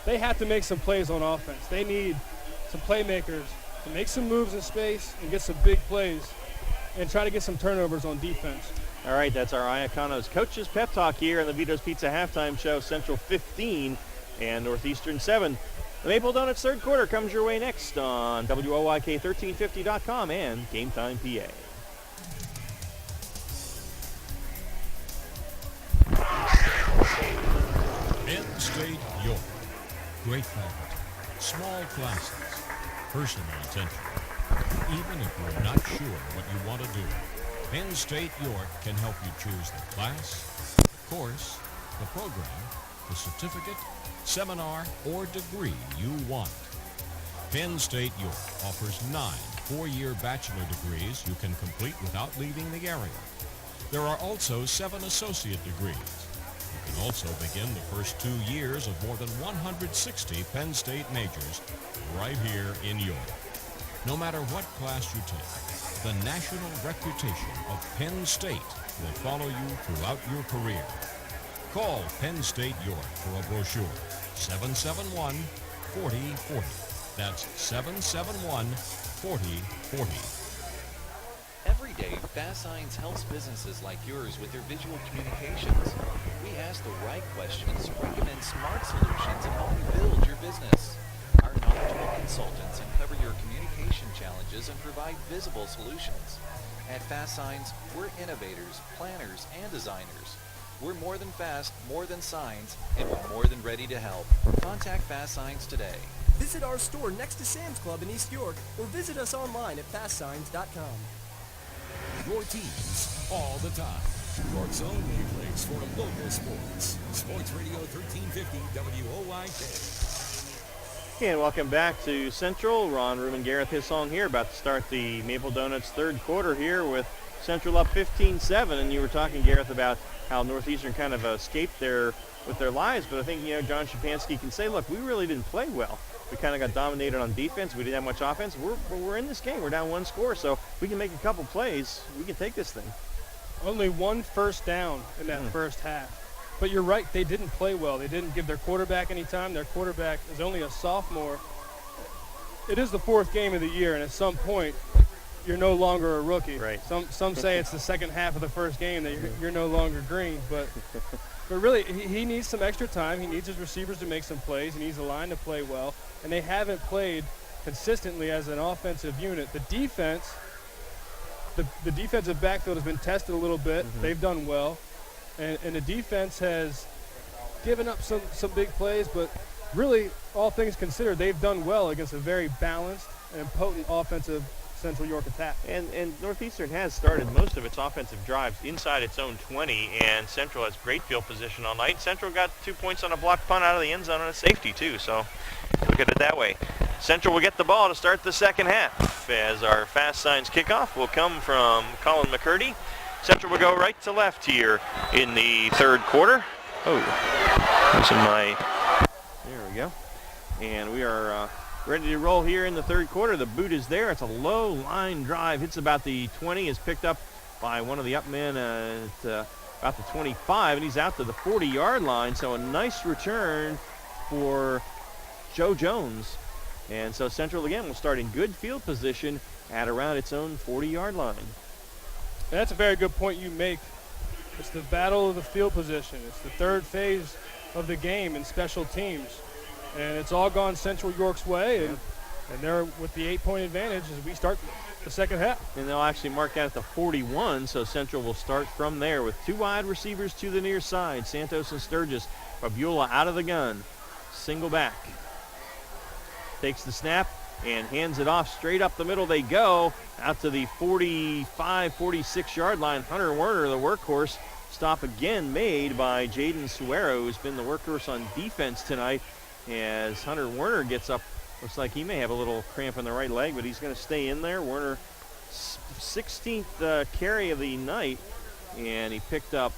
they have to make some plays on offense. They need some playmakers to make some moves in space and get some big plays and try to get some turnovers on defense. All right, that's our Iaconos Coaches Pep Talk here on the Vito's Pizza halftime show, Central 15 and Northeastern 7. The Maple Donuts third quarter comes your way next on WOYK1350.com and Game Time PA. Penn State York. Great faculty, small classes, personal attention. Even if you're not sure what you want to do, Penn State York can help you choose the class, course, the program, the certificate, seminar, or degree you want. Penn State York offers 9 4-year bachelor degrees you can complete without leaving the area. There are also 7 associate degrees. You can also begin the first 2 years of more than 160 Penn State majors right here in York. No matter what class you take, the national reputation of Penn State will follow you throughout your career. Call Penn State York for a brochure. 771-4040. That's 771-4040. Every day, Fast Signs helps businesses like yours with their visual communications. We ask the right questions, recommend smart solutions, and help you build your business. Our knowledgeable consultants uncover your communication challenges and provide visible solutions. At Fast Signs, we're innovators, planners, and designers. We're more than fast, more than signs, and we're more than ready to help. Contact Fast Signs today. Visit our store next to Sam's Club in East York or visit us online at fastsigns.com. Your teams all the time. York's only place for local sports. Sports Radio 1350 WOYK. And welcome back to Central. Ron, Ruben, Gareth, his song here, about to start the Maple Donuts third quarter here with Central up 15-7. And you were talking, Gareth, about how Northeastern kind of escaped with their lives. But I think, John Shapansky can say, look, we really didn't play well. We kind of got dominated on defense. We didn't have much offense. We're in this game. We're down 1 score. So we can make a couple plays. We can take this thing. Only 1 first down in that first half. But you're right, they didn't play well. They didn't give their quarterback any time. Their quarterback is only a sophomore. It is the 4th game of the year, and at some point, you're no longer a rookie. Right. Some say it's the second half of the first game that you're no longer green. But really, he needs some extra time. He needs his receivers to make some plays. He needs the line to play well. And they haven't played consistently as an offensive unit. The defense, the defensive backfield has been tested a little bit. Mm-hmm. They've done well. And the defense has given up some big plays, but really, all things considered, they've done well against a very balanced and potent offensive Central York attack. And Northeastern has started most of its offensive drives inside its own 20, and Central has great field position all night. Central got 2 points on a blocked punt out of the end zone and a safety, too, so look at it that way. Central will get the ball to start the second half, as our Fast Signs kickoff will come from Colin McCurdy. Central will go right to left here in the third quarter. There we go. And we are ready to roll here in the third quarter. The boot is there. It's a low line drive. Hits about the 20. Is picked up by one of the up men at about the 25. And he's out to the 40-yard line. So a nice return for Joe Jones. And so Central, again, will start in good field position at around its own 40-yard line. That's a very good point you make. It's the battle of the field position. It's the third phase of the game in special teams. And it's all gone Central York's way, and they're with the 8-point advantage as we start the second half. And they'll actually mark that at the 41, so Central will start from there with 2 wide receivers to the near side. Santos and Sturgis. Fabiola out of the gun. Single back. Takes the snap and hands it off straight up the middle they go. Out to the 45, 46-yard line. Hunter Werner, the workhorse. Stop again made by Jaden Suero, who's been the workhorse on defense tonight. As Hunter Werner gets up, looks like he may have a little cramp in the right leg, but he's going to stay in there. Werner, 16th carry of the night, and he picked up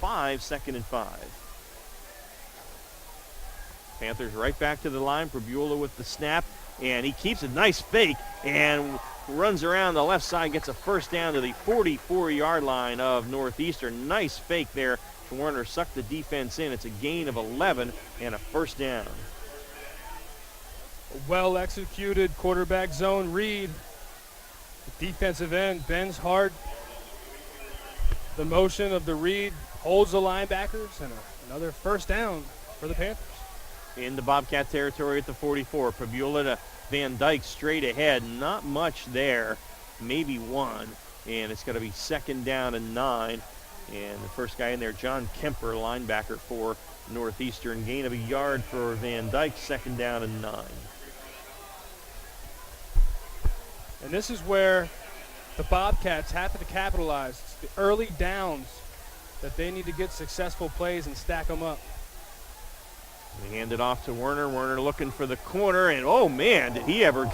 5, 2nd and 5. Panthers right back to the line. Fabiola with the snap, and he keeps a nice fake and runs around the left side, gets a first down to the 44-yard line of Northeastern. Nice fake there. Werner sucked the defense in. It's a gain of 11 and a first down. A well-executed quarterback zone read. The defensive end bends hard. The motion of the read holds the linebackers, and another first down for the Panthers. into Bobcat territory at the 44. Pabula to Van Dyke straight ahead. Not much there, maybe one. And it's going to be 2nd down and 9. And the first guy in there, John Kemper, linebacker for Northeastern. Gain of a yard for Van Dyke, 2nd down and 9. And this is where the Bobcats have to capitalize. It's the early downs that they need to get successful plays and stack them up. They hand it off to Werner. Werner looking for the corner, and oh man, did he ever!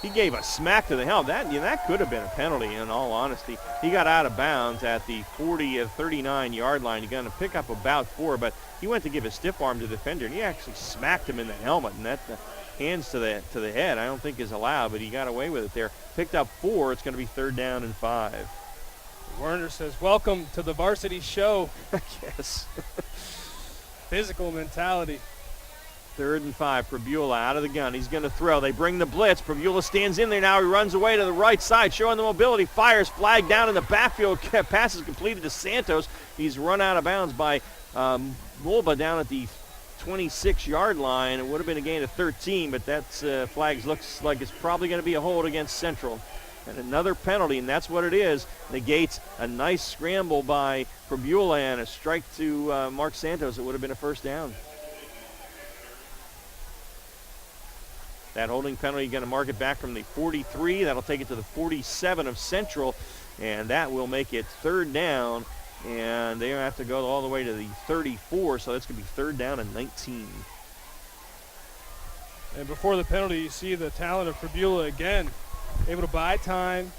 He gave a smack to the helmet. That could have been a penalty. In all honesty, he got out of bounds at the 39-yard line. He's going to pick up about 4, but he went to give a stiff arm to the defender, and he actually smacked him in the helmet. And that hands to the head, I don't think is allowed, but he got away with it there. Picked up 4. It's going to be 3rd down and 5. Werner says, "Welcome to the varsity show." Yes. Physical mentality. 3rd and 5. Prebula out of the gun. He's going to throw. They bring the blitz. Prebula stands in there now. He runs away to the right side, showing the mobility. Fires. Flag down in the backfield. Pass is completed to Santos. He's run out of bounds by Mulba down at the 26-yard line. It would have been a gain of 13, but that flag looks like it's probably going to be a hold against Central. And another penalty, and that's what it is. Negates a nice scramble by Prebula and a strike to Mark Santos. It would have been a 1st down. That holding penalty, going to mark it back from the 43. That'll take it to the 47 of Central, and that will make it 3rd down. And they have to go all the way to the 34, so that's going to be 3rd down and 19. And before the penalty, you see the talent of Prebula again, able to buy time.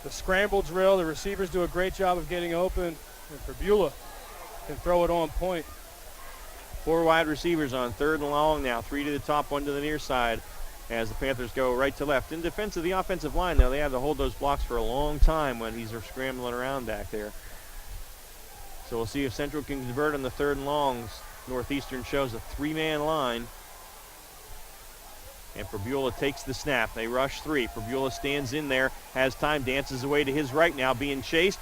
The scramble drill, the receivers do a great job of getting open, and Prebula can throw it on point. 4 wide receivers on 3rd and long now. 3 to the top, 1 to the near side as the Panthers go right to left. In defense of the offensive line, now they have to hold those blocks for a long time when he's scrambling around back there. So we'll see if Central can convert on the 3rd and longs. Northeastern shows a 3-man line. And Prebula takes the snap. They rush 3. Prebula stands in there, has time, dances away to his right now, being chased,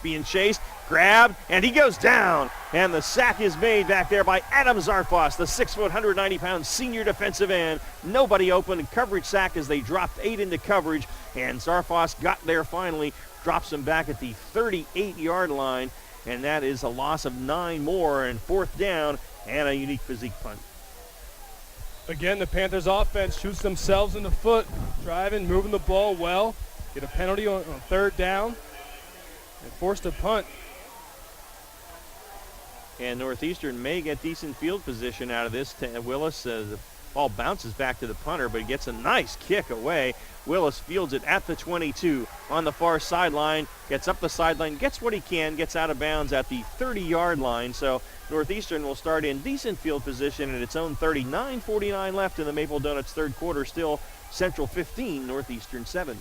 grabbed, and he goes down. And the sack is made back there by Adam Zarfos, the 6', 190-pound senior defensive end. Nobody open, coverage sack as they dropped 8 into coverage, and Zarfos got there finally, drops him back at the 38-yard line, and that is a loss of 9 more, and 4th down, and a unique physique punt. Again, the Panthers offense shoots themselves in the foot, driving, moving the ball well, get a penalty on 3rd down, and forced a punt. And Northeastern may get decent field position out of this. Willis, the ball bounces back to the punter, but he gets a nice kick away. Willis fields it at the 22 on the far sideline, gets up the sideline, gets what he can, gets out of bounds at the 30-yard line. So Northeastern will start in decent field position at its own 30. 9:49 left in the Maple Donuts 3rd quarter. Still Central 15, Northeastern 7.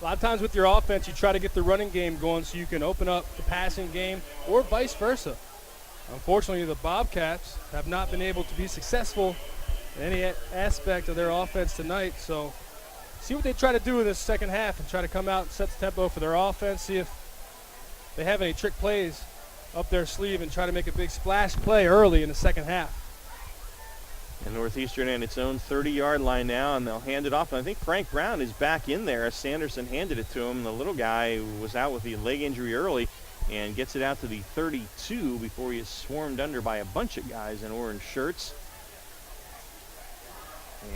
A lot of times with your offense, you try to get the running game going so you can open up the passing game or vice versa. Unfortunately, the Bobcats have not been able to be successful in any aspect of their offense tonight. So see what they try to do in this second half and try to come out and set the tempo for their offense. See if they have any trick plays up their sleeve and try to make a big splash play early in the second half. And Northeastern in its own 30-yard line now, and they'll hand it off. And I think Frank Brown is back in there as Sanderson handed it to him. The little guy was out with the leg injury early and gets it out to the 32 before he is swarmed under by a bunch of guys in orange shirts.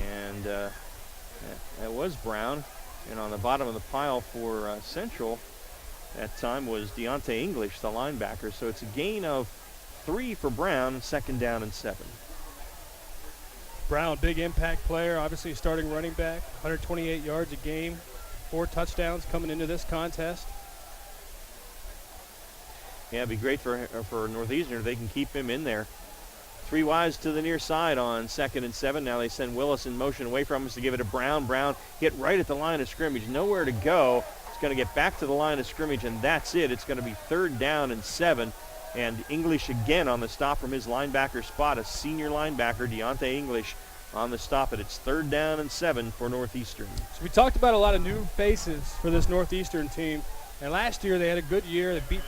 And that was Brown. And on the bottom of the pile for Central that time was Deontay English, the linebacker. So it's a gain of 3 for Brown, 2nd down and 7. Brown, big impact player, obviously starting running back, 128 yards a game, 4 touchdowns coming into this contest. Yeah, it'd be great for Northeastern if they can keep him in there. 3 wides to the near side on 2nd and 7. Now they send Willis in motion away from us to give it to Brown. Brown hit right at the line of scrimmage. Nowhere to go. It's going to get back to the line of scrimmage, and that's it. It's going to be 3rd down and 7. And English again on the stop from his linebacker spot. A senior linebacker, Deontay English, on the stop. And it's 3rd down and 7 for Northeastern. So we talked about a lot of new faces for this Northeastern team. And last year they had a good year. They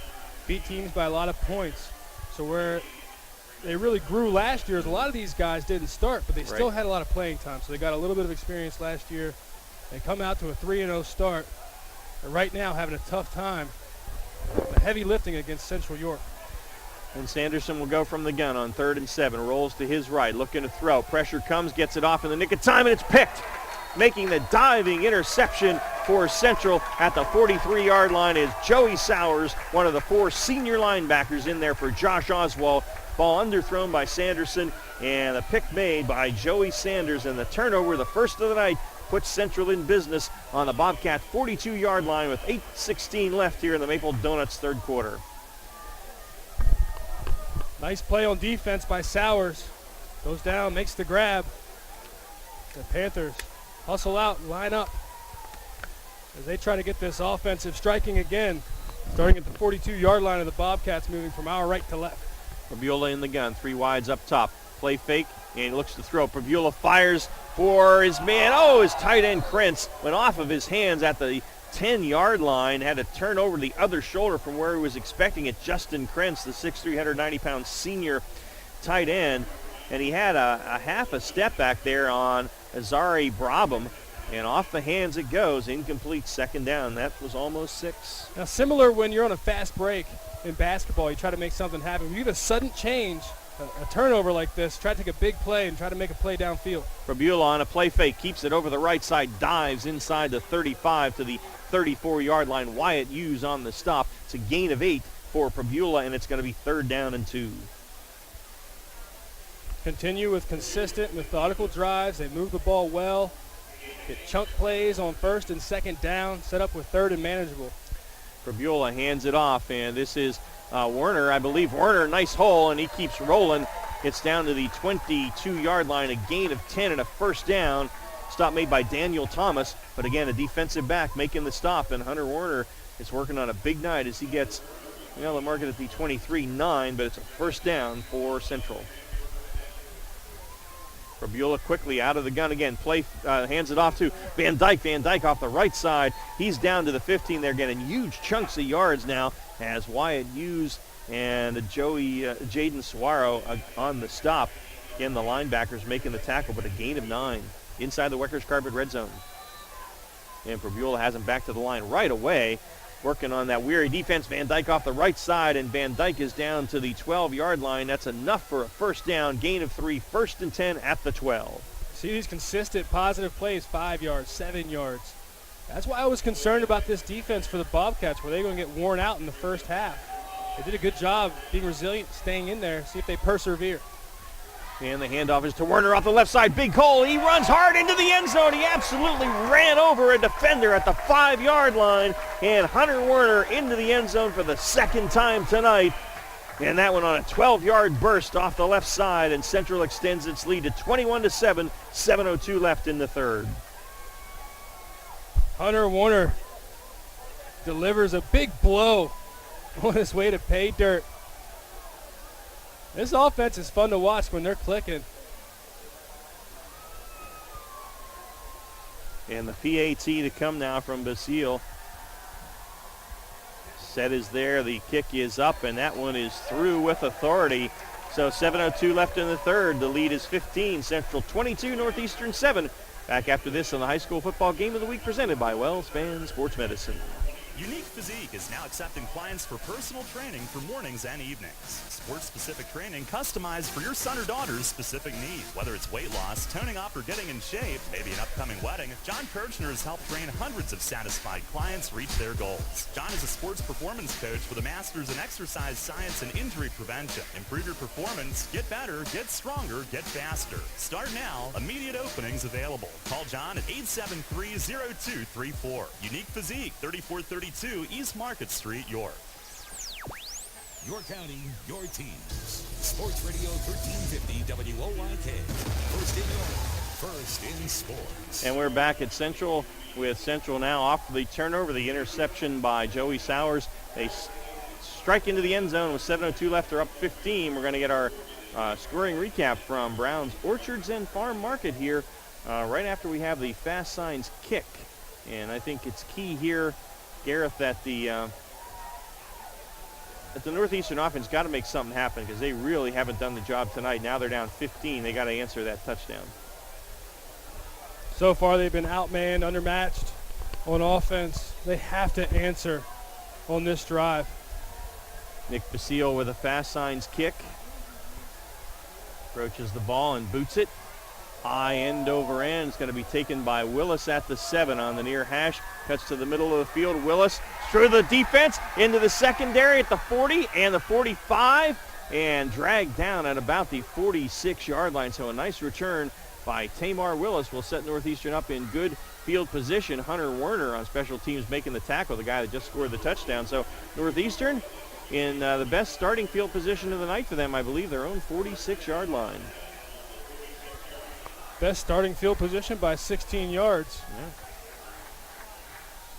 beat teams by a lot of points. So where they really grew last year. A lot of these guys didn't start, but they still had a lot of playing time, so they got a little bit of experience last year. They come out to a 3-0 start. They're right now having a tough time. The heavy lifting against Central York. And Sanderson will go from the gun on 3rd and 7. Rolls to his right, looking to throw. Pressure comes, gets it off in the nick of time, and it's picked. Making the diving interception for Central at the 43-yard line is Joey Sowers, one of the 4 senior linebackers in there for Josh Oswald. Ball underthrown by Sanderson, and a pick made by Joey Sanders, and the turnover, the first of the night, puts Central in business on the Bobcat 42-yard line with 8:16 left here in the Maple Donuts third quarter. Nice play on defense by Sowers. Goes down, makes the grab. The Panthers hustle out, line up as they try to get this offensive striking again. Starting at the 42-yard line of the Bobcats, moving from our right to left. Pregame in the gun, 3 wides up top. Play fake, and he looks to throw. Pregame fires for his man. Oh, his tight end Krentz went off of his hands at the 10-yard line. Had to turn over the other shoulder from where he was expecting it. Justin Krentz, the 6'3", 190-pound senior tight end. And he had a half a step back there on Azari Brabham. And off the hands it goes. Incomplete, second down. That was almost 6. Now, similar when you're on a fast break in basketball, you try to make something happen. When you get a sudden change, a turnover like this, try to take a big play and try to make a play downfield. Pregame on a play fake, keeps it over the right side, dives inside the 35 to the 34-yard line. Wyatt Hughes on the stop. It's a gain of 8 for Pregame, and it's going to be 3rd down and 2. Continue with consistent, methodical drives. They move the ball well. Get chunk plays on 1st and 2nd down, set up with 3rd and manageable. Pregame hands it off, and this is Werner, I believe. Werner, nice hole, and he keeps rolling. It's down to the 22-yard line, a gain of 10 and a 1st down. Stop made by Daniel Thomas, but again, a defensive back making the stop, and Hunter Werner is working on a big night as he gets, they'll mark it at the 23-9, but it's a 1st down for Central. Pregame quickly out of the gun again. Hands it off to Van Dyke. Van Dyke off the right side. He's down to the 15 there, getting huge chunks of yards now as Wyatt Hughes and Jaden Suaro on the stop. Again, the linebackers making the tackle, but a gain of 9 inside the Weckers Carpet red zone. And Pregame has him back to the line right away. Working on that weary defense. Van Dyke off the right side, and Van Dyke is down to the 12-yard line. That's enough for a 1st down, gain of 3, 1st and 10 at the 12. See these consistent positive plays, 5 yards, 7 yards. That's why I was concerned about this defense for the Bobcats. Were they going to get worn out in the first half? They did a good job being resilient, staying in there, see if they persevere. And the handoff is to Werner off the left side. Big hole. He runs hard into the end zone. He absolutely ran over a defender at the 5-yard line. And Hunter Werner into the end zone for the 2nd time tonight. And that one on a 12-yard burst off the left side. And Central extends its lead to 21-7. 7:02 left in the 3rd. Hunter Werner delivers a big blow on his way to pay dirt. This offense is fun to watch when they're clicking. And the PAT to come now from Basile. Set is there. The kick is up, and that one is through with authority. So 7:02 left in the 3rd. The lead is 15. Central 22, Northeastern 7. Back after this on the high school football game of the week presented by WellSpan Sports Medicine. Unique Physique is now accepting clients for personal training for mornings and evenings. Sports-specific training customized for your son or daughter's specific needs. Whether it's weight loss, toning up, or getting in shape, maybe an upcoming wedding, John Kirchner has helped train hundreds of satisfied clients reach their goals. John is a sports performance coach with a master's in exercise science and injury prevention. Improve your performance, get better, get stronger, get faster. Start now. Immediate openings available. Call John at 873-0234. Unique Physique, 3432 East Market Street, York. Your county, your teams. Sports Radio 1350 WOYK. First in York, first in sports. And we're back at Central with Central now off the turnover, the interception by Joey Sowers. They strike into the end zone with 7:02 left. They're up 15. We're going to get our scoring recap from Brown's Orchards and Farm Market here right after we have the Fast Signs kick. And I think it's key here, Gareth, that the the Northeastern offense got to make something happen because they really haven't done the job tonight. Now they're down 15. They got to answer that touchdown. So far, they've been outmanned, undermatched on offense. They have to answer on this drive. Nick Basile with a fast signs kick. Approaches the ball and boots it. High end over end. It's going to be taken by Willis at the 7 on the near hash. Cuts to the middle of the field. Willis through the defense into the secondary at the 40 and the 45 and dragged down at about the 46-yard line. So a nice return by Tamar Willis will set Northeastern up in good field position. Hunter Werner on special teams making the tackle, the guy that just scored the touchdown. So Northeastern in the best starting field position of the night for them, I believe, their own 46-yard line. Best starting field position by 16 yards. Yeah.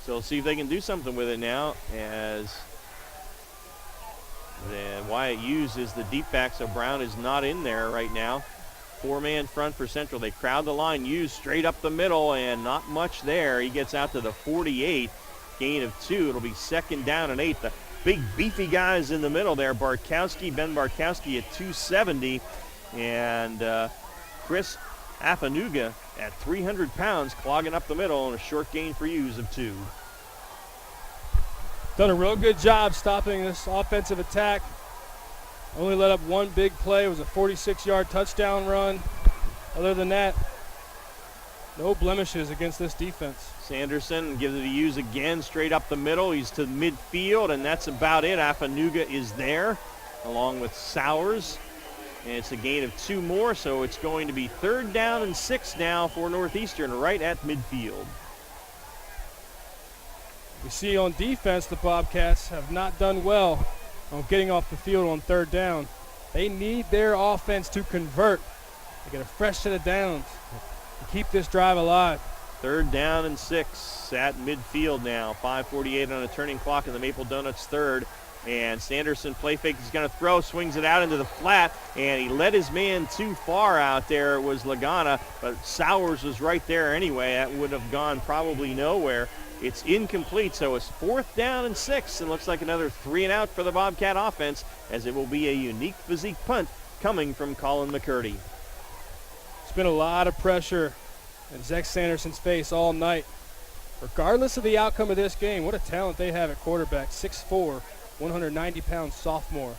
So we'll see if they can do something with it now as then Wyatt Hughes is the deep back, so Brown is not in there right now. 4-man front for Central. They crowd the line. Hughes straight up the middle and not much there. He gets out to the 48. Gain of 2. It'll be 2nd down and 8. The big beefy guys in the middle there. Ben Barkowski at 270 and Chris Afanuga at 300 pounds clogging up the middle and a short gain for Hughes of 2. Done a real good job stopping this offensive attack. Only let up one big play. It was a 46-yard touchdown run. Other than that, no blemishes against this defense. Sanderson gives it to Hughes again, straight up the middle. He's to midfield, and that's about it. Afanuga is there, along with Sowers. And it's a gain of 2 more, so it's going to be 3rd down and 6 now for Northeastern right at midfield. We see on defense the Bobcats have not done well on getting off the field on 3rd down. They need their offense to convert. They get a fresh set of downs to keep this drive alive. 3rd down and 6 at midfield now. 5:48 on a turning clock in the Maple Donuts 3rd. And Sanderson play fake. He's going to throw, swings it out into the flat, and he let his man too far out there. It was Lagana, but Sowers was right there anyway. That would have gone probably nowhere. It's incomplete, so it's 4th down and 6, and looks like another 3 and out for the Bobcat offense, as it will be a unique physique punt coming from Colin McCurdy. It's been a lot of pressure in Zach Sanderson's face all night. Regardless of the outcome of this game, what a talent they have at quarterback. 6'4", 190-pound sophomore.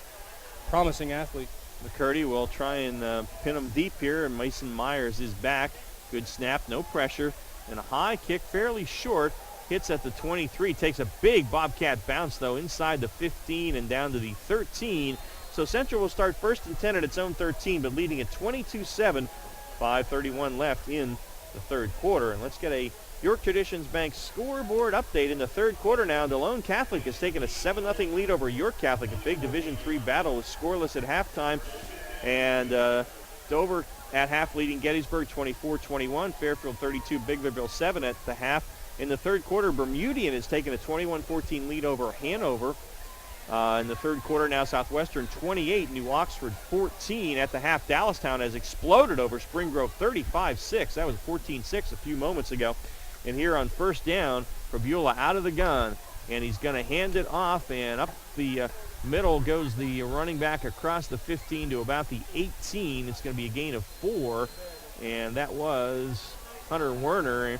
Promising athlete. McCurdy will try and pin him deep here, and Mason Myers is back. Good snap, no pressure, and a high kick, fairly short. Hits at the 23, takes a big Bobcat bounce, though, inside the 15 and down to the 13. So Central will start 1st and 10 at its own 13, but leading at 22-7, 5:31 left in the 3rd quarter. And let's get a York Traditions Bank scoreboard update in the 3rd quarter now. DeLone Catholic has taken a 7-0 lead over York Catholic. A big Division III battle was scoreless at halftime. And Dover at half leading Gettysburg 24-21. Fairfield 32, Biglerville 7 at the half. In the 3rd quarter, Bermudian has taken a 21-14 lead over Hanover. In the 3rd quarter now, Southwestern 28, New Oxford 14 at the half. Dallastown has exploded over Spring Grove 35-6. That was 14-6 a few moments ago. And here on 1st down, Fabiola out of the gun, and he's going to hand it off, and up the middle goes the running back across the 15 to about the 18. It's going to be a gain of 4, and that was Hunter Werner.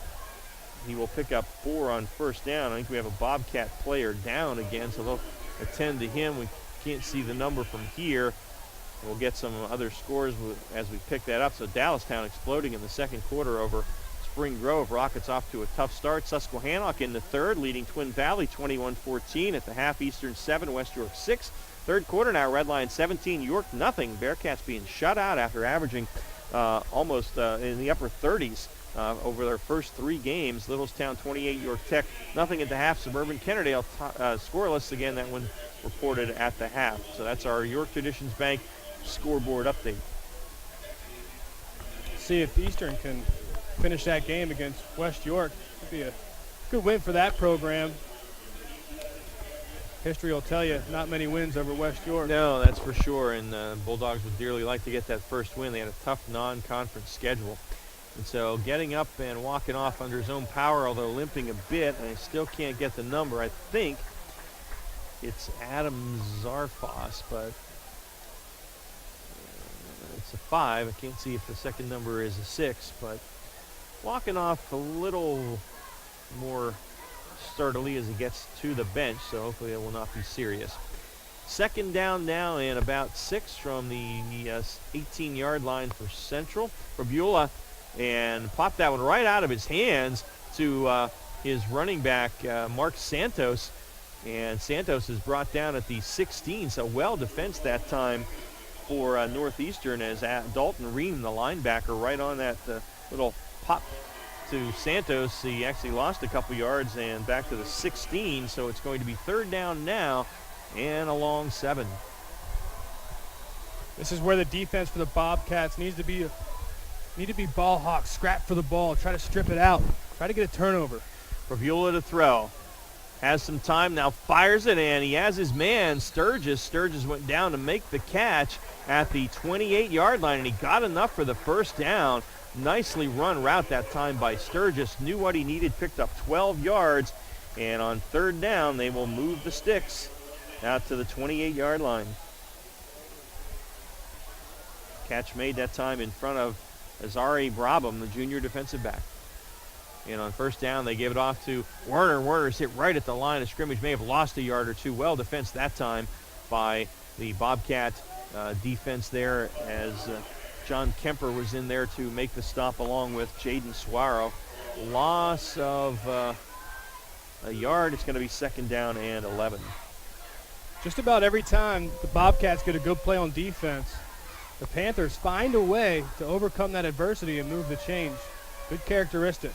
He will pick up 4 on 1st down. I think we have a Bobcat player down again, so they'll attend to him. We can't see the number from here. We'll get some other scores as we pick that up. So Dallastown exploding in the 2nd quarter over Spring Grove. Rockets off to a tough start. Susquehannock in the 3rd, leading Twin Valley 21-14 at the half. Eastern 7, West York 6. 3rd quarter now, Redline 17, York nothing. Bearcats being shut out after averaging almost in the upper 30s. Over their first 3 games. Littlestown 28, York Tech nothing at the half. Suburban Kennerdale scoreless again. That one reported at the half. So that's our York Traditions Bank scoreboard update. See if Eastern can finish that game against West York. It'd be a good win for that program. History will tell you not many wins over West York. No, that's for sure. And Bulldogs would dearly like to get that first win. They had a tough non-conference schedule. And so getting up and walking off under his own power, although limping a bit, and I still can't get the number. I think It's Adam Zarfos, but it's a 5. I can't see if the second number is a 6, but walking off a little more sturdily as he gets to the bench, so hopefully it will not be serious. Second down now and about 6 from the 18-yard line for Central. Rabula, and popped that one right out of his hands to his running back, Mark Santos. And Santos is brought down at the 16, so well defensed that time for Northeastern as Dalton Ream, the linebacker, right on that little pop to Santos. He actually lost a couple yards and back to the 16, so it's going to be third down now and a long 7. This is where the defense for the Bobcats need to be ball hawks, scrap for the ball, try to strip it out, try to get a turnover. Rabula to throw. Has some time now, fires it, and he has his man, Sturgis. Sturgis went down to make the catch at the 28-yard line, and he got enough for the first down. Nicely run route that time by Sturgis. Knew what he needed, picked up 12 yards, and on third down, they will move the sticks out to the 28-yard line. Catch made that time in front of Azari Brabham, the junior defensive back. And on first down, they gave it off to Werner. Werner's hit right at the line of scrimmage. May have lost a yard or two. Well defensed that time by the Bobcat defense there as John Kemper was in there to make the stop along with Jaden Suaro. Loss of a yard. It's going to be second down and 11. Just about every time the Bobcats get a good play on defense, the Panthers find a way to overcome that adversity and move the change. Good characteristic.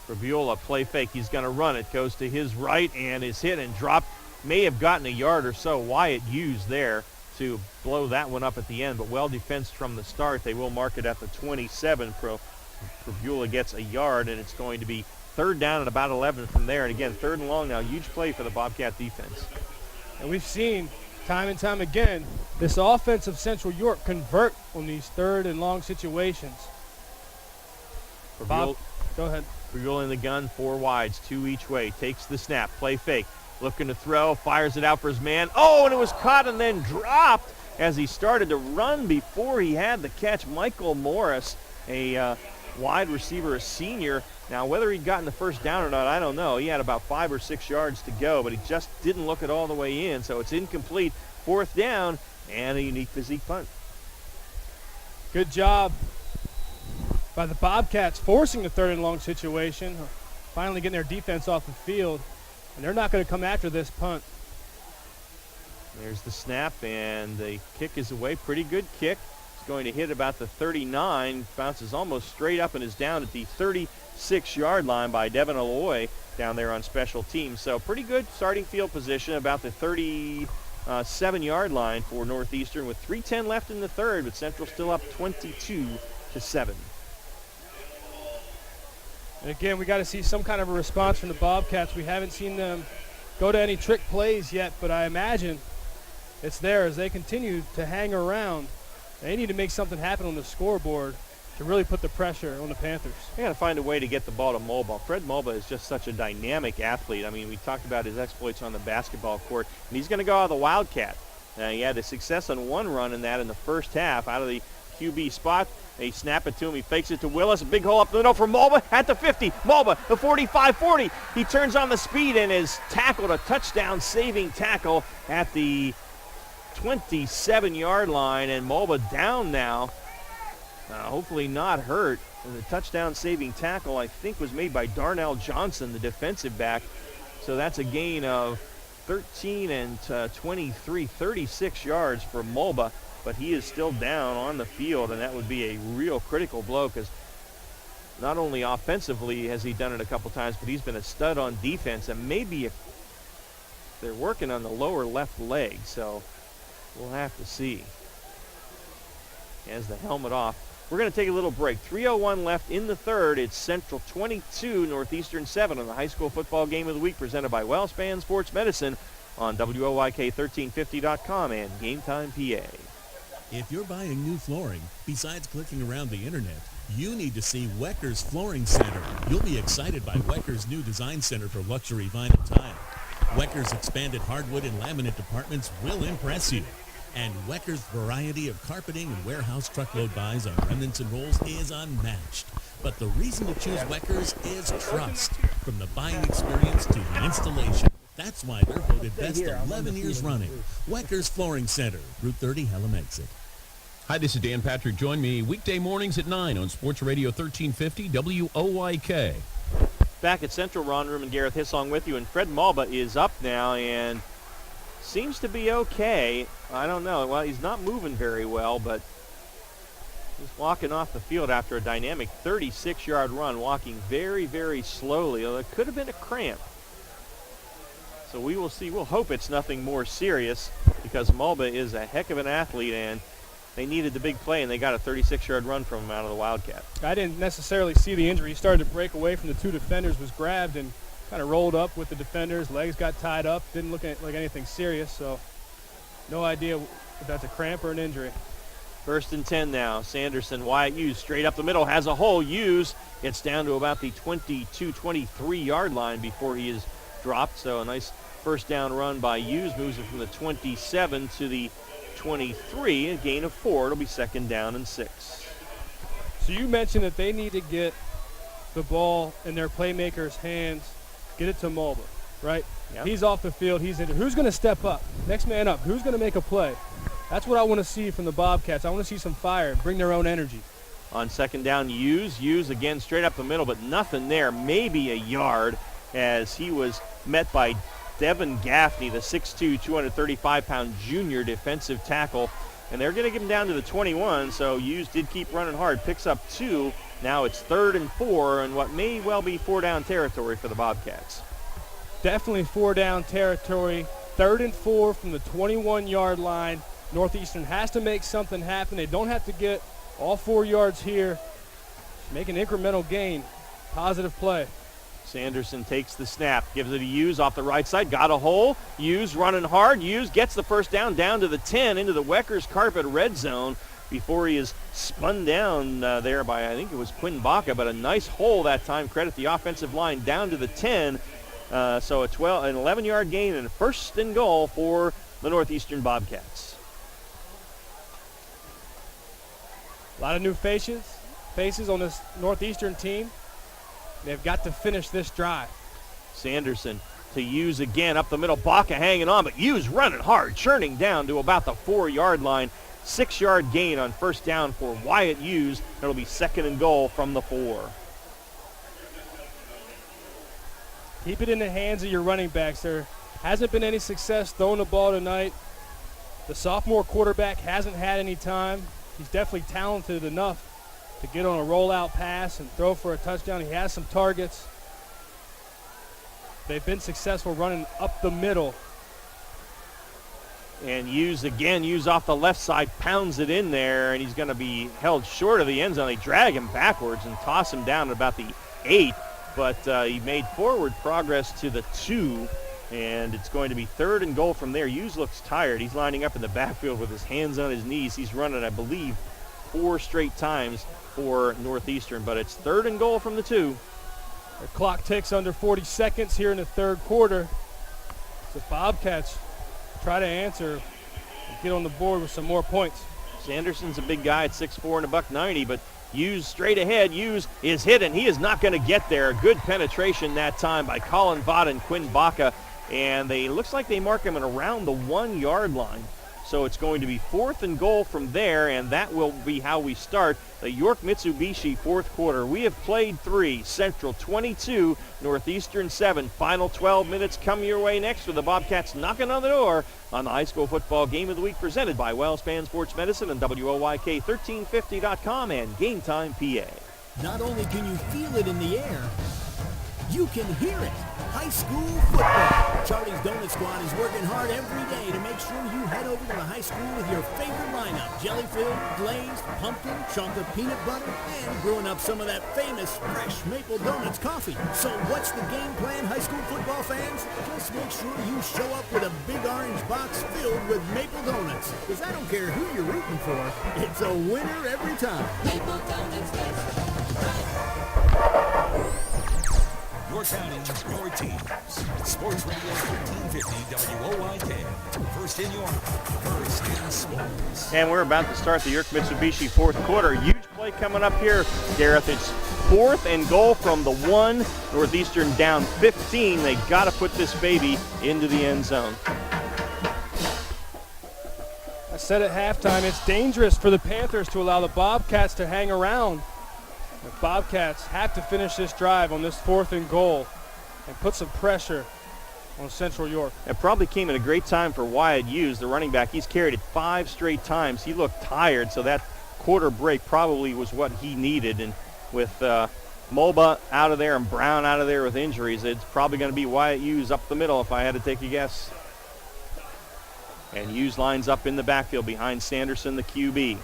Rabula, play fake. He's going to run it. Goes to his right and is hit and dropped. May have gotten a yard or so. Wyatt Hughes there to blow that one up at the end, but well defensed from the start. They will mark it at the 27. Rabula gets a yard, and it's going to be third down and about 11 from there. And again, third and long now. Huge play for the Bobcat defense. And we've seen time and time again this offense of Central York convert on these third and long situations. Bob, go ahead. Rabula in the gun, 4 wides, 2 each way. Takes the snap, play fake. Looking to throw, fires it out for his man. Oh, and it was caught and then dropped as he started to run before he had the catch. Michael Morris, a wide receiver, a senior. Now, whether he'd gotten the first down or not, I don't know. He had about 5 or 6 yards to go, but he just didn't look it all the way in, so it's incomplete. Fourth down and a unique physique punt. Good job by the Bobcats forcing the third and long situation, finally getting their defense off the field, and they're not going to come after this punt. There's the snap, and the kick is away. Pretty good kick. It's going to hit about the 39, bounces almost straight up and is down at the 36-yard line by Devin Alloy down there on special teams. So pretty good starting field position, about the 37-yard line for Northeastern with 3:10 left in the third, but Central still up 22-7. And again, we got to see some kind of a response from the Bobcats. We haven't seen them go to any trick plays yet, but I imagine it's there as they continue to hang around. They need to make something happen on the scoreboard to really put the pressure on the Panthers. They got to find a way to get the ball to Mulba. Fred Mulba is just such a dynamic athlete. I mean, we talked about his exploits on the basketball court, and he's going to go out of the Wildcat. He had a success on one run in that in the first half out of the QB spot. They snap it to him. He fakes it to Willis. A big hole up the middle for Mulba at the 50. Mulba, the 45-40. He turns on the speed and is tackled, a touchdown-saving tackle at the 27-yard line. And Mulba down now. Hopefully not hurt. And the touchdown-saving tackle, I think, was made by Darnell Johnson, the defensive back. So that's a gain of 13 and 23, 36 yards for Mulba. But he is still down on the field, and that would be a real critical blow because not only offensively has he done it a couple times, but he's been a stud on defense, and maybe they're working on the lower left leg, so we'll have to see. He has the helmet off. We're going to take a little break. 3:01 left in the third. It's Central 22, Northeastern 7 on the high school football game of the week presented by WellSpan Sports Medicine on WOYK1350.com and Game Time PA. If you're buying new flooring, besides clicking around the internet, you need to see Wecker's Flooring Center. You'll be excited by Wecker's new design center for luxury vinyl tile. Wecker's expanded hardwood and laminate departments will impress you. And Wecker's variety of carpeting and warehouse truckload buys on remnants and rolls is unmatched. But the reason to choose Wecker's is trust. From the buying experience to the installation. That's why they're voted best 11 years running. Wecker's Flooring Center, Route 30, Hallam Exit. Hi, this is Dan Patrick. Join me weekday mornings at 9 on Sports Radio 1350 WOYK. Back at Central, Ron Room and Gareth Hissong with you, and Fred Malba is up now and seems to be okay. I don't know. Well, he's not moving very well, but he's walking off the field after a dynamic 36-yard run, walking very, very slowly. Although it could have been a cramp. So we will see. We'll hope it's nothing more serious because Malba is a heck of an athlete, and they needed the big play, and they got a 36-yard run from him out of the Wildcat. I didn't necessarily see the injury. He started to break away from the two defenders, was grabbed, and kind of rolled up with the defenders. Legs got tied up. Didn't look like anything serious, so no idea if that's a cramp or an injury. 1st and 10 now. Sanderson, Wyatt Hughes straight up the middle, has a hole. Hughes gets down to about the 22, 23-yard line before he is dropped. So a nice first down run by Hughes, moves it from the 27 to the 23, a gain of 4. It'll be 2nd down and 6. So you mentioned that they need to get the ball in their playmakers' hands, get it to Malba, right? Yep. He's off the field. He's injured. Who's going to step up? Next man up. Who's going to make a play? That's what I want to see from the Bobcats. I want to see some fire, bring their own energy. On 2nd down, Hughes again straight up the middle, but nothing there. Maybe a yard as he was met by Devin Gaffney, the 6'2", 235-pound junior defensive tackle. And they're going to get him down to the 21, so Hughes did keep running hard. Picks up 2. Now it's 3rd and 4, and what may well be 4-down territory for the Bobcats. Definitely 4-down territory. 3rd and 4 from the 21-yard line. Northeastern has to make something happen. They don't have to get all 4 yards here. Make an incremental gain. Positive play. Sanderson takes the snap, gives it to Hughes off the right side, got a hole. Hughes running hard. Hughes gets the first down to the 10 into the Weckers Carpet red zone before he is spun down there by, I think it was Quinn Baca, but a nice hole that time. Credit the offensive line down to the 10. So an 11-yard gain and 1st and goal for the Northeastern Bobcats. A lot of new faces on this Northeastern team. They've got to finish this drive. Sanderson to Hughes again up the middle. Baca hanging on, but Hughes running hard, churning down to about the 4-yard line. 6-yard gain on 1st down for Wyatt Hughes. It'll be 2nd and goal from the 4. Keep it in the hands of your running backs. There hasn't been any success throwing the ball tonight. The sophomore quarterback hasn't had any time. He's definitely talented enough to get on a rollout pass and throw for a touchdown. He has some targets. They've been successful running up the middle. And Hughes off the left side, pounds it in there, and he's going to be held short of the end zone. They drag him backwards and toss him down at about the 8, but he made forward progress to the 2, and it's going to be 3rd and goal from there. Hughes looks tired. He's lining up in the backfield with his hands on his knees. He's running, I believe, 4 straight times for Northeastern, but it's 3rd and goal from the 2. The clock ticks under 40 seconds here in the 3rd quarter. The Bobcats try to answer and get on the board with some more points. Sanderson's a big guy at 6'4" and $190, but Hughes straight ahead. Hughes is hit, and he is not going to get there. Good penetration that time by Colin Vaught and Quinn Baca, and looks like they mark him at around the 1-yard line. So it's going to be 4th and goal from there, and that will be how we start the York Mitsubishi 4th quarter. We have played 3, Central 22, Northeastern 7. Final 12 minutes come your way next with the Bobcats knocking on the door on the high school football game of the week presented by WellSpan Sports Medicine and WOYK1350.com and Game Time PA. Not only can you feel it in the air, you can hear it. High school football. Charlie's Donut Squad is working hard every day to make sure you head over to the high school with your favorite lineup. Jelly-filled, glazed, pumpkin, chocolate peanut butter, and brewing up some of that famous fresh Maple Donuts coffee. So what's the game plan, high school football fans? Just make sure you show up with a big orange box filled with Maple Donuts. Because I don't care who you're rooting for, it's a winner every time. Maple Donuts taste right. your county, your teams. Sports Radio 1350 WOYK. First in York, first in sports. And we're about to start the York Mitsubishi fourth quarter. Huge play coming up here, Gareth. It's 4th and goal from the 1. Northeastern down 15. They got to put this baby into the end zone. I said at halftime, it's dangerous for the Panthers to allow the Bobcats to hang around. The Bobcats have to finish this drive on this 4th and goal and put some pressure on Central York. It probably came at a great time for Wyatt Hughes, the running back. He's carried it 5 straight times. He looked tired, so that quarter break probably was what he needed. And with Mulba out of there and Brown out of there with injuries, it's probably going to be Wyatt Hughes up the middle if I had to take a guess. And Hughes lines up in the backfield behind Sanderson, the QB.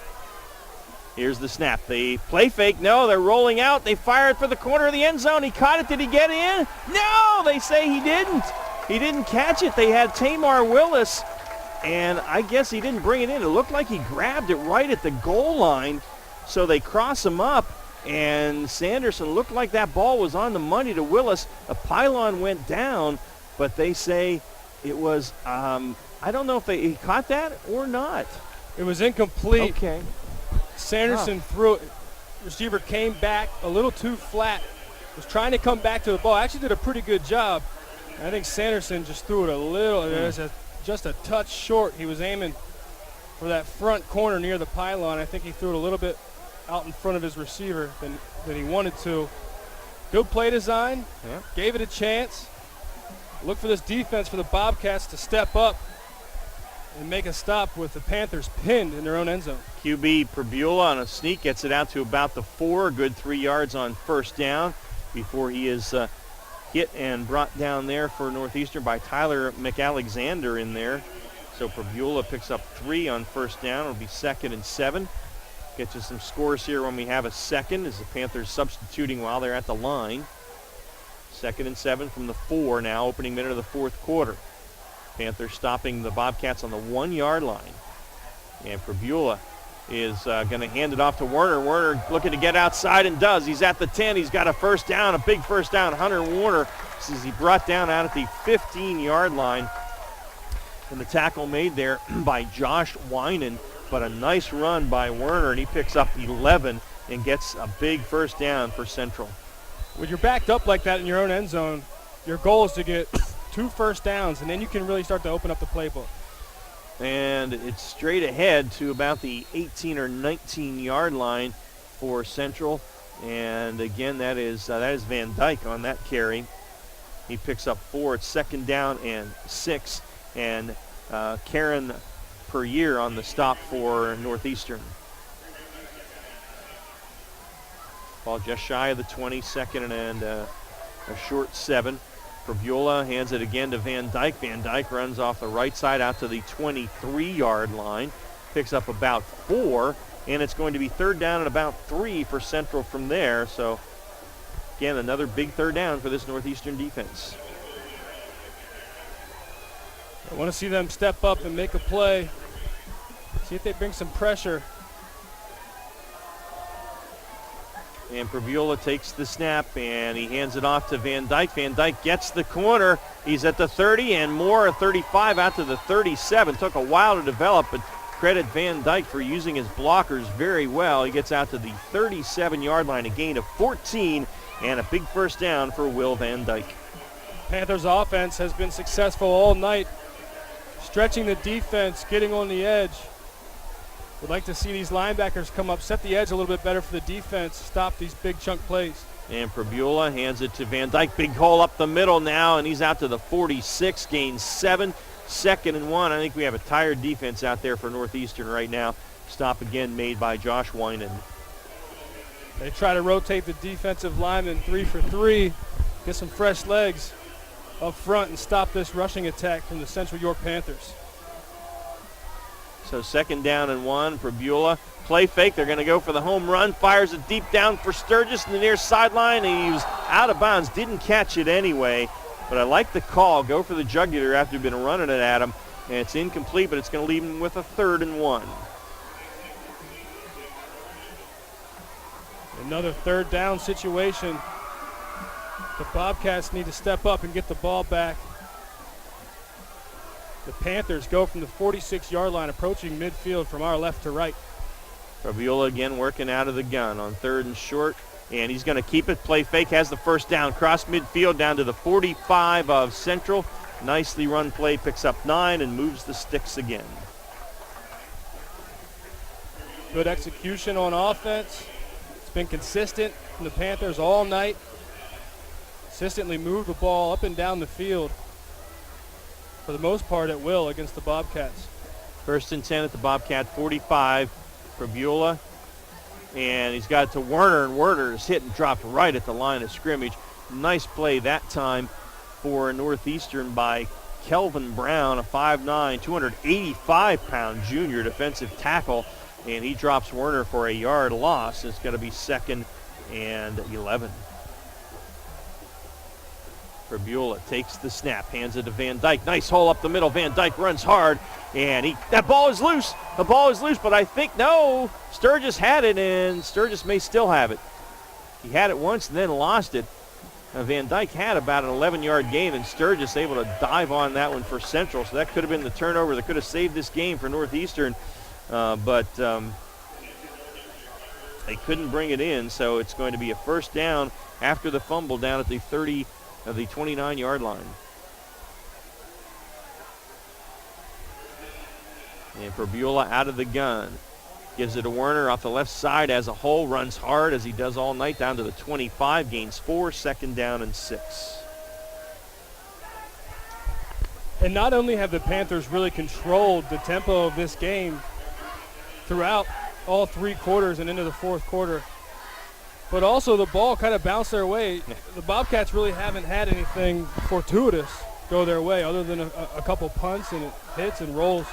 Here's the snap. They play fake. No, they're rolling out. They fire it for the corner of the end zone. He caught it. Did he get in? No, they say he didn't. He didn't catch it. They had Tamar Willis, and I guess he didn't bring it in. It looked like he grabbed it right at the goal line, so they cross him up, and Sanderson looked like that ball was on the money to Willis. A pylon went down, but they say it was, I don't know if he caught that or not. It was incomplete. Okay. Sanderson threw it. Receiver came back a little too flat. Was trying to come back to the ball. Actually did a pretty good job. I think Sanderson just threw it a little, just a touch short. He was aiming for that front corner near the pylon. I think he threw it a little bit out in front of his receiver than he wanted to. Good play design. Yeah. Gave it a chance. Look for this defense for the Bobcats to step up and make a stop with the Panthers pinned in their own end zone. QB Prebula on a sneak gets it out to about the 4, good 3 yards on first down before he is hit and brought down there for Northeastern by Tyler McAlexander in there. So Prebula picks up 3 on first down. It'll be 2nd and 7. Get you some scores here when we have a second as the Panthers substituting while they're at the line. 2nd and 7 from the 4 now, opening minute of the fourth quarter. Panthers stopping the Bobcats on the 1-yard line. And Prebula is going to hand it off to Werner. Werner looking to get outside and does. He's at the 10. He's got a first down, a big first down. Hunter Warner says he brought down out at the 15-yard line. And the tackle made there by Josh Winan, but a nice run by Werner, and he picks up 11 and gets a big first down for Central. When you're backed up like that in your own end zone, your goal is to get 2 first downs, and then you can really start to open up the playbook. And it's straight ahead to about the 18 or 19-yard line for Central. And again, that is Van Dyke on that carry. He picks up 4. It's 2nd down and 6. And Karen Perrier on the stop for Northeastern. Ball just shy of the 20, 2nd and a short 7. Prebula hands it again to Van Dyke. Van Dyke runs off the right side out to the 23-yard line. Picks up about 4, and it's going to be 3rd down and about 3 for Central from there. So, again, another big 3rd down for this Northeastern defense. I want to see them step up and make a play. See if they bring some pressure. And Prebula takes the snap, and he hands it off to Van Dyke. Van Dyke gets the corner. He's at the 30, and more at 35 out to the 37. Took a while to develop, but credit Van Dyke for using his blockers very well. He gets out to the 37-yard line, a gain of 14, and a big first down for Will Van Dyke. Panthers offense has been successful all night, stretching the defense, getting on the edge. Would like to see these linebackers come up, set the edge a little bit better for the defense, stop these big chunk plays. And Prebula hands it to Van Dyke. Big hole up the middle now, and he's out to the 46, gains 7, 2nd and 1. I think we have a tired defense out there for Northeastern right now. Stop again made by Josh Winan. They try to rotate the defensive lineman 3 for 3, get some fresh legs up front and stop this rushing attack from the Central York Panthers. So 2nd down and 1. Prebula play fake. They're going to go for the home run. Fires it deep down for Sturgis in the near sideline. And he was out of bounds. Didn't catch it anyway. But I like the call. Go for the jugular after you've been running it at him. And it's incomplete, but it's going to leave him with a 3rd and 1. Another 3rd down situation The Bobcats need to step up and get the ball back. The Panthers go from the 46-yard line, approaching midfield from our left to right. Fabiola again working out of the gun on 3rd and short, and he's going to keep it. Play fake, has the first down. Cross midfield down to the 45 of Central. Nicely run play, picks up 9 and moves the sticks again. Good execution on offense. It's been consistent from the Panthers all night. Consistently move the ball up and down the field, for the most part at will, against the Bobcats. 1st and 10 at the Bobcat 45. Fabiola, and he's got it to Werner, and Werner is hit and dropped right at the line of scrimmage. Nice play that time for Northeastern by Kelvin Brown, a 5'9", 285-pound junior defensive tackle, and he drops Werner for a yard loss. It's going to be 2nd and 11. Fabiola takes the snap, hands it to Van Dyke. Nice hole up the middle. Van Dyke runs hard, and that ball is loose. The ball is loose, but I think, no, Sturgis had it, and Sturgis may still have it. He had it once and then lost it. Van Dyke had about an 11-yard gain, and Sturgis able to dive on that one for Central, so that could have been the turnover that could have saved this game for Northeastern, but they couldn't bring it in, so it's going to be a first down after the fumble down at the 30 of the 29-yard line. And Fabiola out of the gun. Gives it to Werner off the left side as a hole, runs hard as he does all night down to the 25, gains 4, 2nd down and 6. And not only have the Panthers really controlled the tempo of this game throughout all 3 quarters and into the 4th quarter, but also the ball kind of bounced their way. The Bobcats really haven't had anything fortuitous go their way other than a couple punts and hits and rolls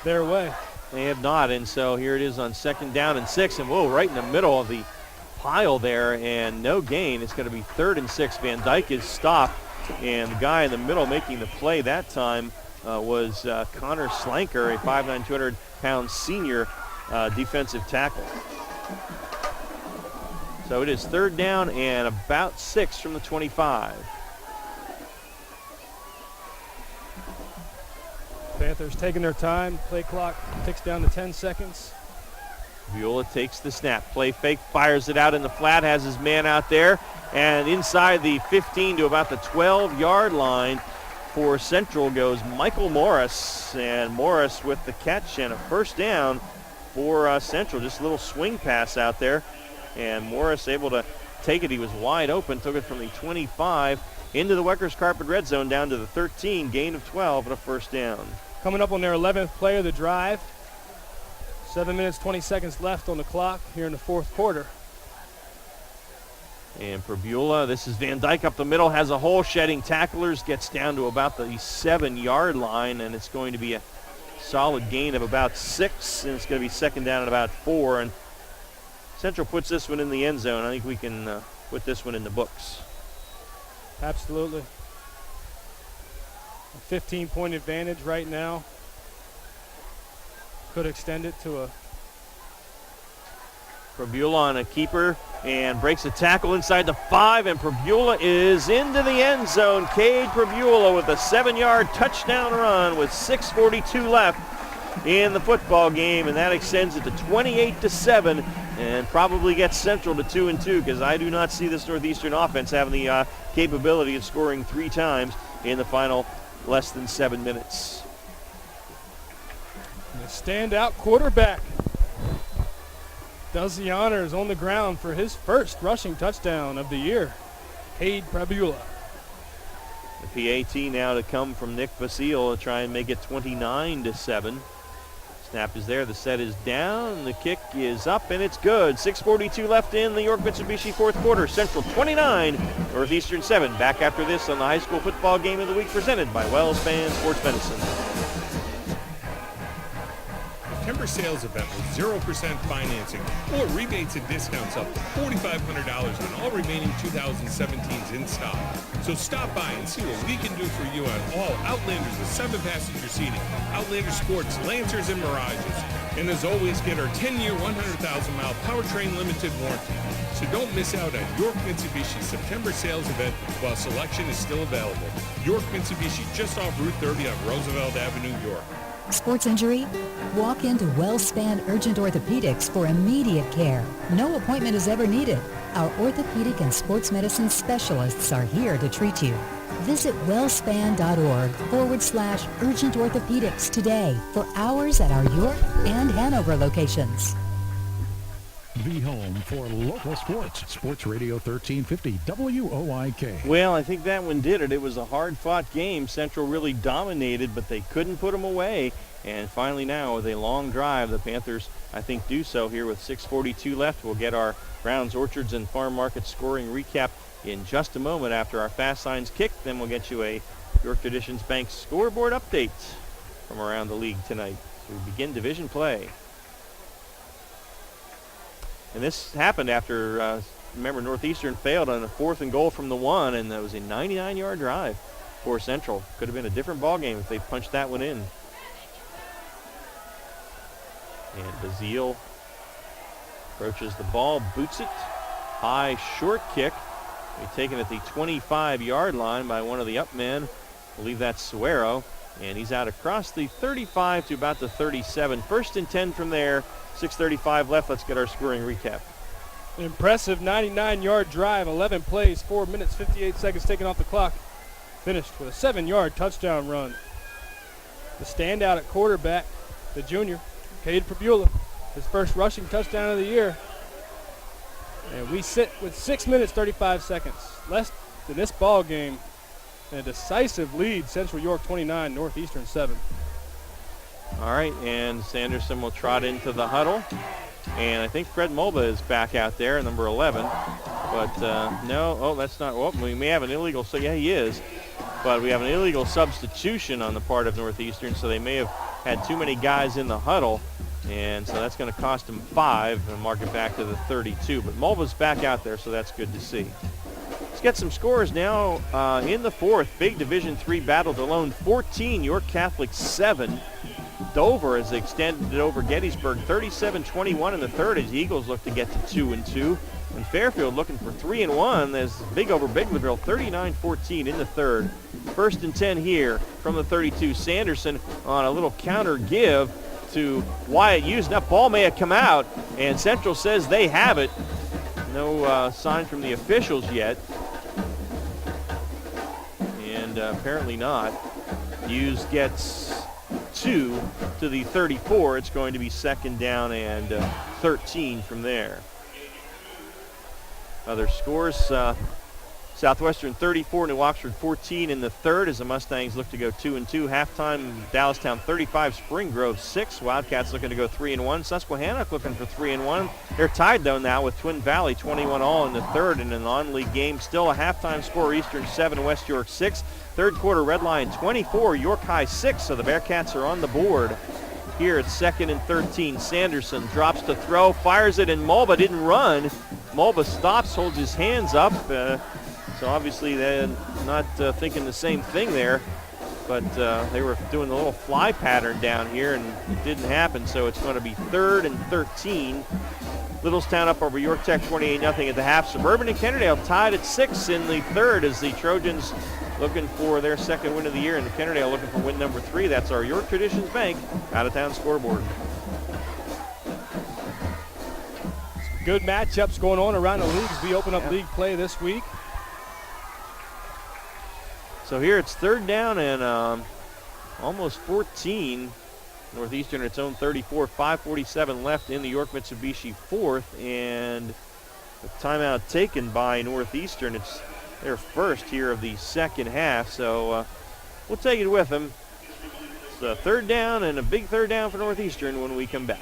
their way. They have not, and so here it is on 2nd down and 6, and whoa, right in the middle of the pile there, and no gain. It's going to be 3rd and 6. Van Dyke is stopped, and the guy in the middle making the play that time was Connor Slanker, a 5'9", 200-pound senior defensive tackle. So it is 3rd down and about 6 from the 25. Panthers taking their time. Play clock ticks down to 10 seconds. Viola takes the snap. Play fake, fires it out in the flat, has his man out there, and inside the 15 to about the 12-yard line for Central goes Michael Morris, and Morris with the catch and a first down for Central. Just a little swing pass out there. And Morris able to take it. He was wide open, took it from the 25 into the Weckers Carpet red zone down to the 13, gain of 12 and a first down. Coming up on their 11th play of the drive. 7 minutes, 20 seconds left on the clock here in the 4th quarter. And for Beulah, this is Van Dyke up the middle, has a hole, shedding tacklers, gets down to about the 7-yard line, and it's going to be a solid gain of about 6, and it's going to be 2nd down at about 4. And Central puts this one in the end zone. I think we can put this one in the books. Absolutely. A 15-point advantage right now. Could extend it to a... Prabula on a keeper and breaks a tackle inside the 5, and Prabula is into the end zone. Cade Prabula with a 7-yard touchdown run with 6:42 left in the football game, and that extends it to 28-7 and probably gets Central to 2-2, because I do not see this Northeastern offense having the capability of scoring 3 times in the final less than 7 minutes. And the standout quarterback does the honors on the ground for his first rushing touchdown of the year. Cade Prabula. The PAT now to come from Nick Basile to try and make it 29-7. Snap is there, the set is down, the kick is up, and it's good. 6:42 left in the York Mitsubishi 4th quarter. Central 29, Northeastern 7. Back after this on the high school football game of the week presented by Wells Fan Sports Medicine. Timber sales event with 0% financing or rebates and discounts up to $4,500 on all remaining 2017s in stock. So stop by and see what we can do for you on all Outlanders with 7-passenger seating, Outlander Sports, Lancers, and Mirages. And as always, get our 10-year, 100,000-mile powertrain limited warranty. So don't miss out on York Mitsubishi September sales event while selection is still available. York Mitsubishi, just off Route 30 on Roosevelt Avenue, York. Sports injury? Walk into WellSpan Urgent Orthopedics for immediate care. No appointment is ever needed. Our orthopedic and sports medicine specialists are here to treat you. Visit wellspan.org/urgent orthopedics today for hours at our York and Hanover locations. The home for local sports. Sports Radio 1350 WOIK. Well, I think that one did it. It was a hard-fought game. Central really dominated, but they couldn't put them away. And finally now, with a long drive, the Panthers, I think, do so here with 6:42 left. We'll get our Browns, Orchards, and Farm Market scoring recap in just a moment after our Fast Signs kick. Then we'll get you a York Traditions Bank scoreboard update from around the league tonight. So we begin division play. And this happened after, remember, Northeastern failed on a 4th and goal from the 1, and that was a 99-yard drive for Central. Could have been a different ball game if they punched that one in. And Bazile approaches the ball, boots it. High short kick. Taken at the 25-yard line by one of the up men. I believe that's Suero. And he's out across the 35 to about the 37. 1st and 10 from there. 6:35 left. Let's get our scoring recap. An impressive 99-yard drive, 11 plays, 4 minutes, 58 seconds taken off the clock. Finished with a 7-yard touchdown run. The standout at quarterback, the junior, Cade Prabula, his first rushing touchdown of the year. And we sit with 6 minutes, 35 seconds left in this ball game. And a decisive lead, Central York 29, Northeastern 7. All right, and Sanderson will trot into the huddle. And I think Fred Mulba is back out there, number 11. But no, that's not, we may have an illegal, so yeah, he is. But we have an illegal substitution on the part of Northeastern, so they may have had too many guys in the huddle. And so that's going to cost them 5 and mark it back to the 32. But Mulva's back out there, so that's good to see. Let's get some scores now in the 4th. Big Division III battle. DeLone 14, York Catholic 7. Dover has extended it over Gettysburg 37-21 in the 3rd as the Eagles look to get to 2-2. And Fairfield looking for 3-1 as Big over Biglerville 39-14 in the 3rd. 1st and 10 here from the 32. Sanderson on a little counter give to Wyatt Hughes. That ball may have come out, and Central says they have it. No sign from the officials yet. And apparently not. Hughes gets 2 to the 34. It's going to be 2nd down and 13 from there. Other scores, Southwestern 34, New Oxford 14 in the 3rd as the Mustangs look to go 2-2. Halftime, Dallastown 35, Spring Grove 6. Wildcats looking to go 3-1. Susquehannock looking for 3-1. They're tied, though, now with Twin Valley 21 all in the 3rd. And in the on-league game, still a halftime score, Eastern 7, West York 6. 3rd quarter, Red Lion 24, York High 6. So the Bearcats are on the board. Here it's 2nd and 13. Sanderson drops to throw, fires it, and Mulba didn't run. Mulba stops, holds his hands up. So obviously they're not thinking the same thing there. But they were doing the little fly pattern down here, and it didn't happen. So it's going to be 3rd and 13. Littlestown up over York Tech 28-0 at the half. Suburban and Kennerdale tied at 6 in the 3rd as the Trojans looking for their 2nd win of the year, and the Kennerdale looking for win number 3. That's our York Traditions Bank out-of-town scoreboard. Good matchups going on around the league as we open up league play this week. So here it's 3rd down and almost 14. Northeastern its own 34, 5:47 left in the York Mitsubishi 4th, and the timeout taken by Northeastern. It's their first here of the 2nd half, so we'll take it with them. It's a 3rd down and a big 3rd down for Northeastern when we come back.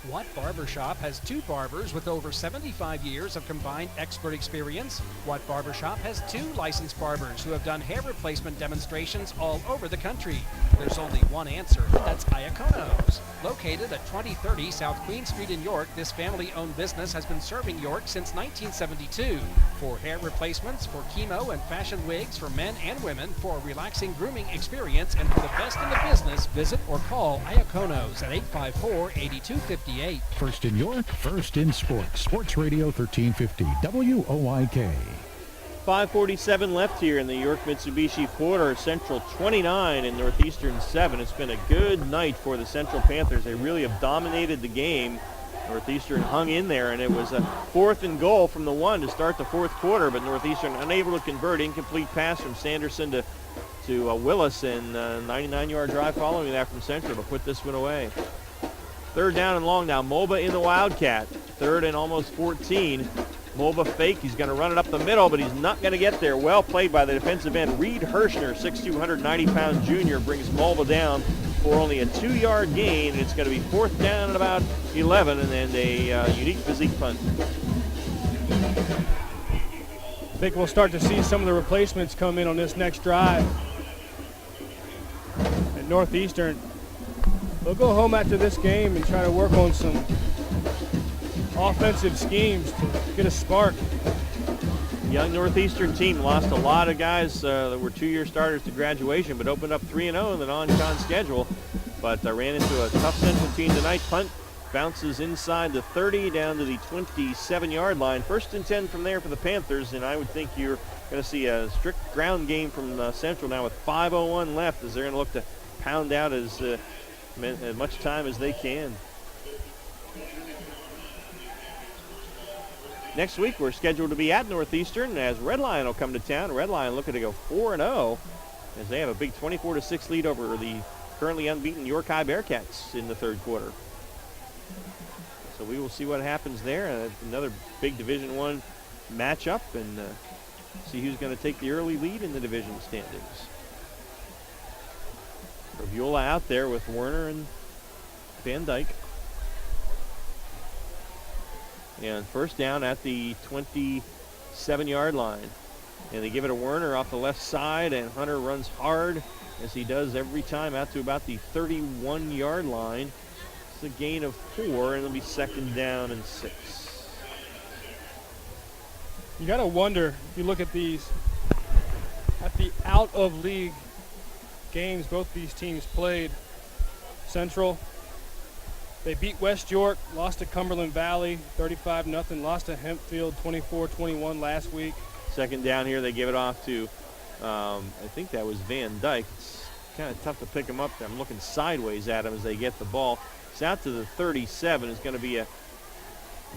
Watt Barbershop has 2 barbers with over 75 years of combined expert experience. Watt Barbershop has 2 licensed barbers who have done hair replacement demonstrations all over the country. There's only one answer, that's Iacono's. Located at 2030 South Queen Street in York, this family-owned business has been serving York since 1972. For hair replacements, for chemo and fashion wigs for men and women, for a relaxing grooming experience, and for the best in the business, visit or call Iacono's at 854-8258. First in York, first in sports. Sports Radio 1350 WOIK. 5:47 left here in the York Mitsubishi quarter. Central 29 and Northeastern 7. It's been a good night for the Central Panthers. They really have dominated the game. Northeastern hung in there, and it was a 4th and goal from the 1 to start the 4th quarter, but Northeastern unable to convert. Incomplete pass from Sanderson to Willis, and 99-yard drive following that from Central to put this one away. 3rd down and long now. Mulba in the Wildcat. 3rd and almost 14. Mulba fake. He's going to run it up the middle, but he's not going to get there. Well played by the defensive end. Reed Hirschner, 6'2", 190-pound junior, brings Mulba down for only a 2-yard gain, and it's going to be 4th down and about 11, and then a unique physique punt. I think we'll start to see some of the replacements come in on this next drive. At Northeastern, they'll go home after this game and try to work on some offensive schemes to get a spark. Young Northeastern team lost a lot of guys that were 2-year starters to graduation, but opened up 3-0 in the non-con schedule. But ran into a tough Central team tonight. Punt bounces inside the 30 down to the 27-yard line. 1st and 10 from there for the Panthers, and I would think you're going to see a strict ground game from Central now with 5:01 left, as they're going to look to pound out as much time as they can. Next week, we're scheduled to be at Northeastern as Red Lion will come to town. Red Lion looking to go 4-0 as they have a big 24-6 lead over the currently unbeaten York High Bearcats in the 3rd quarter. So we will see what happens there. Another big Division I matchup, and see who's going to take the early lead in the division standings. Raviola out there with Werner and Van Dyke. And 1st down at the 27-yard line. And they give it to Werner off the left side, and Hunter runs hard, as he does every time, out to about the 31-yard line. It's a gain of 4, and it'll be 2nd down and 6. You got to wonder, if you look at these, at the out-of-league games both these teams played. Central, they beat West York, lost to Cumberland Valley 35-0, lost to Hempfield 24-21 last week. 2nd down here, they give it off to, I think that was Van Dyke. It's kind of tough to pick him up. I'm looking sideways at him as they get the ball. It's out to the 37. It's going to be a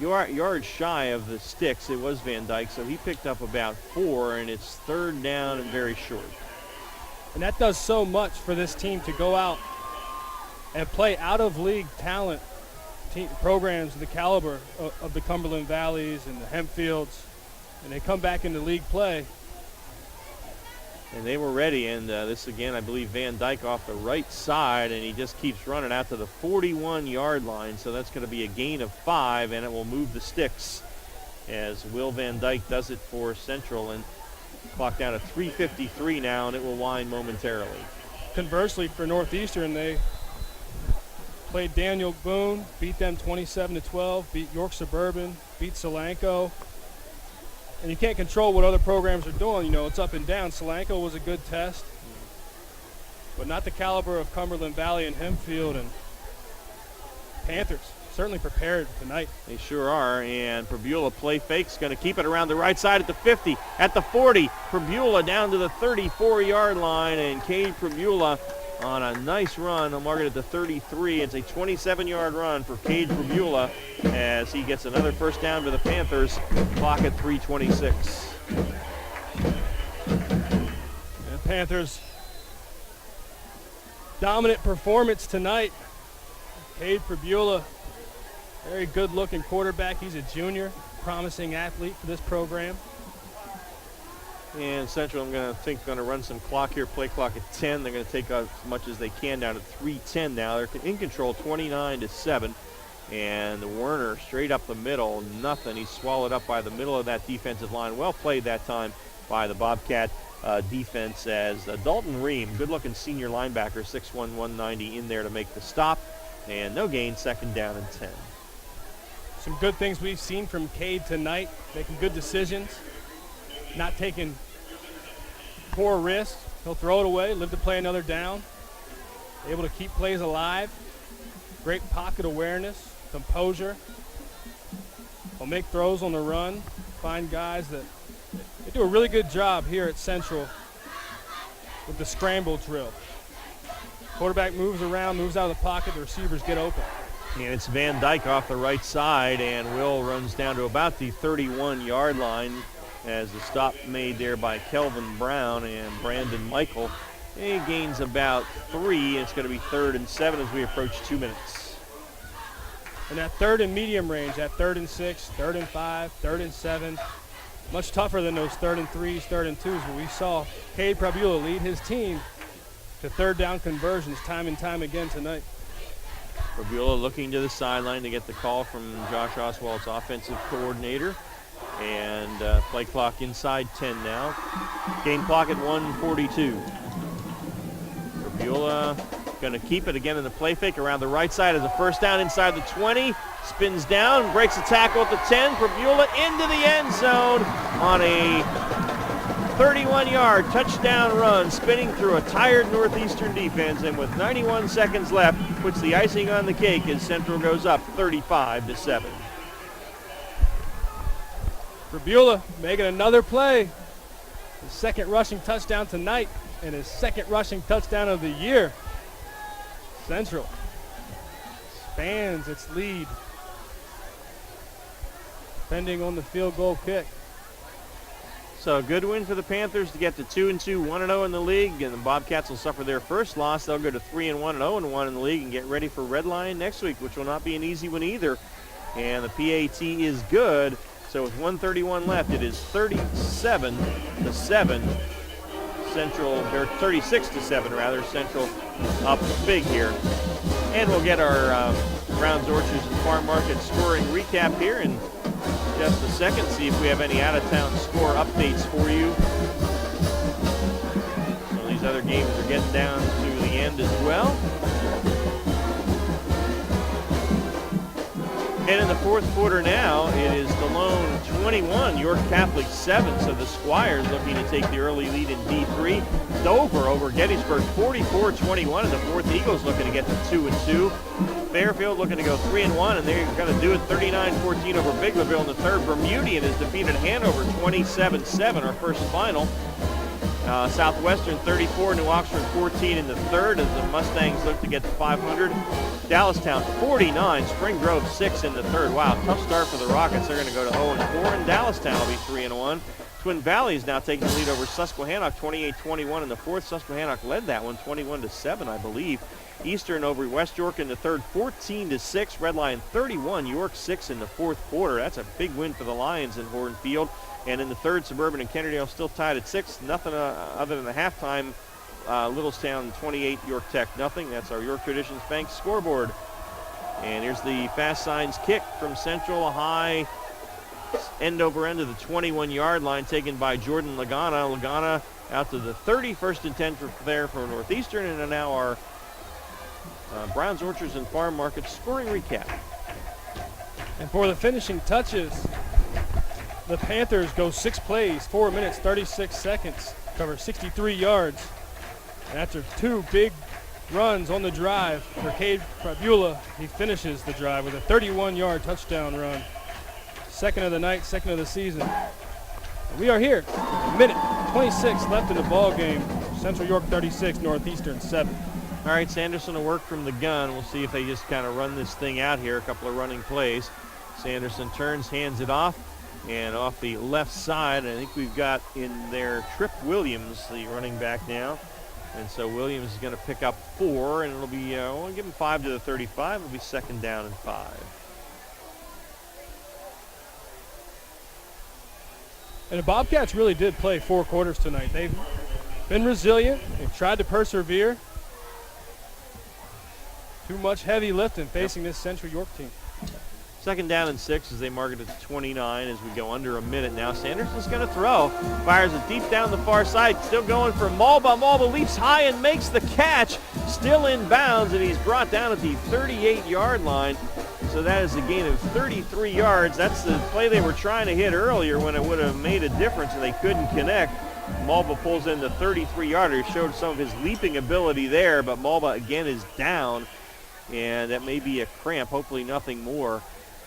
yard shy of the sticks. It was Van Dyke, so he picked up about 4, and it's 3rd down and very short. And that does so much for this team to go out and play out-of-league talent programs of the caliber of the Cumberland Valleys and the Hempfields, and they come back into league play. And they were ready, and this again, I believe Van Dyke off the right side, and he just keeps running out to the 41-yard line, so that's going to be a gain of 5, and it will move the sticks as Will Van Dyke does it for Central, and clock down to 3:53 now, and it will wind momentarily. Conversely, for Northeastern, they played Daniel Boone, beat them 27-12, beat York Suburban, beat Solanco. And you can't control what other programs are doing. You know, it's up and down. Solanco was a good test, but not the caliber of Cumberland Valley and Hempfield. And Panthers certainly prepared tonight. They sure are, and Prebula play fake's going to keep it around the right side at the 50, at the 40. Prebula down to the 34-yard line, and Cade Prebula on a nice run. He'll mark it at the 33. It's a 27-yard run for Cade Prebula as he gets another 1st down for the Panthers. Clock at 3:26. And Panthers, dominant performance tonight. Cade Prebula, very good-looking quarterback. He's a junior, promising athlete for this program. And Central, I'm going to run some clock here, play clock at 10. They're going to take as much as they can down to 3:10 now. They're in control 29-7. And Werner straight up the middle, nothing. He's swallowed up by the middle of that defensive line. Well played that time by the Bobcat defense as Dalton Ream, good-looking senior linebacker, 6'1", 190 in there to make the stop. And no gain, 2nd down and 10. Some good things we've seen from Cade tonight, making good decisions, not taking poor risks. He'll throw it away, live to play another down, able to keep plays alive, great pocket awareness, composure. He'll make throws on the run, find guys that they do a really good job here at Central with the scramble drill. Quarterback moves around, moves out of the pocket, the receivers get open. And it's Van Dyke off the right side, and Will runs down to about the 31-yard line as the stop made there by Kelvin Brown and Brandon Michael. He gains about 3. It's going to be 3rd and 7 as we approach 2 minutes. And that 3rd and medium range, that 3rd and 6, 3rd and 5, 3rd and 7, much tougher than those 3rd and 3s, 3rd and 2s, but we saw Cade Prabula lead his team to 3rd down conversions time and time again tonight. Prabula looking to the sideline to get the call from Josh Oswald's offensive coordinator. And play clock inside 10 now. Game clock at 1:42. Prabula going to keep it again in the play fake around the right side as a first down inside the 20. Spins down, breaks a tackle at the 10. Prabula into the end zone on a 31-yard touchdown run, spinning through a tired Northeastern defense, and with 91 seconds left, puts the icing on the cake as Central goes up 35-7. Prabula making another play. His 2nd rushing touchdown tonight and his 2nd rushing touchdown of the year. Central expands its lead, depending on the field goal kick. So a good win for the Panthers to get to 2-2, 1-0 in the league, and the Bobcats will suffer their first loss. They'll go to 3-1, 0-1 in the league and get ready for Red Lion next week, which will not be an easy one either. And the PAT is good. So with 1:31 left, it is 37-7. Central, or 36-7 rather. Central up big here. And we'll get our Browns, Orchards, and Farm Market scoring recap here in just a second. See if we have any out-of-town score updates for you. Some of these other games are getting down to the end as well. And in the 4th quarter now, it is DeLone 21, York Catholic 7. So the Squires looking to take the early lead in D3. Dover over Gettysburg 44-21 in the 4th. Eagles looking to get to 2-2. Fairfield looking to go 3-1, and they're going to do it 39-14 over Biglerville in the 3rd. Bermudian has defeated Hanover 27-7, our first final. Southwestern 34, New Oxford 14 in the 3rd as the Mustangs look to get to 500. Dallastown 49, Spring Grove 6 in the 3rd. Wow, tough start for the Rockets. They're going to go to 0-4, and Dallastown will be 3-1. Twin Valley is now taking the lead over Susquehannock 28-21 in the 4th. Susquehannock led that one 21-7, I believe. Eastern over West York in the 3rd, 14-6. Red Lion 31, York 6 in the 4th quarter. That's a big win for the Lions in Horn Field. And in the 3rd, Suburban and Kennedale still tied at 6. Nothing other than the halftime. Littlestown 28, York Tech nothing. That's our York Traditions Bank scoreboard. And here's the Fast Signs kick from Central, a high end over end of the 21-yard line taken by Jordan Lagana. Lagana out to the 30, 1st and 10 for Northeastern, and now our Browns, Orchards, and Farm Market scoring recap. And for the finishing touches, the Panthers go 6 plays, 4 minutes, 36 seconds, cover 63 yards. And after 2 big runs on the drive for Cade Prabula, he finishes the drive with a 31-yard touchdown run. 2nd of the night, 2nd of the season. And we are here, a minute 26 left in the ball game. Central York 36, Northeastern 7. All right, Sanderson will work from the gun. We'll see if they just kind of run this thing out here, a couple of running plays. Sanderson turns, hands it off. And off the left side, I think we've got in there Tripp Williams, the running back now. And so Williams is going to pick up 4, and it'll be, we'll give him 5 to the 35. It'll be 2nd down and 5. And the Bobcats really did play 4 quarters tonight. They've been resilient. They've tried to persevere. Too much heavy lifting facing this Central York team. Second down and 6 as they mark it at 29 as we go under a minute now. Sanderson's going to throw. Fires it deep down the far side. Still going for Malba. Malba leaps high and makes the catch. Still in bounds, and he's brought down at the 38-yard line. So that is a gain of 33 yards. That's the play they were trying to hit earlier when it would have made a difference and they couldn't connect. Malba pulls in the 33-yarder. Showed some of his leaping ability there, but Malba again is down. And that may be a cramp, hopefully nothing more,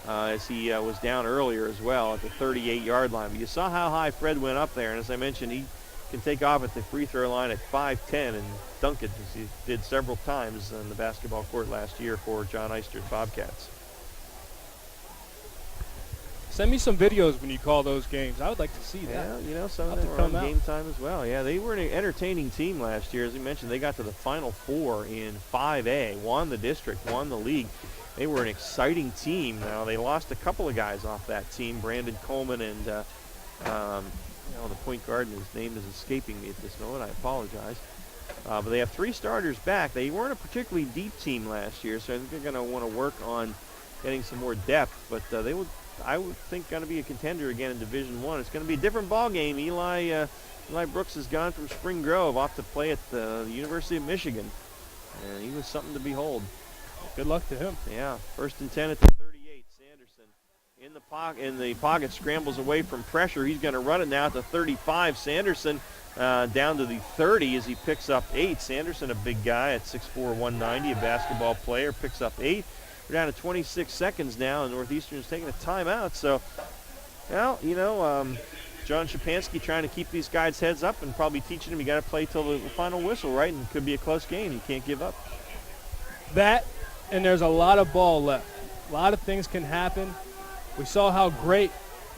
as he was down earlier as well at the 38-yard line. But you saw how high Fred went up there, and as I mentioned, he can take off at the free throw line at 5'10" and dunk it, as he did several times on the basketball court last year for John Eister's Bobcats. Send me some videos when you call those games. I would like to see that. Yeah, you know, some of them were on Game Time as well. Yeah, they were an entertaining team last year. As you mentioned, they got to the Final Four in 5A, won the district, won the league. They were an exciting team. Now, they lost a couple of guys off that team, Brandon Coleman and, the point guard, and his name is escaping me at this moment. I apologize. But they have 3 starters back. They weren't a particularly deep team last year, so I think they're going to want to work on getting some more depth. But I would think, going to be a contender again in Division I. It's going to be a different ball game. Eli Brooks has gone from Spring Grove off to play at the University of Michigan, and he was something to behold. Good luck to him. Yeah, 1st and 10 at the 38. Sanderson in the pocket, scrambles away from pressure. He's going to run it now at the 35. Sanderson down to the 30 as he picks up 8. Sanderson, a big guy at 6'4", 190, a basketball player, picks up 8. We're down to 26 seconds now, and Northeastern's taking a timeout. So, well, John Shapansky trying to keep these guys' heads up and probably teaching them you got to play till the final whistle, right? And it could be a close game. You can't give up. That, and there's a lot of ball left. A lot of things can happen. We saw how great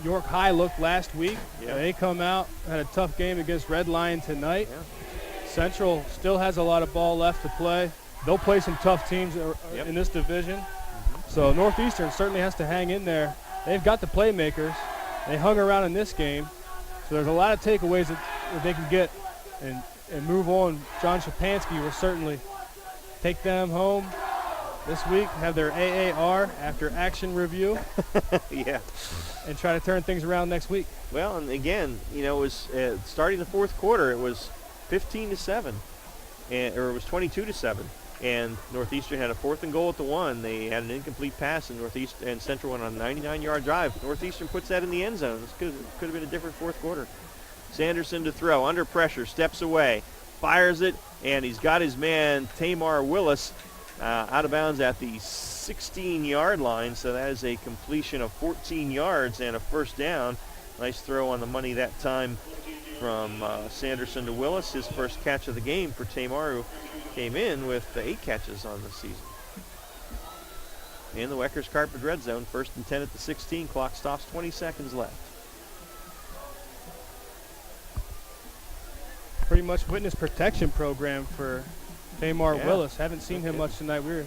York High looked last week. Yeah. They come out, had a tough game against Red Lion tonight. Yeah. Central still has a lot of ball left to play. They'll play some tough teams in this division. So Northeastern certainly has to hang in there. They've got the playmakers. They hung around in this game. So there's a lot of takeaways that they can get and move on. John Shapansky will certainly take them home this week, have their AAR after action review. Yeah. And try to turn things around next week. Well, and again, it was starting the fourth quarter, it was 15-7, or it was 22-7. And Northeastern had a 4th and goal at the 1. They had an incomplete pass, and Central went on a 99-yard drive. Northeastern puts that in the end zone. This could have been a different fourth quarter. Sanderson to throw, under pressure, steps away, fires it, and he's got his man Tamar Willis out of bounds at the 16-yard line. So that is a completion of 14 yards and a first down. Nice throw on the money that time from Sanderson to Willis. His first catch of the game for Tamar, who came in with 8 catches on the season. In the Weckers Carpet red zone, 1st and 10 at the 16. Clock stops, 20 seconds left. Pretty much witness protection program for Tamar Willis. Haven't seen him much tonight. We're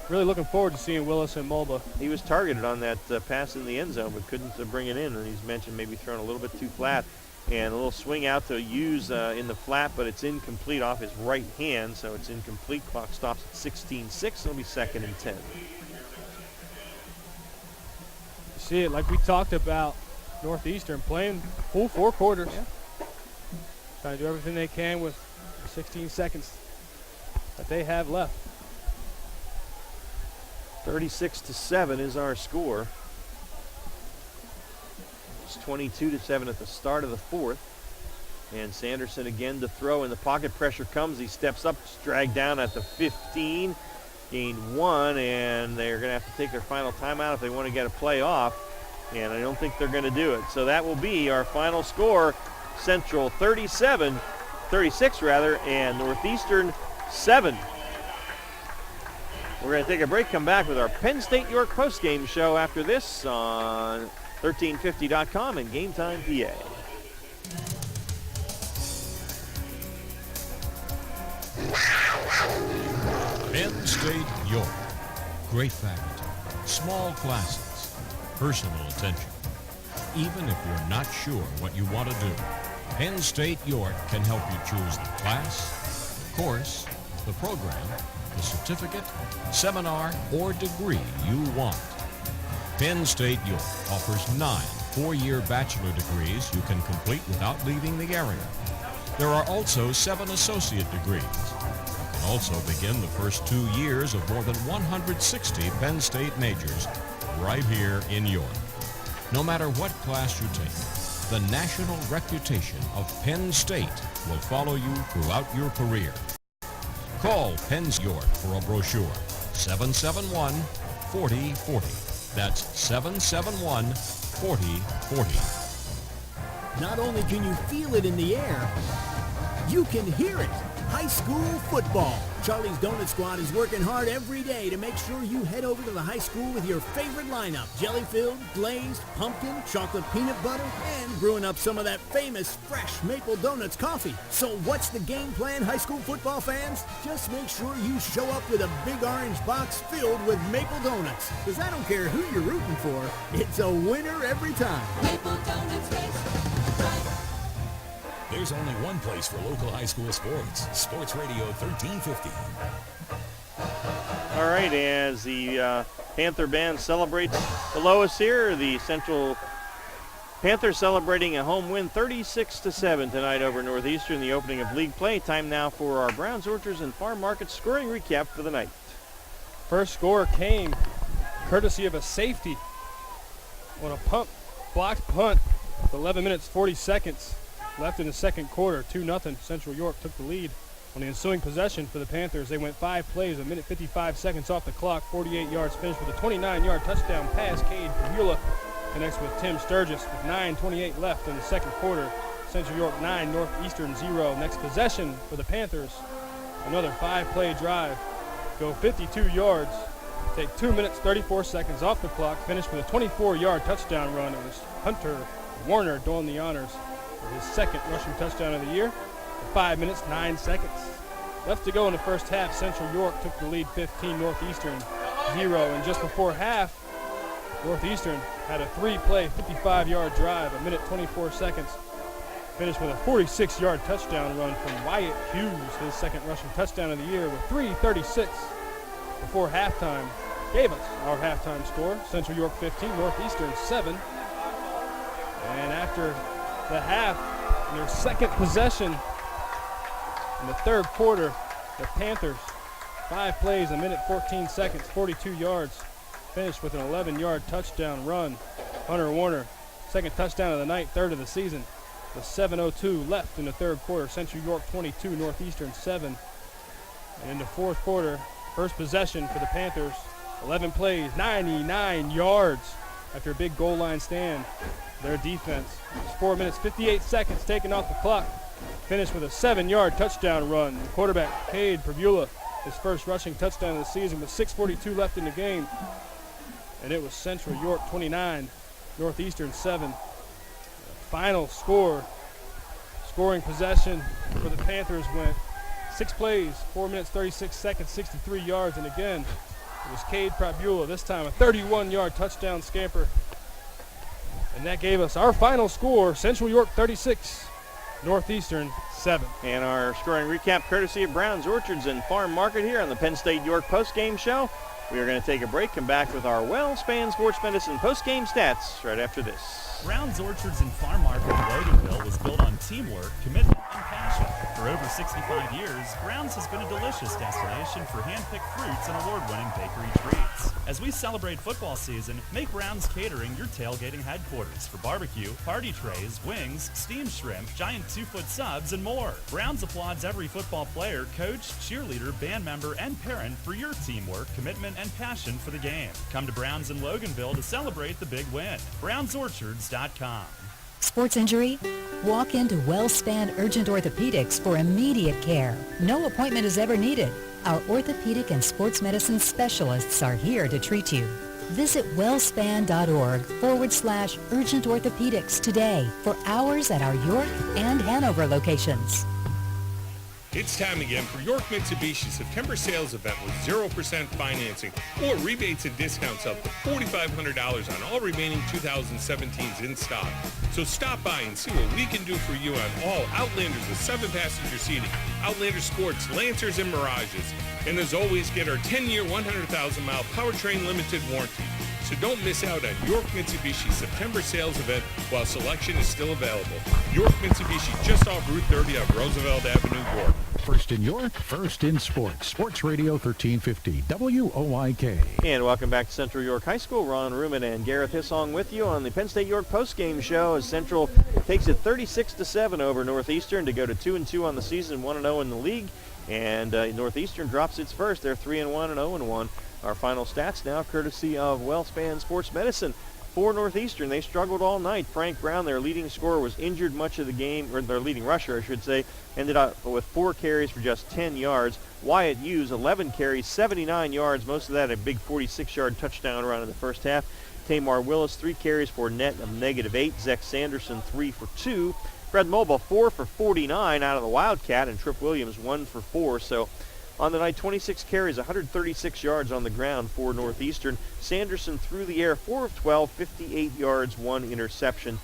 really looking forward to seeing Willis and Mulba. He was targeted on that pass in the end zone, but couldn't bring it in. And he's mentioned maybe throwing a little bit too flat. And a little swing out to use in the flat, but it's incomplete off his right hand, so it's incomplete. Clock stops at 16-6. It'll be 2nd and 10. You see it, like we talked about, Northeastern playing full 4 quarters. Yeah. Trying to do everything they can with 16 seconds that they have left. 36-7 is our score. 22-7 at the start of the 4th. And Sanderson again to throw, and the pocket pressure comes. He steps up, dragged down at the 15, gained 1, and they're going to have to take their final timeout if they want to get a play off. And I don't think they're going to do it. So that will be our final score. Central 36 and Northeastern 7. We're going to take a break, come back with our Penn State York postgame show after this on 1350.com and Game Time PA. Penn State York. Great faculty, small classes, personal attention. Even if you're not sure what you want to do, Penn State York can help you choose the class, the course, the program, the certificate, seminar, or degree you want. Penn State York offers 9 four-year bachelor degrees you can complete without leaving the area. There are also 7 associate degrees. You can also begin the first 2 years of more than 160 Penn State majors right here in York. No matter what class you take, the national reputation of Penn State will follow you throughout your career. Call Penn York for a brochure. 771-4040. That's 771-4040. Not only can you feel it in the air, you can hear it. High school football. Charlie's Donut Squad is working hard every day to make sure you head over to the high school with your favorite lineup. Jelly-filled, glazed, pumpkin, chocolate peanut butter, and brewing up some of that famous fresh Maple Donuts coffee. So what's the game plan, high school football fans? Just make sure you show up with a big orange box filled with Maple Donuts. Because I don't care who you're rooting for, it's a winner every time. Maple Donuts race. There's only one place for local high school sports. Sports Radio 1350. All right, as the Panther band celebrates below us here, the Central Panthers celebrating a home win 36-7 tonight over Northeastern, the opening of league play. Time now for our Browns, Orchards, and Farm Market scoring recap for the night. First score came courtesy of a safety on a blocked punt with 11 minutes 40 seconds left in the second quarter. 2-0. Central York took the lead on the ensuing possession for the Panthers. They went 5 plays, a minute 55 seconds off the clock, 48 yards finished with a 29-yard touchdown pass. Cade Pregame connects with Tim Sturgis with 9:28 left in the second quarter. Central York 9, Northeastern 0. Next possession for the Panthers, another 5-play drive. Go 52 yards, take 2 minutes 34 seconds off the clock, finish with a 24-yard touchdown run. It was Hunter Warner doing the honors for his second rushing touchdown of the year. 5 minutes, 9 seconds left to go in the first half. Central York took the lead 15, Northeastern 0. And just before half, Northeastern had a 3-play, 55-yard drive, a minute 24 seconds. Finished with a 46-yard touchdown run from Wyatt Hughes, his second rushing touchdown of the year, with 3:36 before halftime. Gave us our halftime score. Central York 15, Northeastern 7. And after the half, in their second possession in the third quarter, the Panthers, 5 plays, a minute 14 seconds, 42 yards, finished with an 11-yard touchdown run. Hunter Warner, second touchdown of the night, third of the season. With 7:02 left in the third quarter, Central York 22, Northeastern 7. And in the fourth quarter, first possession for the Panthers, 11 plays, 99 yards after a big goal line stand. Their defense, 4 minutes, 58 seconds taken off the clock. Finished with a 7-yard touchdown run. The quarterback, Cade Pregame, his first rushing touchdown of the season with 6:42 left in the game. And it was Central York 29, Northeastern 7. The final score, scoring possession for the Panthers went 6 plays, 4 minutes, 36 seconds, 63 yards. And again, it was Cade Pregame, this time a 31-yard touchdown scamper. And that gave us our final score, Central York 36, Northeastern 7. And our scoring recap courtesy of Browns, Orchards, and Farm Market here on the Penn State York postgame show. We are going to take a break, come back with our WellSpan Sports Medicine postgame stats right after this. Browns, Orchards, and Farm Market in Loganville was built on teamwork, commitment, and passion. For over 65 years, Browns has been a delicious destination for hand-picked fruits and award-winning bakery treats. As we celebrate football season, make Browns Catering your tailgating headquarters for barbecue, party trays, wings, steamed shrimp, giant 2-foot subs, and more. Browns applauds every football player, coach, cheerleader, band member, and parent for your teamwork, commitment, and passion for the game. Come to Browns in Loganville to celebrate the big win. BrownsOrchards.com. Sports injury? Walk into WellSpan Urgent Orthopedics for immediate care. No appointment is ever needed. Our orthopedic and sports medicine specialists are here to treat you. Visit wellspan.org/urgent orthopedics today for hours at our York and Hanover locations. It's time again for York Mitsubishi's September sales event with 0% financing or rebates and discounts up to $4,500 on all remaining 2017s in stock. So stop by and see what we can do for you on all Outlanders with 7-passenger seating, Outlander Sports, Lancers, and Mirages. And as always, get our 10-year, 100,000-mile powertrain limited warranty. So don't miss out on York Mitsubishi's September sales event while selection is still available. York Mitsubishi, just off Route 30 on Roosevelt Avenue, York. First in York, first in sports. Sports Radio 1350, WOYK. And welcome back to Central York High School. Ron Ruman and Gareth Hissong with you on the Penn State York postgame show as Central takes it 36-7 over Northeastern to go to 2-2 on the season, 1-0 in the league. And Northeastern drops its first. They're 3-1 and 0-1. Our final stats now courtesy of WellSpan Sports Medicine. For Northeastern, they struggled all night. Frank Brown, their leading scorer, was injured much of the game, or their leading rusher, I should say, ended up with 4 carries for just 10 yards. Wyatt Hughes, 11 carries, 79 yards, most of that a big 46-yard touchdown run in the first half. Tamar Willis, 3 carries for a net of -8. Zach Sanderson, 3 for 2. Fred Mobile, 4 for 49 out of the Wildcat, and Tripp Williams, 1 for 4. So on the night, 26 carries, 136 yards on the ground for Northeastern. Sanderson through the air, 4 of 12, 58 yards, 1 interception.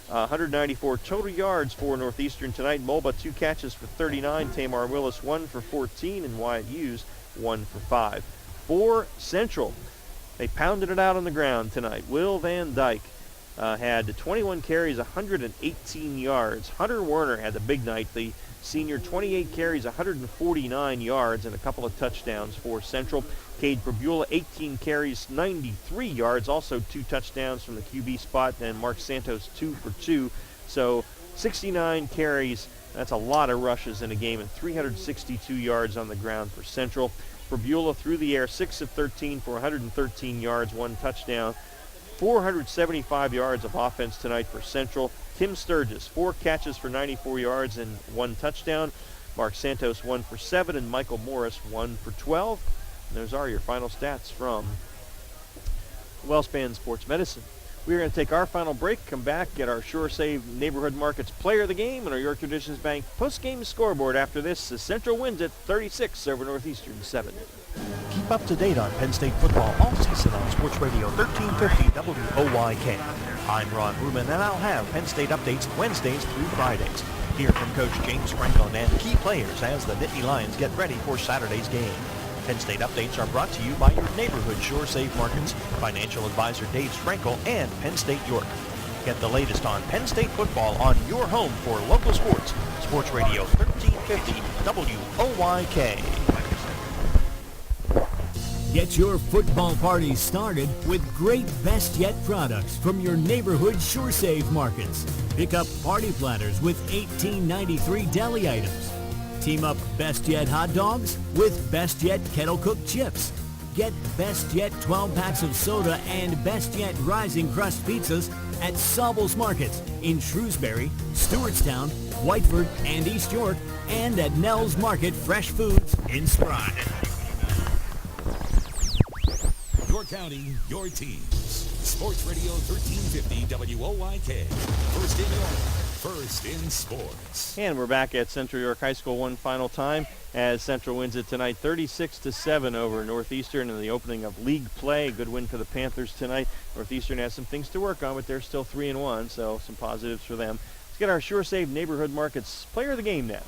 194 total yards for Northeastern tonight. Mulba, 2 catches for 39. Tamar Willis, 1 for 14. And Wyatt Hughes, 1 for 5. For Central, they pounded it out on the ground tonight. Will Van Dyke had 21 carries, 118 yards. Hunter Werner had the big night. The senior, 28 carries, 149 yards, and a couple of touchdowns for Central. Cade Probula, 18 carries, 93 yards, also 2 touchdowns from the QB spot, and Mark Santos, 2 for 2. So 69 carries, that's a lot of rushes in a game, and 362 yards on the ground for Central. Probula through the air, 6 of 13 for 113 yards, 1 touchdown. 475 yards of offense tonight for Central. Tim Sturgis, 4 catches for 94 yards and 1 touchdown. Mark Santos, 1 for 7, and Michael Morris, 1 for 12. And those are your final stats from WellSpan Sports Medicine. We're going to take our final break, come back, get our Sure Save Neighborhood Markets Player of the Game and our York Traditions Bank post-game scoreboard after this as Central wins it 36 over Northeastern 7. Keep up to date on Penn State football all season on Sports Radio 1350 WOYK. I'm Ron Ruben, and I'll have Penn State updates Wednesdays through Fridays. Hear from Coach James Franklin and key players as the Nittany Lions get ready for Saturday's game. Penn State updates are brought to you by your neighborhood Sure Save Markets, financial advisor Dave Sprinkle, and Penn State York. Get the latest on Penn State football on your home for local sports. Sports Radio 1350 WOYK. Get your football party started with great Best Yet products from your neighborhood Sure Save Markets. Pick up party platters with $18.93 deli items. Team up Best Yet hot dogs with Best Yet kettle cooked chips. Get Best Yet 12 packs of soda and Best Yet Rising Crust pizzas at Saubles Markets in Shrewsbury, Stewartstown, Whiteford, and East York, and at Nell's Market Fresh Foods in Spry. Your county, your teams. Sports Radio 1350 WOYK. First in York, first in sports. And we're back at Central York High School one final time as Central wins it tonight 36-7 over Northeastern in the opening of league play. Good win for the Panthers tonight. Northeastern has some things to work on, but they're still 3-1, so some positives for them. Let's get our Sure Save Neighborhood Markets Player of the Game now.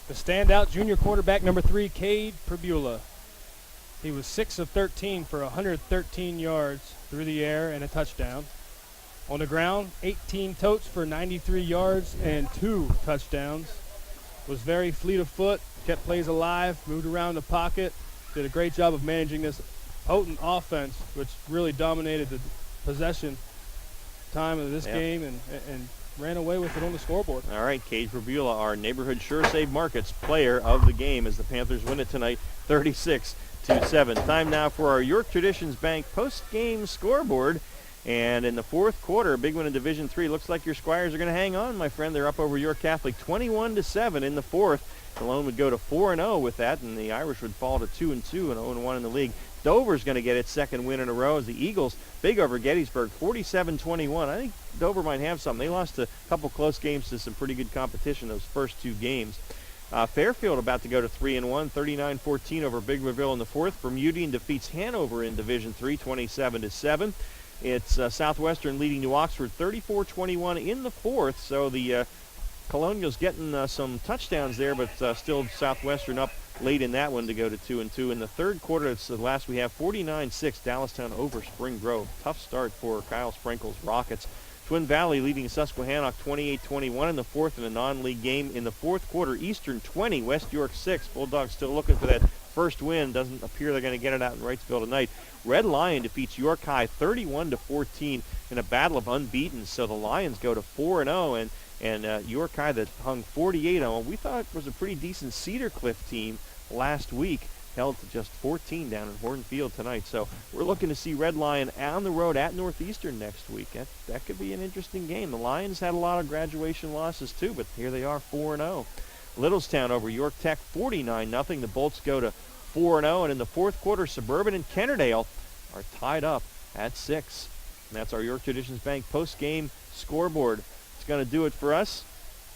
The standout junior quarterback number 3, Cade Probula. He was 6 of 13 for 113 yards through the air and a touchdown. On the ground, 18 totes for 93 yards and 2 touchdowns. Was very fleet of foot, kept plays alive, moved around the pocket, did a great job of managing this potent offense, which really dominated the possession time of this game and ran away with it on the scoreboard. All right, Cade Probula, our neighborhood Sure Save Markets Player of the Game as the Panthers win it tonight 36-7. Time now for our York Traditions Bank post-game scoreboard. And in the fourth quarter, a big one in Division III. Looks like your Squires are going to hang on, my friend. They're up over York Catholic 21-7 in the fourth. Malone would go to 4-0 with that, and the Irish would fall to 2-2 and 0-1 in the league. Dover's going to get its second win in a row as the Eagles big over Gettysburg, 47-21. I think Dover might have something. They lost a couple close games to some pretty good competition those first 2 games. Fairfield about to go to 3-1, 39-14 over Big Riverville in the fourth. Bermudian defeats Hanover in Division III, 27-7. It's Southwestern leading New Oxford 34-21 in the fourth. So the Colonial's getting some touchdowns there, but still Southwestern up late in that one to go to 2-2. In the third quarter, it's the last we have, 49-6, Dallastown over Spring Grove. Tough start for Kyle Sprinkle's Rockets. Twin Valley leading Susquehannock 28-21 in the fourth in a non-league game. In the fourth quarter, Eastern 20, West York 6. Bulldogs still looking for that first win. Doesn't appear they're going to get it out in Wrightsville tonight. Red Lion defeats York High 31-14 in a battle of unbeaten. So the Lions go to 4-0, and York High that hung 48 on. We thought was a pretty decent Cedar Cliff team last week, held to just 14 down in Horton Field tonight. So we're looking to see Red Lion on the road at Northeastern next week. That could be an interesting game. The Lions had a lot of graduation losses too, but here they are 4-0. Littlestown over York Tech 49-0. The Bolts go to 4-0, and in the fourth quarter, Suburban and Kennerdale are tied up at 6. And that's our York Traditions Bank post-game scoreboard. It's going to do it for us.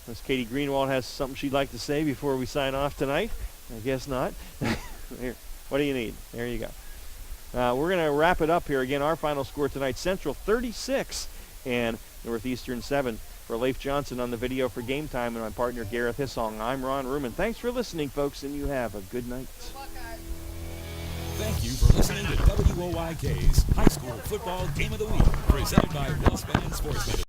Unless Katie Greenwald has something she'd like to say before we sign off tonight. I guess not. Here, what do you need? There you go. We're going to wrap it up here. Again, our final score tonight, Central 36 and Northeastern 7. For Leif Johnson on the video for Game Time and my partner Gareth Hissong, I'm Ron Ruman. Thanks for listening, folks, and you have a good night. Thank you for listening to WOYK's High School Football Game of the Week, presented by WellSpan Sports Medicine.